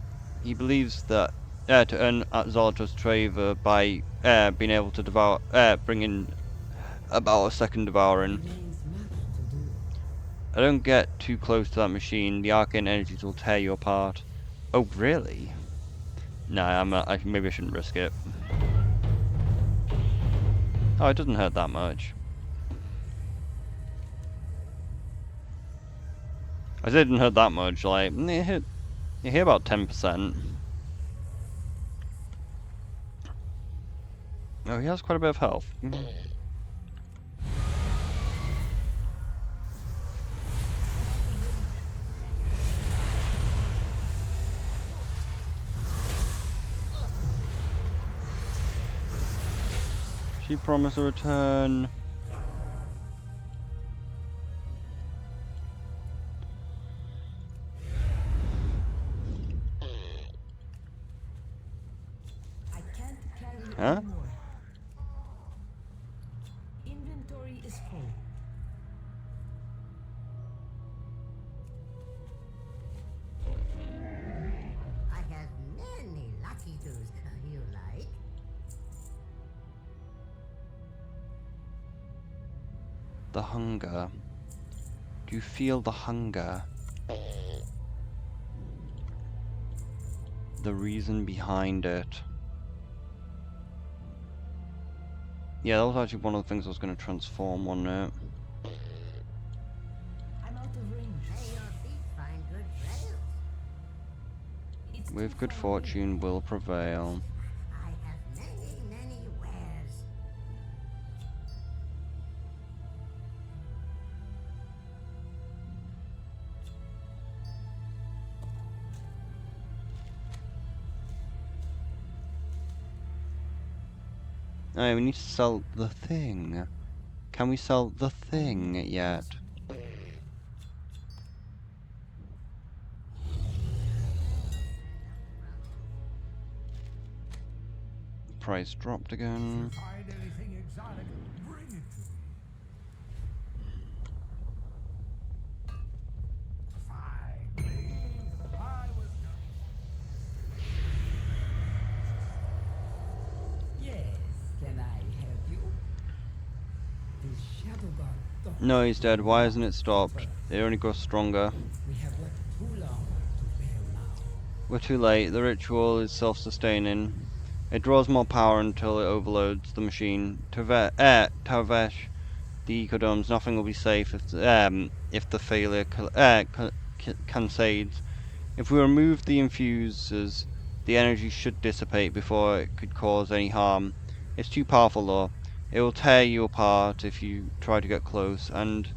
He believes that to earn Zolota's favor by being able to bring in about a second devouring. I don't get too close to that machine. The arcane energies will tear you apart. Oh, really? Nah, maybe I shouldn't risk it. Oh, it doesn't hurt that much. I said it didn't hurt that much, like, you hit about 10%. Oh, he has quite a bit of health. She promised a return. I can't carry Huh? anymore. Inventory is full. I have many lucky doos you like. The hunger. Do you feel the hunger? The reason behind it. Yeah, that was actually one of the things I was going to transform, wasn't it? I'm out of range. May your feet find good trails. It's With too good far away. fortune will prevail. I have many wares. Oh, we need to sell the thing. Can we sell the thing yet? Price dropped again. Find anything exotic, bring it to me. Fine, please. I was Yes, can I help you? The Shadowguard thoughts No, he's dead. Why hasn't it stopped? It only grows stronger. we have worked too long to fail now. We're too late. The ritual is self-sustaining. It draws more power until it overloads the machine. Tavesh, the ecodomes, nothing will be safe if the failure concades. If we remove the infusers, the energy should dissipate before it could cause any harm. It's too powerful though. It will tear you apart if you try to get close, and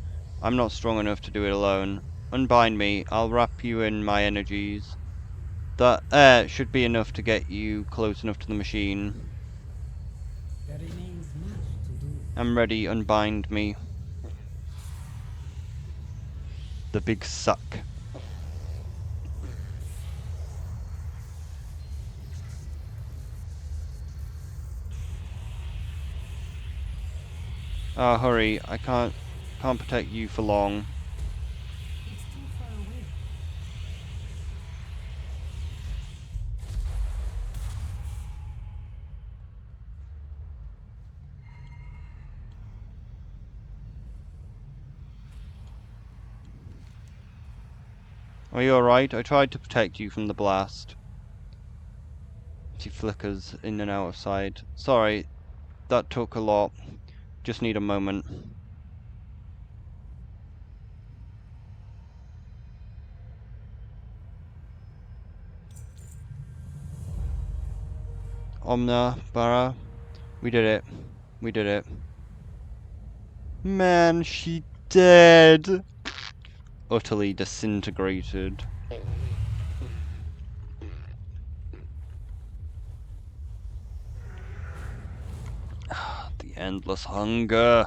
I'm not strong enough to do it alone. Unbind me. I'll wrap you in my energies. That should be enough to get you close enough to the machine. There remains much to do. I'm ready, unbind me. The big suck. Ah, hurry, I can't protect you for long. It's too far away. Are you alright? I tried to protect you from the blast. She flickers in and out of sight. Sorry, that took a lot. Just need a moment. Omna, Bara. We did it. We did it. Man, she dead. Utterly disintegrated. The endless hunger.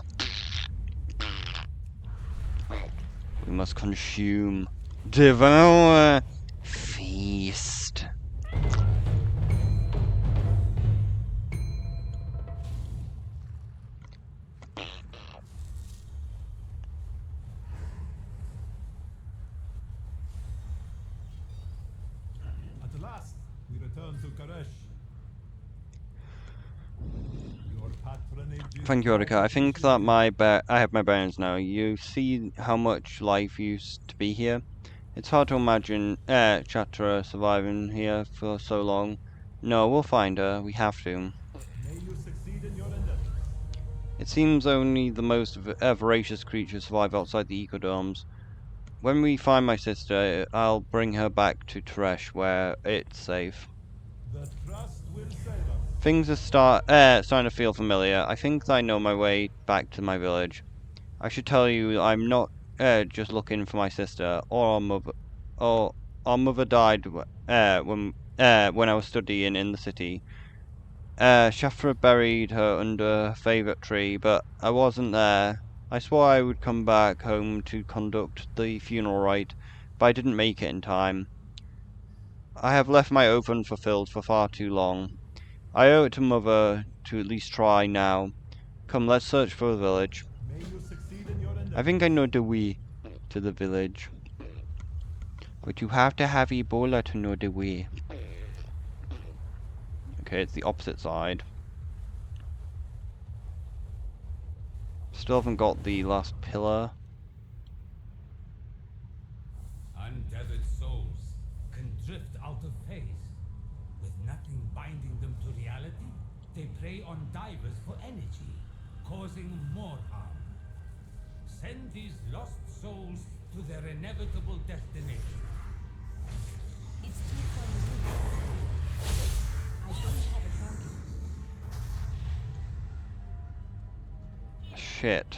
We must consume, devour, feast. At last, we return to Karesh. Your patronage is Thank you, Odika. I think that I have my bearings now. You see how much life used to be here? It's hard to imagine Chatra surviving here for so long. No, we'll find her. We have to. May you succeed in your endeavors. It seems only the most voracious creatures survive outside the ecodomes. When we find my sister, I'll bring her back to Teresh, where it's safe. The trust will save us. Things are starting to feel familiar. I think that I know my way back to my village. I should tell you, I'm not just looking for my sister or our mother. Or our mother died when I was studying in the city. Shafra buried her under her favourite tree, but I wasn't there. I swore I would come back home to conduct the funeral rite, but I didn't make it in time. I have left my oath unfulfilled for far too long. I owe it to Mother to at least try now. Come, let's search for the village. May you succeed in your endeavors. I think I know the way to the village. But you have to have Ebola to know the way. Okay, it's the opposite side. Still haven't got the last pillar. Untethered souls can drift out of phase. With nothing binding them to reality, they prey on divers for energy, causing more harm. Send these lost souls to their inevitable destination. It's too far away. I don't have a target. Shit.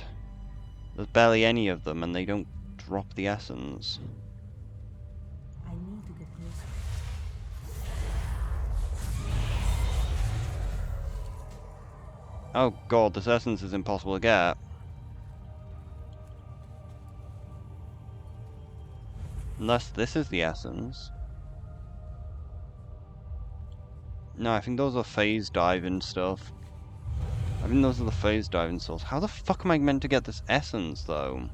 There's barely any of them and they don't drop the essence. I need to get closer. Oh god, this essence is impossible to get. Unless this is the essence. No, I think those are phase diving stuff. I think those are the phase diving souls. How the fuck am I meant to get this essence, though?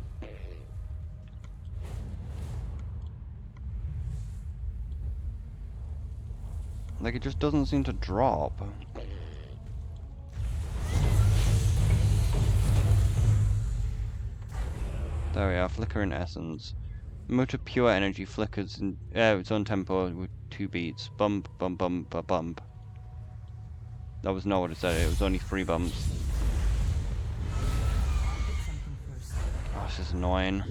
Like, it just doesn't seem to drop. There we are, flickering essence. Motor pure energy flickers in its own tempo with 2 beats. Bump, bump, bump, bump, bump. That was not what it said, it was only 3 bumps. Oh, this is annoying.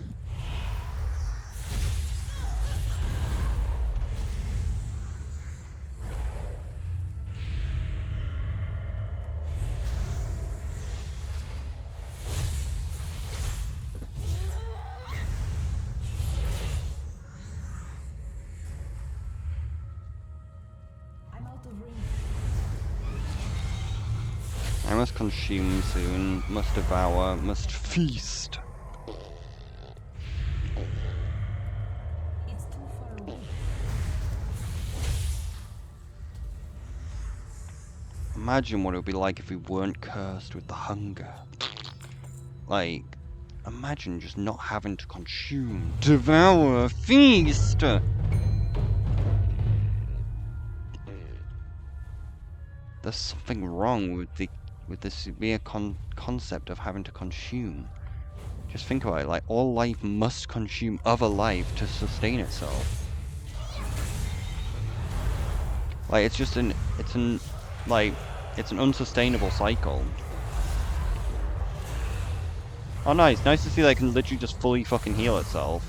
I'm out of range. I must consume soon, must devour, must feast. It's too far away. Imagine what it would be like if we weren't cursed with the hunger. Like, imagine just not having to consume, devour, feast! There's something wrong with this mere concept of having to consume. Just think about it, like, all life must consume other life to sustain itself. Like, it's an unsustainable cycle. Oh nice to see that it can literally just fully fucking heal itself.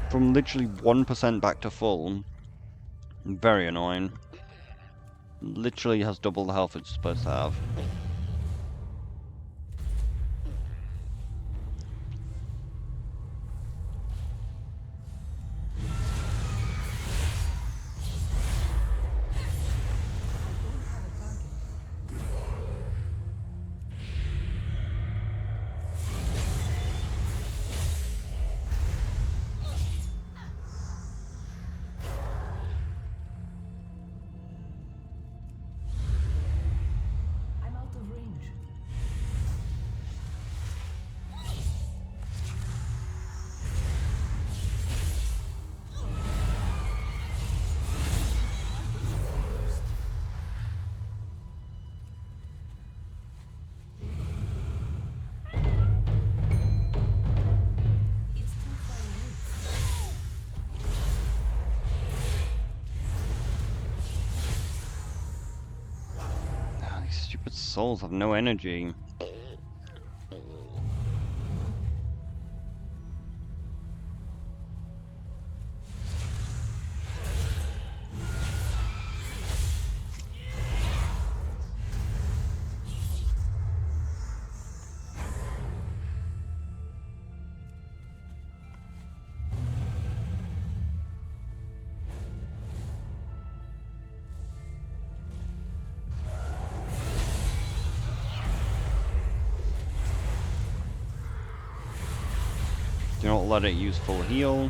From literally 1% back to full. Very annoying. literally has double the health it's supposed to have. I'm out of range. It's too far away. Ah, these stupid souls have no energy. Do not let it use full heal.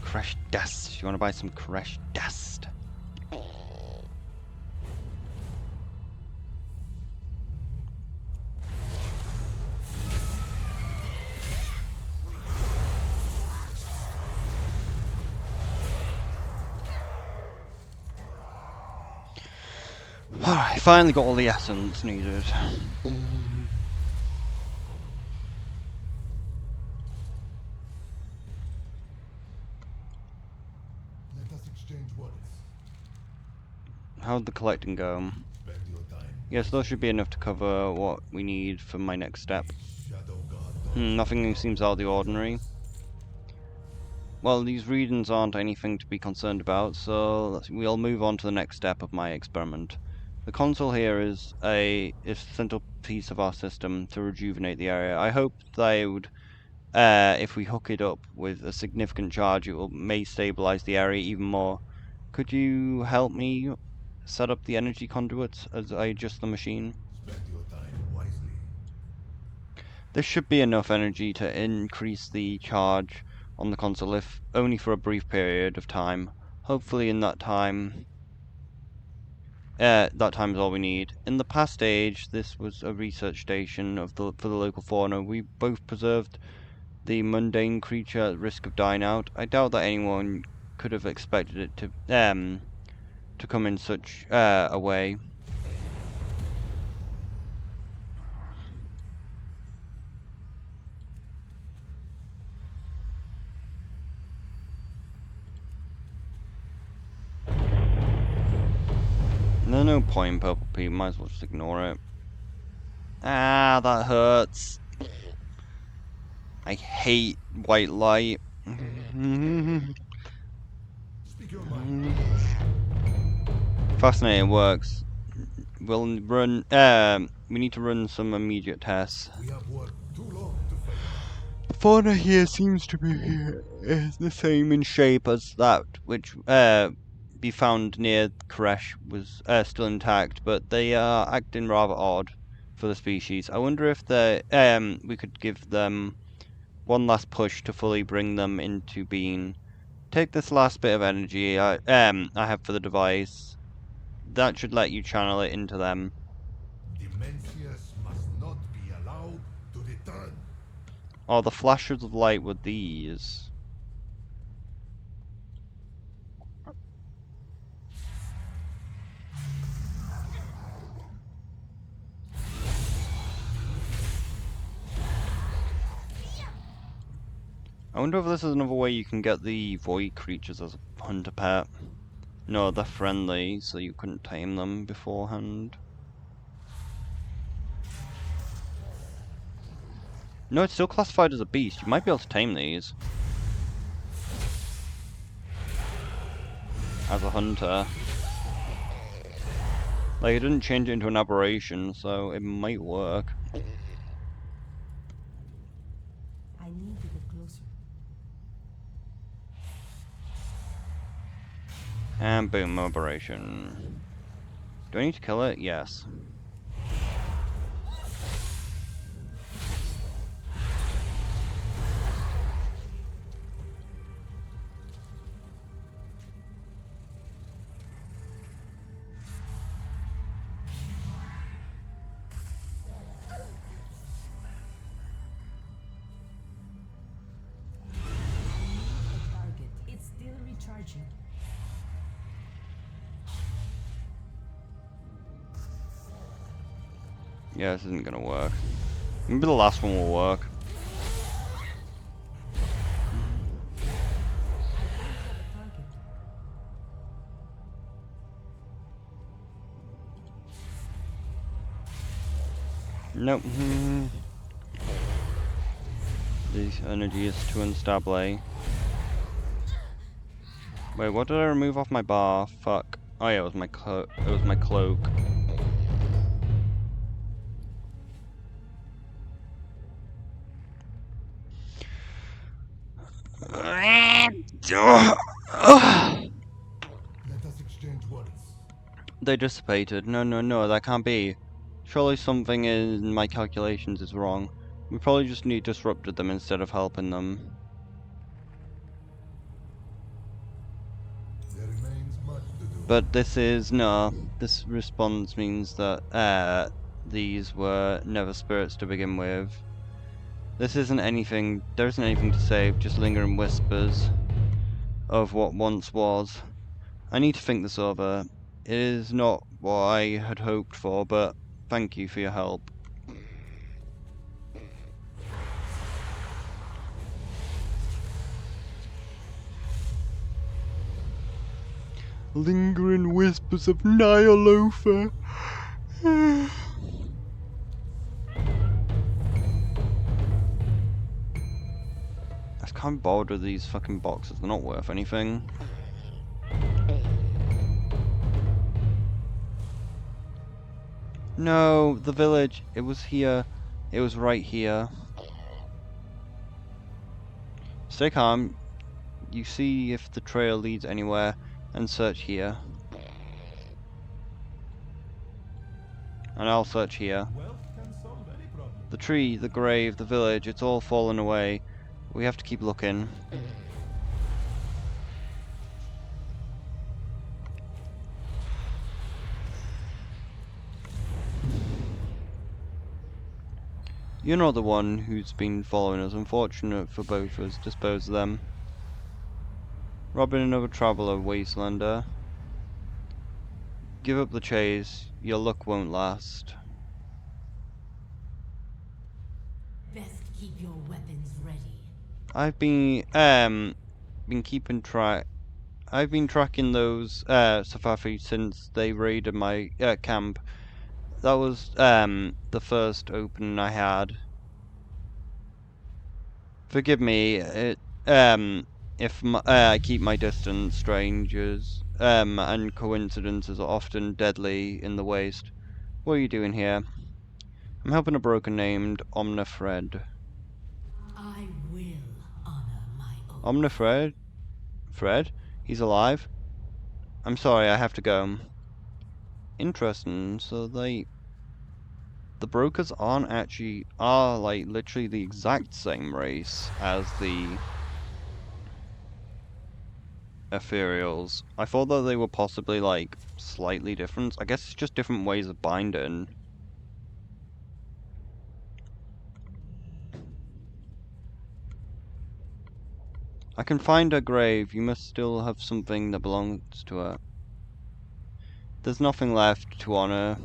Crushed dust. You want to buy some crushed dust? Alright, finally got all the essence needed. Let us exchange words. How'd the collecting go? Spend your time. Yes, those should be enough to cover what we need for my next step. Shadow God. Nothing seems out of the ordinary. Well, these regions aren't anything to be concerned about, so we'll move on to the next step of my experiment. The console here is a central piece of our system to rejuvenate the area. I hope they would, if we hook it up with a significant charge, it may stabilize the area even more. Could you help me set up the energy conduits as I adjust the machine? Spend your time wisely. This should be enough energy to increase the charge on the console, if only for a brief period of time. Hopefully in that time is all we need. In the past age, this was a research station for the local fauna. We both preserved the mundane creature at risk of dying out. I doubt that anyone could have expected it to come in such a way. There's no point in Purple Pea, might as well just ignore it. Ah, that hurts. I hate white light. Speak your mind. Fascinating, works. We'll run, we need to run some immediate tests. We have worked too long to fail. The fauna here seems to be the same in shape as that which be found near Koresh was still intact, but they are acting rather odd for the species. I wonder if we could give them one last push to fully bring them into being. Take this last bit of energy I have for the device. That should let you channel it into them. Dimensius must not be allowed to return. Oh, the flashes of light were these. I wonder if this is another way you can get the void creatures as a hunter pet. No, they're friendly, so you couldn't tame them beforehand. No, it's still classified as a beast. You might be able to tame these. As a hunter. Like, it didn't change it into an aberration, so it might work. I need to get closer. And boom, aberration. Do I need to kill it? Yes. Target. It's still recharging. Yeah, this isn't gonna work. Maybe the last one will work. Nope. This energy is too unstable. Wait, what did I remove off my bar? Fuck. Oh yeah, it was my cloak. Let us exchange words. They dissipated. No, that can't be. Surely something in my calculations is wrong. We probably just disrupted them instead of helping them. There remains much to do. But this response means that these were never spirits to begin with. There isn't anything to save, just lingering whispers of what once was. I need to think this over. It is not what I had hoped for, but thank you for your help. Lingering whispers of Nyalofa. I can't be bothered with these fucking boxes, they're not worth anything. No, the village, it was here. It was right here. Stay calm. You see if the trail leads anywhere, and search here. And I'll search here. Wealth can solve any problem. The tree, the grave, the village, it's all fallen away. We have to keep looking. You're not the one who's been following us. Unfortunate for both of us. Dispose of them. Robbing another traveler, wastelander. Give up the chase. Your luck won't last. Best keep your weapons ready. I've been keeping track. I've been tracking those Safafi since they raided my camp. That was the first opening I had. Forgive me, if I keep my distance. Strangers and coincidences are often deadly in the waste. What are you doing here? I'm helping a broker named Omnifred. I will honor my oath. Omnifred? Fred? He's alive? I'm sorry, I have to go. Interesting. So the brokers are like literally the exact same race as the ethereals. I thought that they were possibly like slightly different. I guess it's just different ways of binding. I can find her grave. You must still have something that belongs to her. There's nothing left to honor.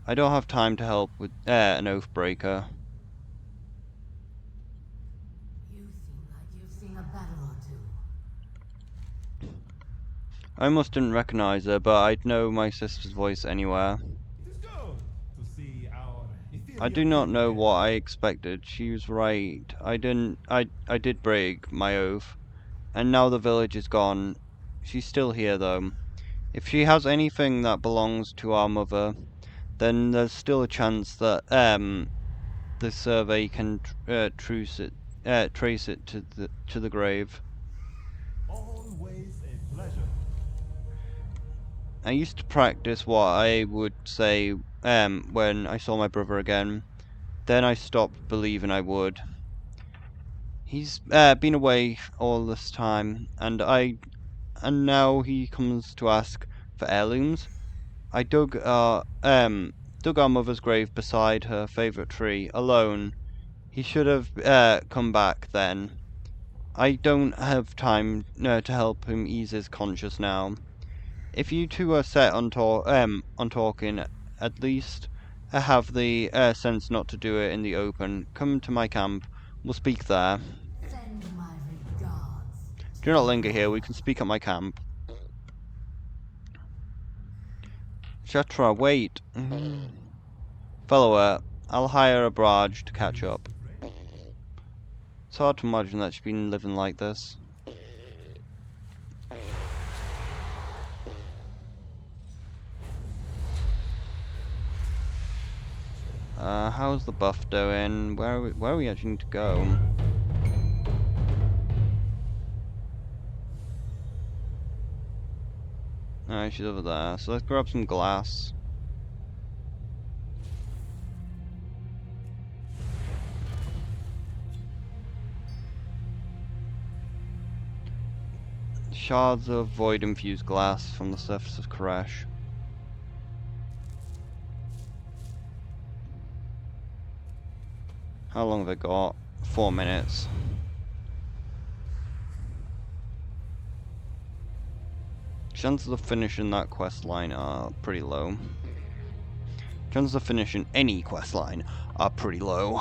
I don't have time to help with an oathbreaker. You seem like you've seen a battle or two. I almost didn't recognize her, but I'd know my sister's voice anywhere. It is good to see our ethereal I do not know what I expected. She was right. I did break my oath. And now the village is gone. She's still here, though. If she has anything that belongs to our mother, then there's still a chance that the survey can trace it to the grave. Always a pleasure. I used to practice what I would say when I saw my brother again. Then I stopped believing I would. He's been away all this time, and now he comes to ask for heirlooms. I dug our mother's grave beside her favorite tree alone. He should have come back then. I don't have time to help him ease his conscience now. If you two are set on talking, at least have the sense not to do it in the open. Come to my camp. We'll speak there. Send my regards. Do not linger here. We can speak at my camp. Shatra, wait. Follower, I'll hire a barge to catch up. It's hard to imagine that she's been living like this. How's the buff doing? Where are we actually need to go? Alright, she's over there. So let's grab some glass. Shards of void-infused glass from the surface of Koresh. How long have I got? 4 minutes. Chances of finishing that quest line are pretty low. Chances of finishing any quest line are pretty low.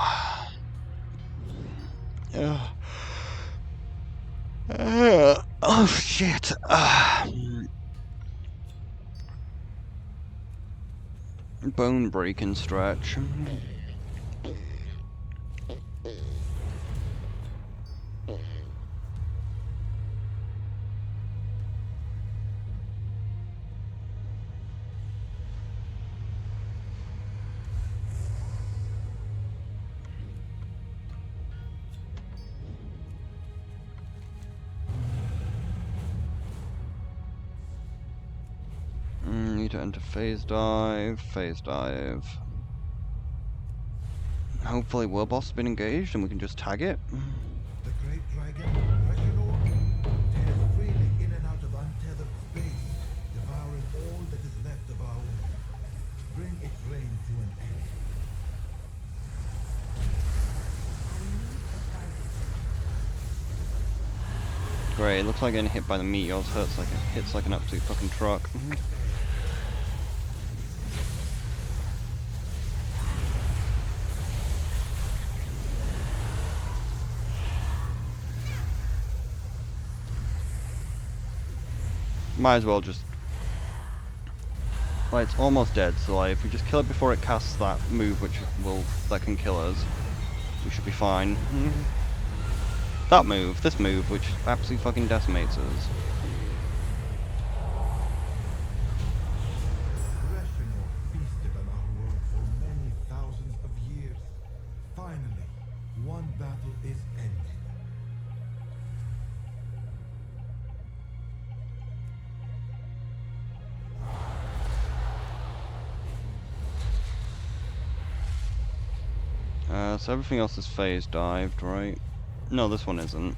Oh shit. Bone breaking stretch. Need to enter phase dive. Hopefully Warboss has been engaged and we can just tag it. The great dragon, Reginald, tears freely in and out of untethered space, devouring all that is left of our world. Bring its reign to an end. Great, looks like getting hit by the meteors hits like an absolute fucking truck. Might as well just... Well, it's almost dead, so like, if we just kill it before it casts that move that can kill us, we should be fine. This move, which absolutely fucking decimates us. Reginald feasted on our world for many thousands of years. Finally, one battle is ended. So everything else is phase dived, right? No, this one isn't.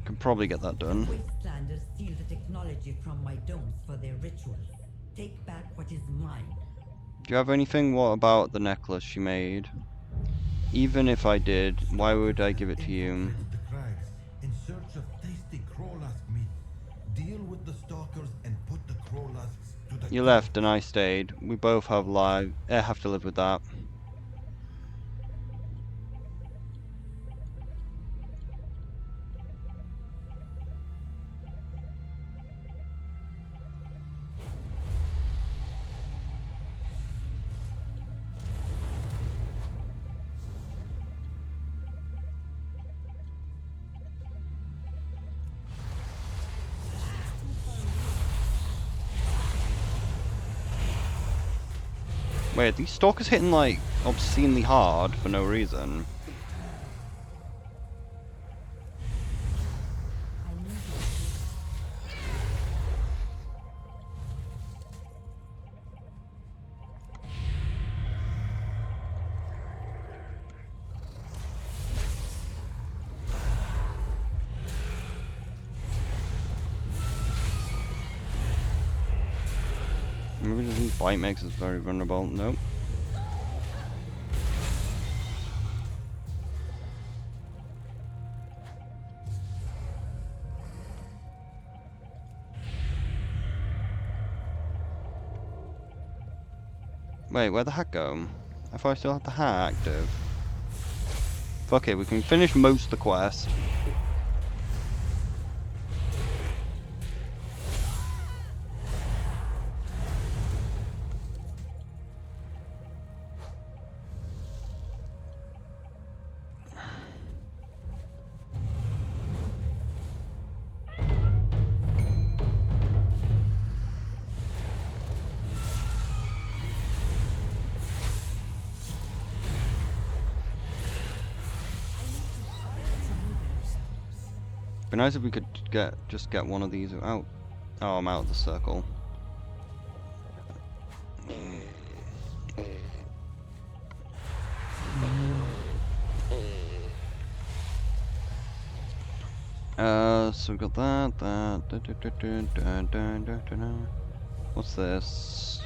Can probably get that done. Wastelanders steal the technology from my domes for their rituals. Take back what is mine. Do you have anything? What about the necklace she made? Even if I did, why would I give it to you? The crags in search of tasty crowlask meat. Deal with the stalkers and put the crowlasks to the You left and I stayed. We both have to live with that. Wait, these stalkers hitting like obscenely hard for no reason. Maybe this bite makes us very vulnerable. Nope. Wait, where'd the hat go? I thought I still had the hat active. Fuck it, we can finish most of the quest. Be nice if we could just get one of these out. Oh, I'm out of the circle. So we got that. What's this?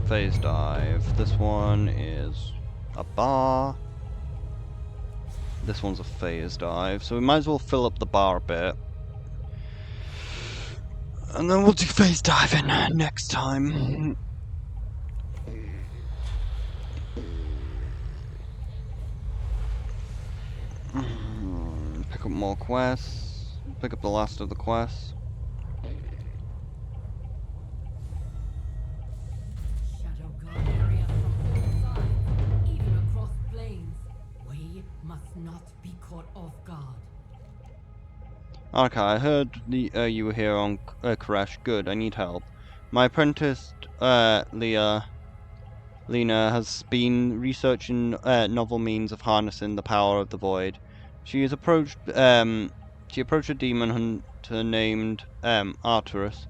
Phase dive. This one is a bar. This one's a phase dive, so we might as well fill up the bar a bit. And then we'll do phase diving next time. Pick up more quests. Pick up the last of the quests. Shadow guard area from all sides, even across plains. We must not be caught off guard. Okay, I heard you were here on Koresh. Good, I need help. My apprentice, Lena, has been researching novel means of harnessing the power of the void. She approached a demon hunter named Arturus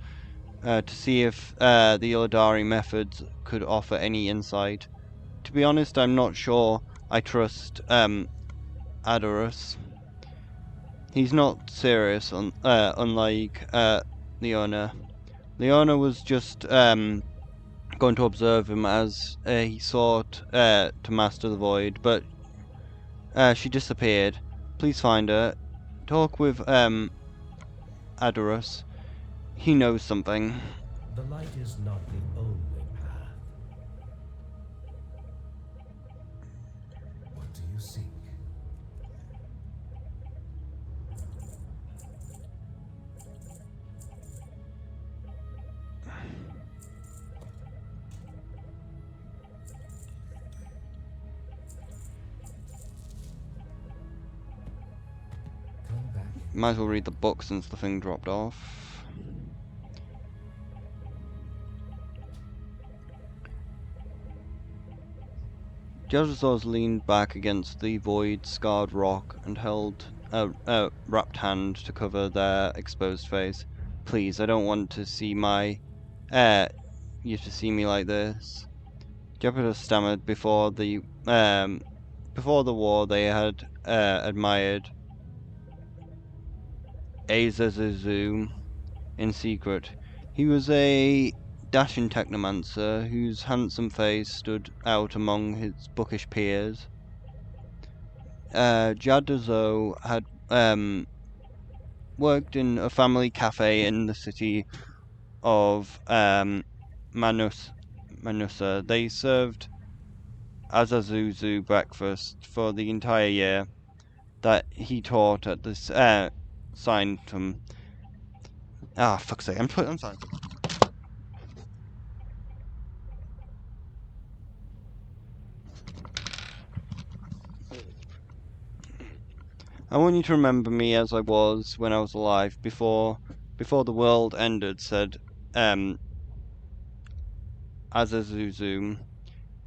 to see if the Illidari methods could offer any insight. To be honest, I'm not sure I trust Arturus. He's not serious, unlike Leona. Leona was just going to observe him as he sought to master the void, but she disappeared. Please find her. Talk with Adorus. He knows something. The light is not the only path. What do you seek? Might as well read the book since the thing dropped off. Jazazos leaned back against the void-scarred rock and held a wrapped hand to cover their exposed face. Please, I don't want to see you to see me like this. Jepidus stammered before the war they had admired Azazuzu in secret. He was a dashing technomancer whose handsome face stood out among his bookish peers. Jadazo had worked in a family cafe in the city of Manusa. They served Azazuzu breakfast for the entire year that he taught at this Signtum. Ah, fuck's sake! I'm sorry. I want you to remember me as I was when I was alive, before the world ended, said Azazuzu.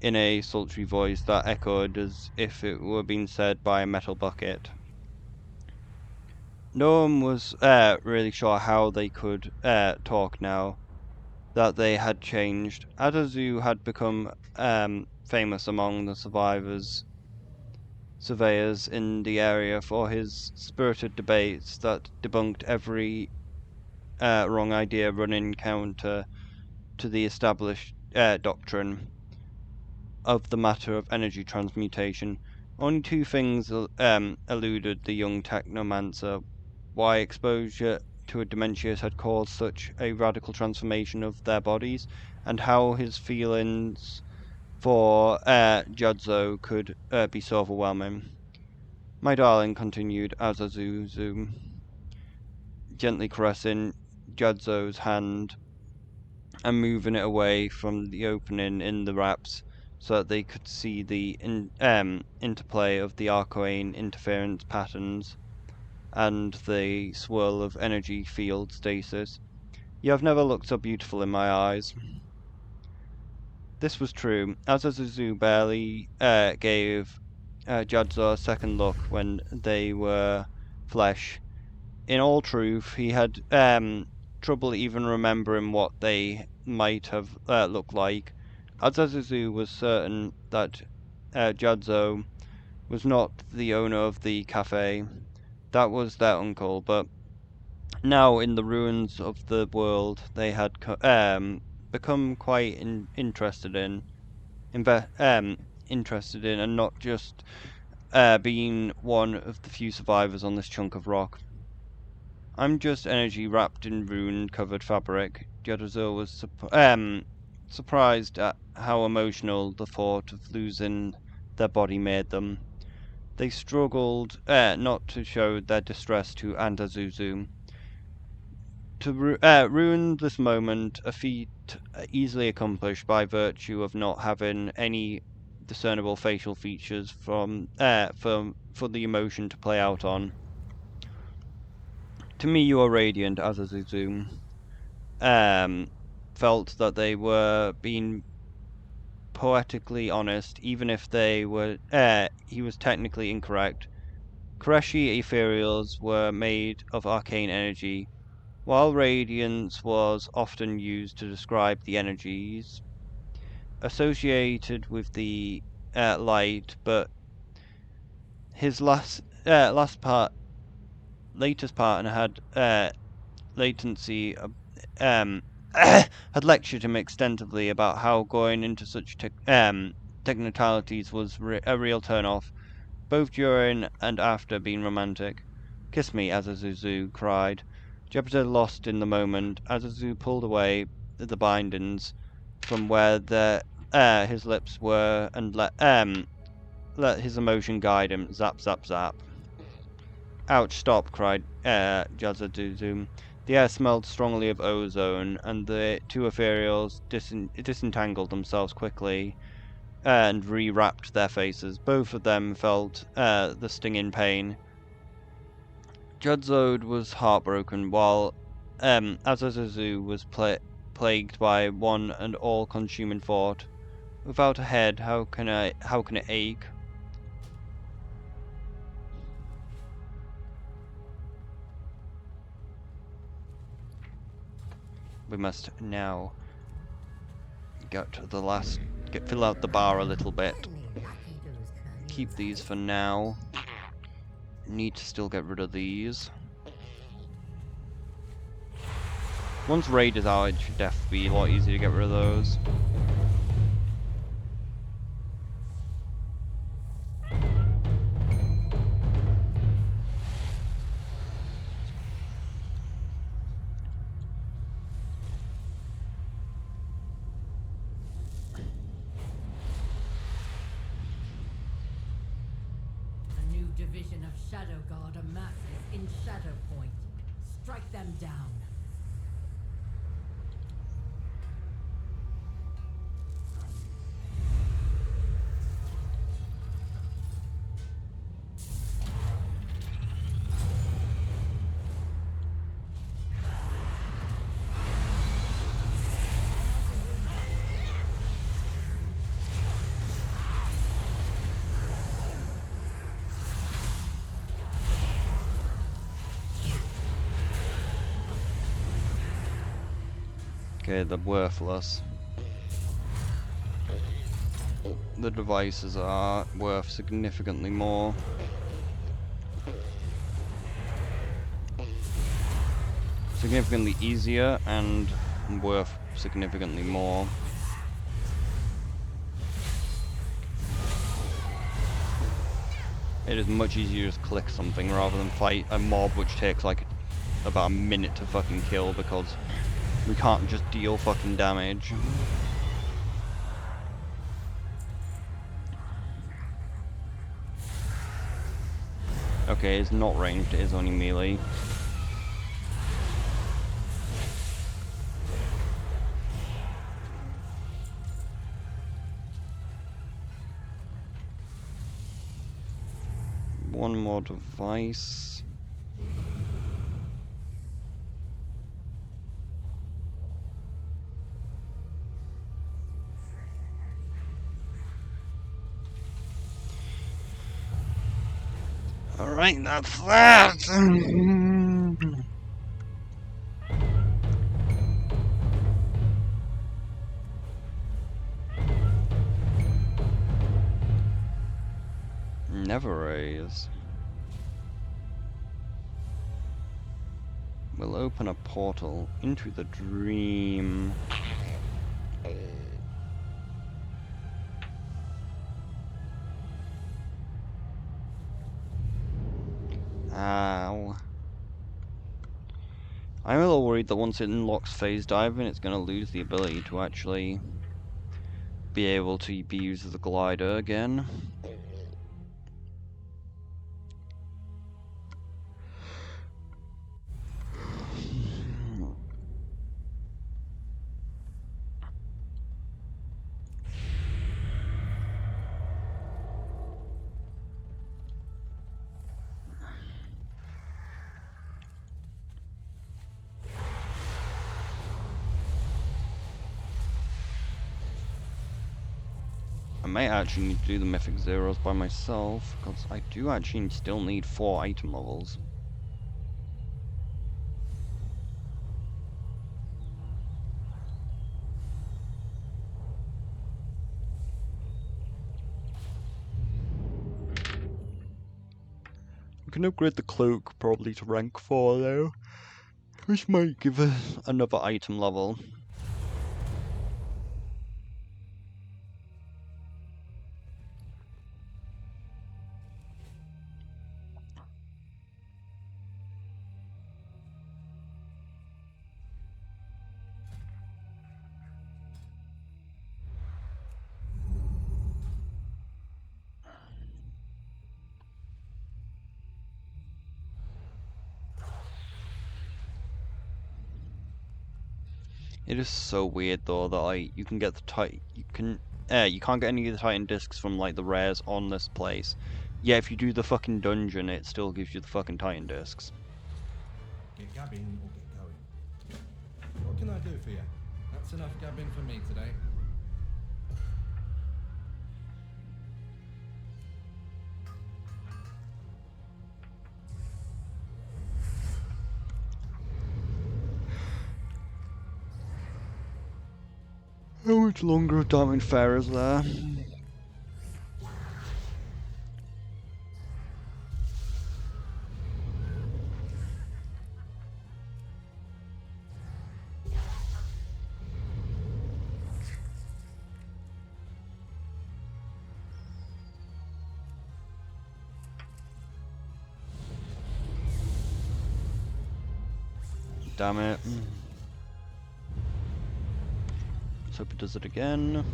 in a sultry voice that echoed as if it were being said by a metal bucket. No one was really sure how they could talk now that they had changed. Adazu had become famous among the surveyors in the area for his spirited debates that debunked every wrong idea running counter to the established doctrine of the matter of energy transmutation. Only two things eluded the young technomancer: why exposure to a Dementius had caused such a radical transformation of their bodies, and how his feelings for Judzo could be so overwhelming. My darling, continued Azazuzu, gently caressing Judzo's hand and moving it away from the opening in the wraps so that they could see the interplay of the arcane interference patterns and the swirl of energy field stasis. You have never looked so beautiful in my eyes. This was true. Azazuzu barely gave Judzo a second look when they were flesh. In all truth, he had trouble even remembering what they might have looked like. Azazuzu was certain that Judzo was not the owner of the cafe. That was their uncle, but now in the ruins of the world they had become quite interested in, and not just being one of the few survivors on this chunk of rock. I'm just energy wrapped in rune-covered fabric. Judzo was surprised at how emotional the thought of losing their body made them. They struggled not to show their distress to Andazuzu. To ruin this moment, a feat easily accomplished by virtue of not having any discernible facial features for the emotion to play out on. To me, you are radiant, Azazuzu. Felt that they were being poetically honest, even if he was technically incorrect. Koreshi ethereals were made of arcane energy, while radiance was often used to describe the energies associated with the light, but his latest partner had latency had lectured him extensively about how going into such technicalities was a real turn-off, both during and after being romantic. Kiss me, Azazuzu cried. Jupiter lost in the moment. Azazu pulled away the bindings from where his lips were and let his emotion guide him. Zap, zap, zap. Ouch, stop, cried Jazaduzu. The air smelled strongly of ozone, and the two ethereals disentangled themselves quickly and rewrapped their faces. Both of them felt the stinging pain. Judzode was heartbroken, while Azazuzu was plagued by one and all-consuming thought. Without a head, how can it ache? We must now get to the last, fill out the bar a little bit. Keep these for now. Need to still get rid of these. Once raid is out, it should definitely be a lot easier to get rid of those. Division of Shadow Guard amasses in Shadow Point. Strike them down. Okay, they're worthless. The devices are worth significantly more. Significantly easier and worth significantly more. It is much easier to just click something rather than fight a mob which takes like about a minute to fucking kill because we can't just deal fucking damage. Okay, it's not ranged, it is only melee. One more device. Alright, that's that! Never raise. We'll open a portal into the dream. Ow. I'm a little worried that once it unlocks phase diving, it's going to lose the ability to actually be able to be used as a glider again. I may actually need to do the Mythic Zeros by myself, because I do actually still need 4 item levels. We can upgrade the cloak probably to rank 4 though, which might give us another item level. It is so weird though that like you can get the you can't get any of the Titan discs from like the rares on this place. Yeah, if you do the fucking dungeon, it still gives you the fucking Titan discs. Get gabbing or get going. What can I do for you? That's enough gabbing for me today. How much longer of Diamond Fair is there? Damn it. Let's hope it does it again.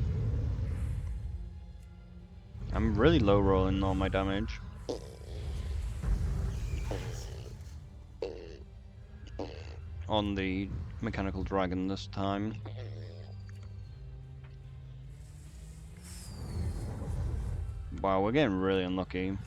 I'm really low rolling all my damage. On the mechanical dragon this time. Wow, we're getting really unlucky.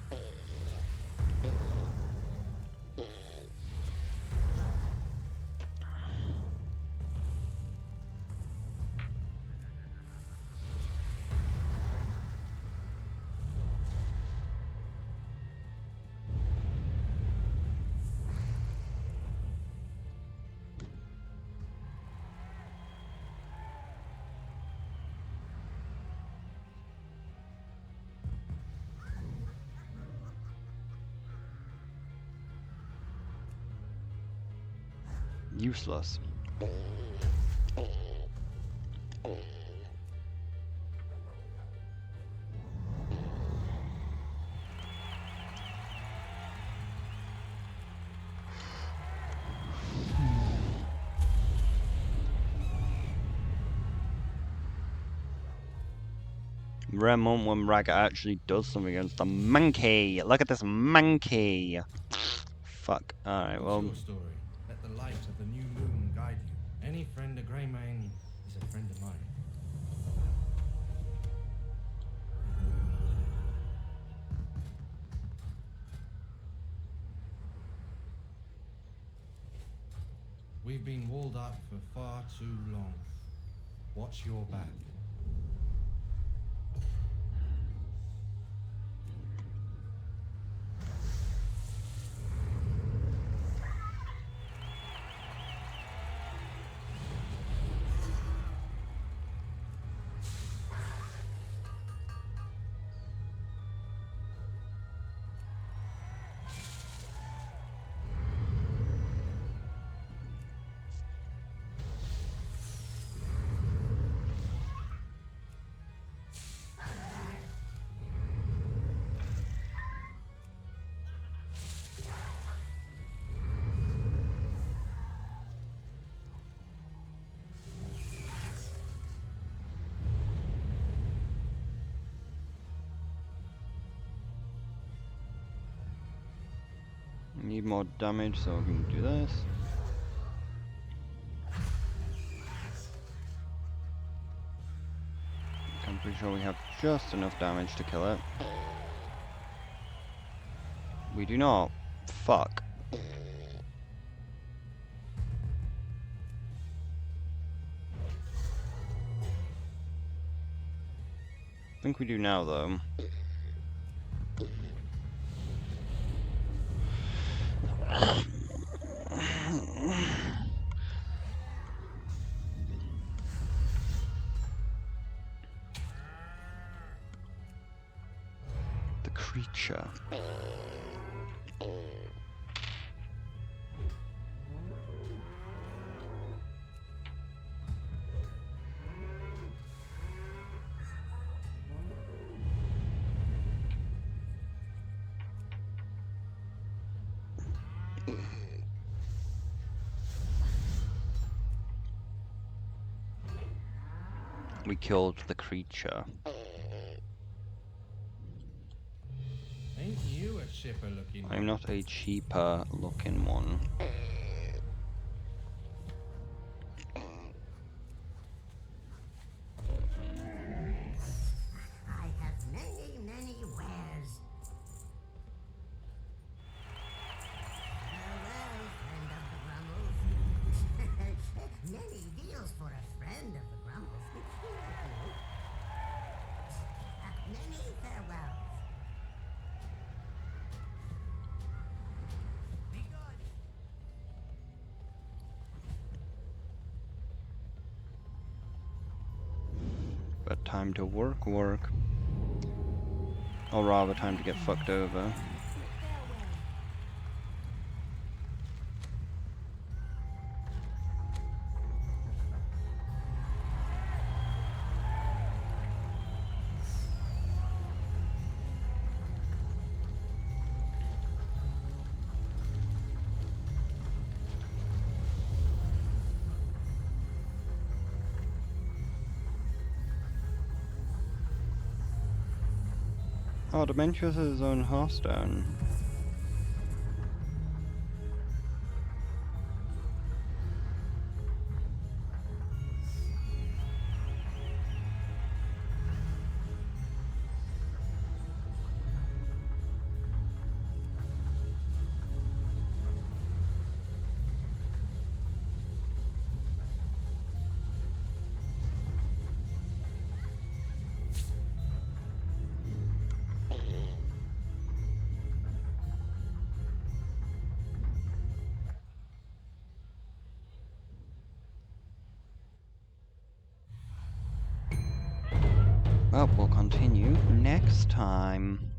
Useless. Rare moment when Raga actually does something against the monkey. Look at this monkey. Fuck. Alright, well. What's your story? Let the light of the new moon guide you. Any friend of Greymane is a friend of mine. We've been walled up for far too long. Watch your back. Need more damage, so we can do this. I'm pretty sure we have just enough damage to kill it. We do not. Fuck. I think we do now, though. The creature. We killed the creature. Ain't you a shipper looking one? I'm not a cheaper looking one. I have many, many wares. Farewell, friend of the Grumbles. Many deals for a friend of the Grumbles. Many farewells. Be good. But time to work. Or rather, time to get fucked over. Oh, Dementius has his own Hearthstone. Well, we'll continue next time.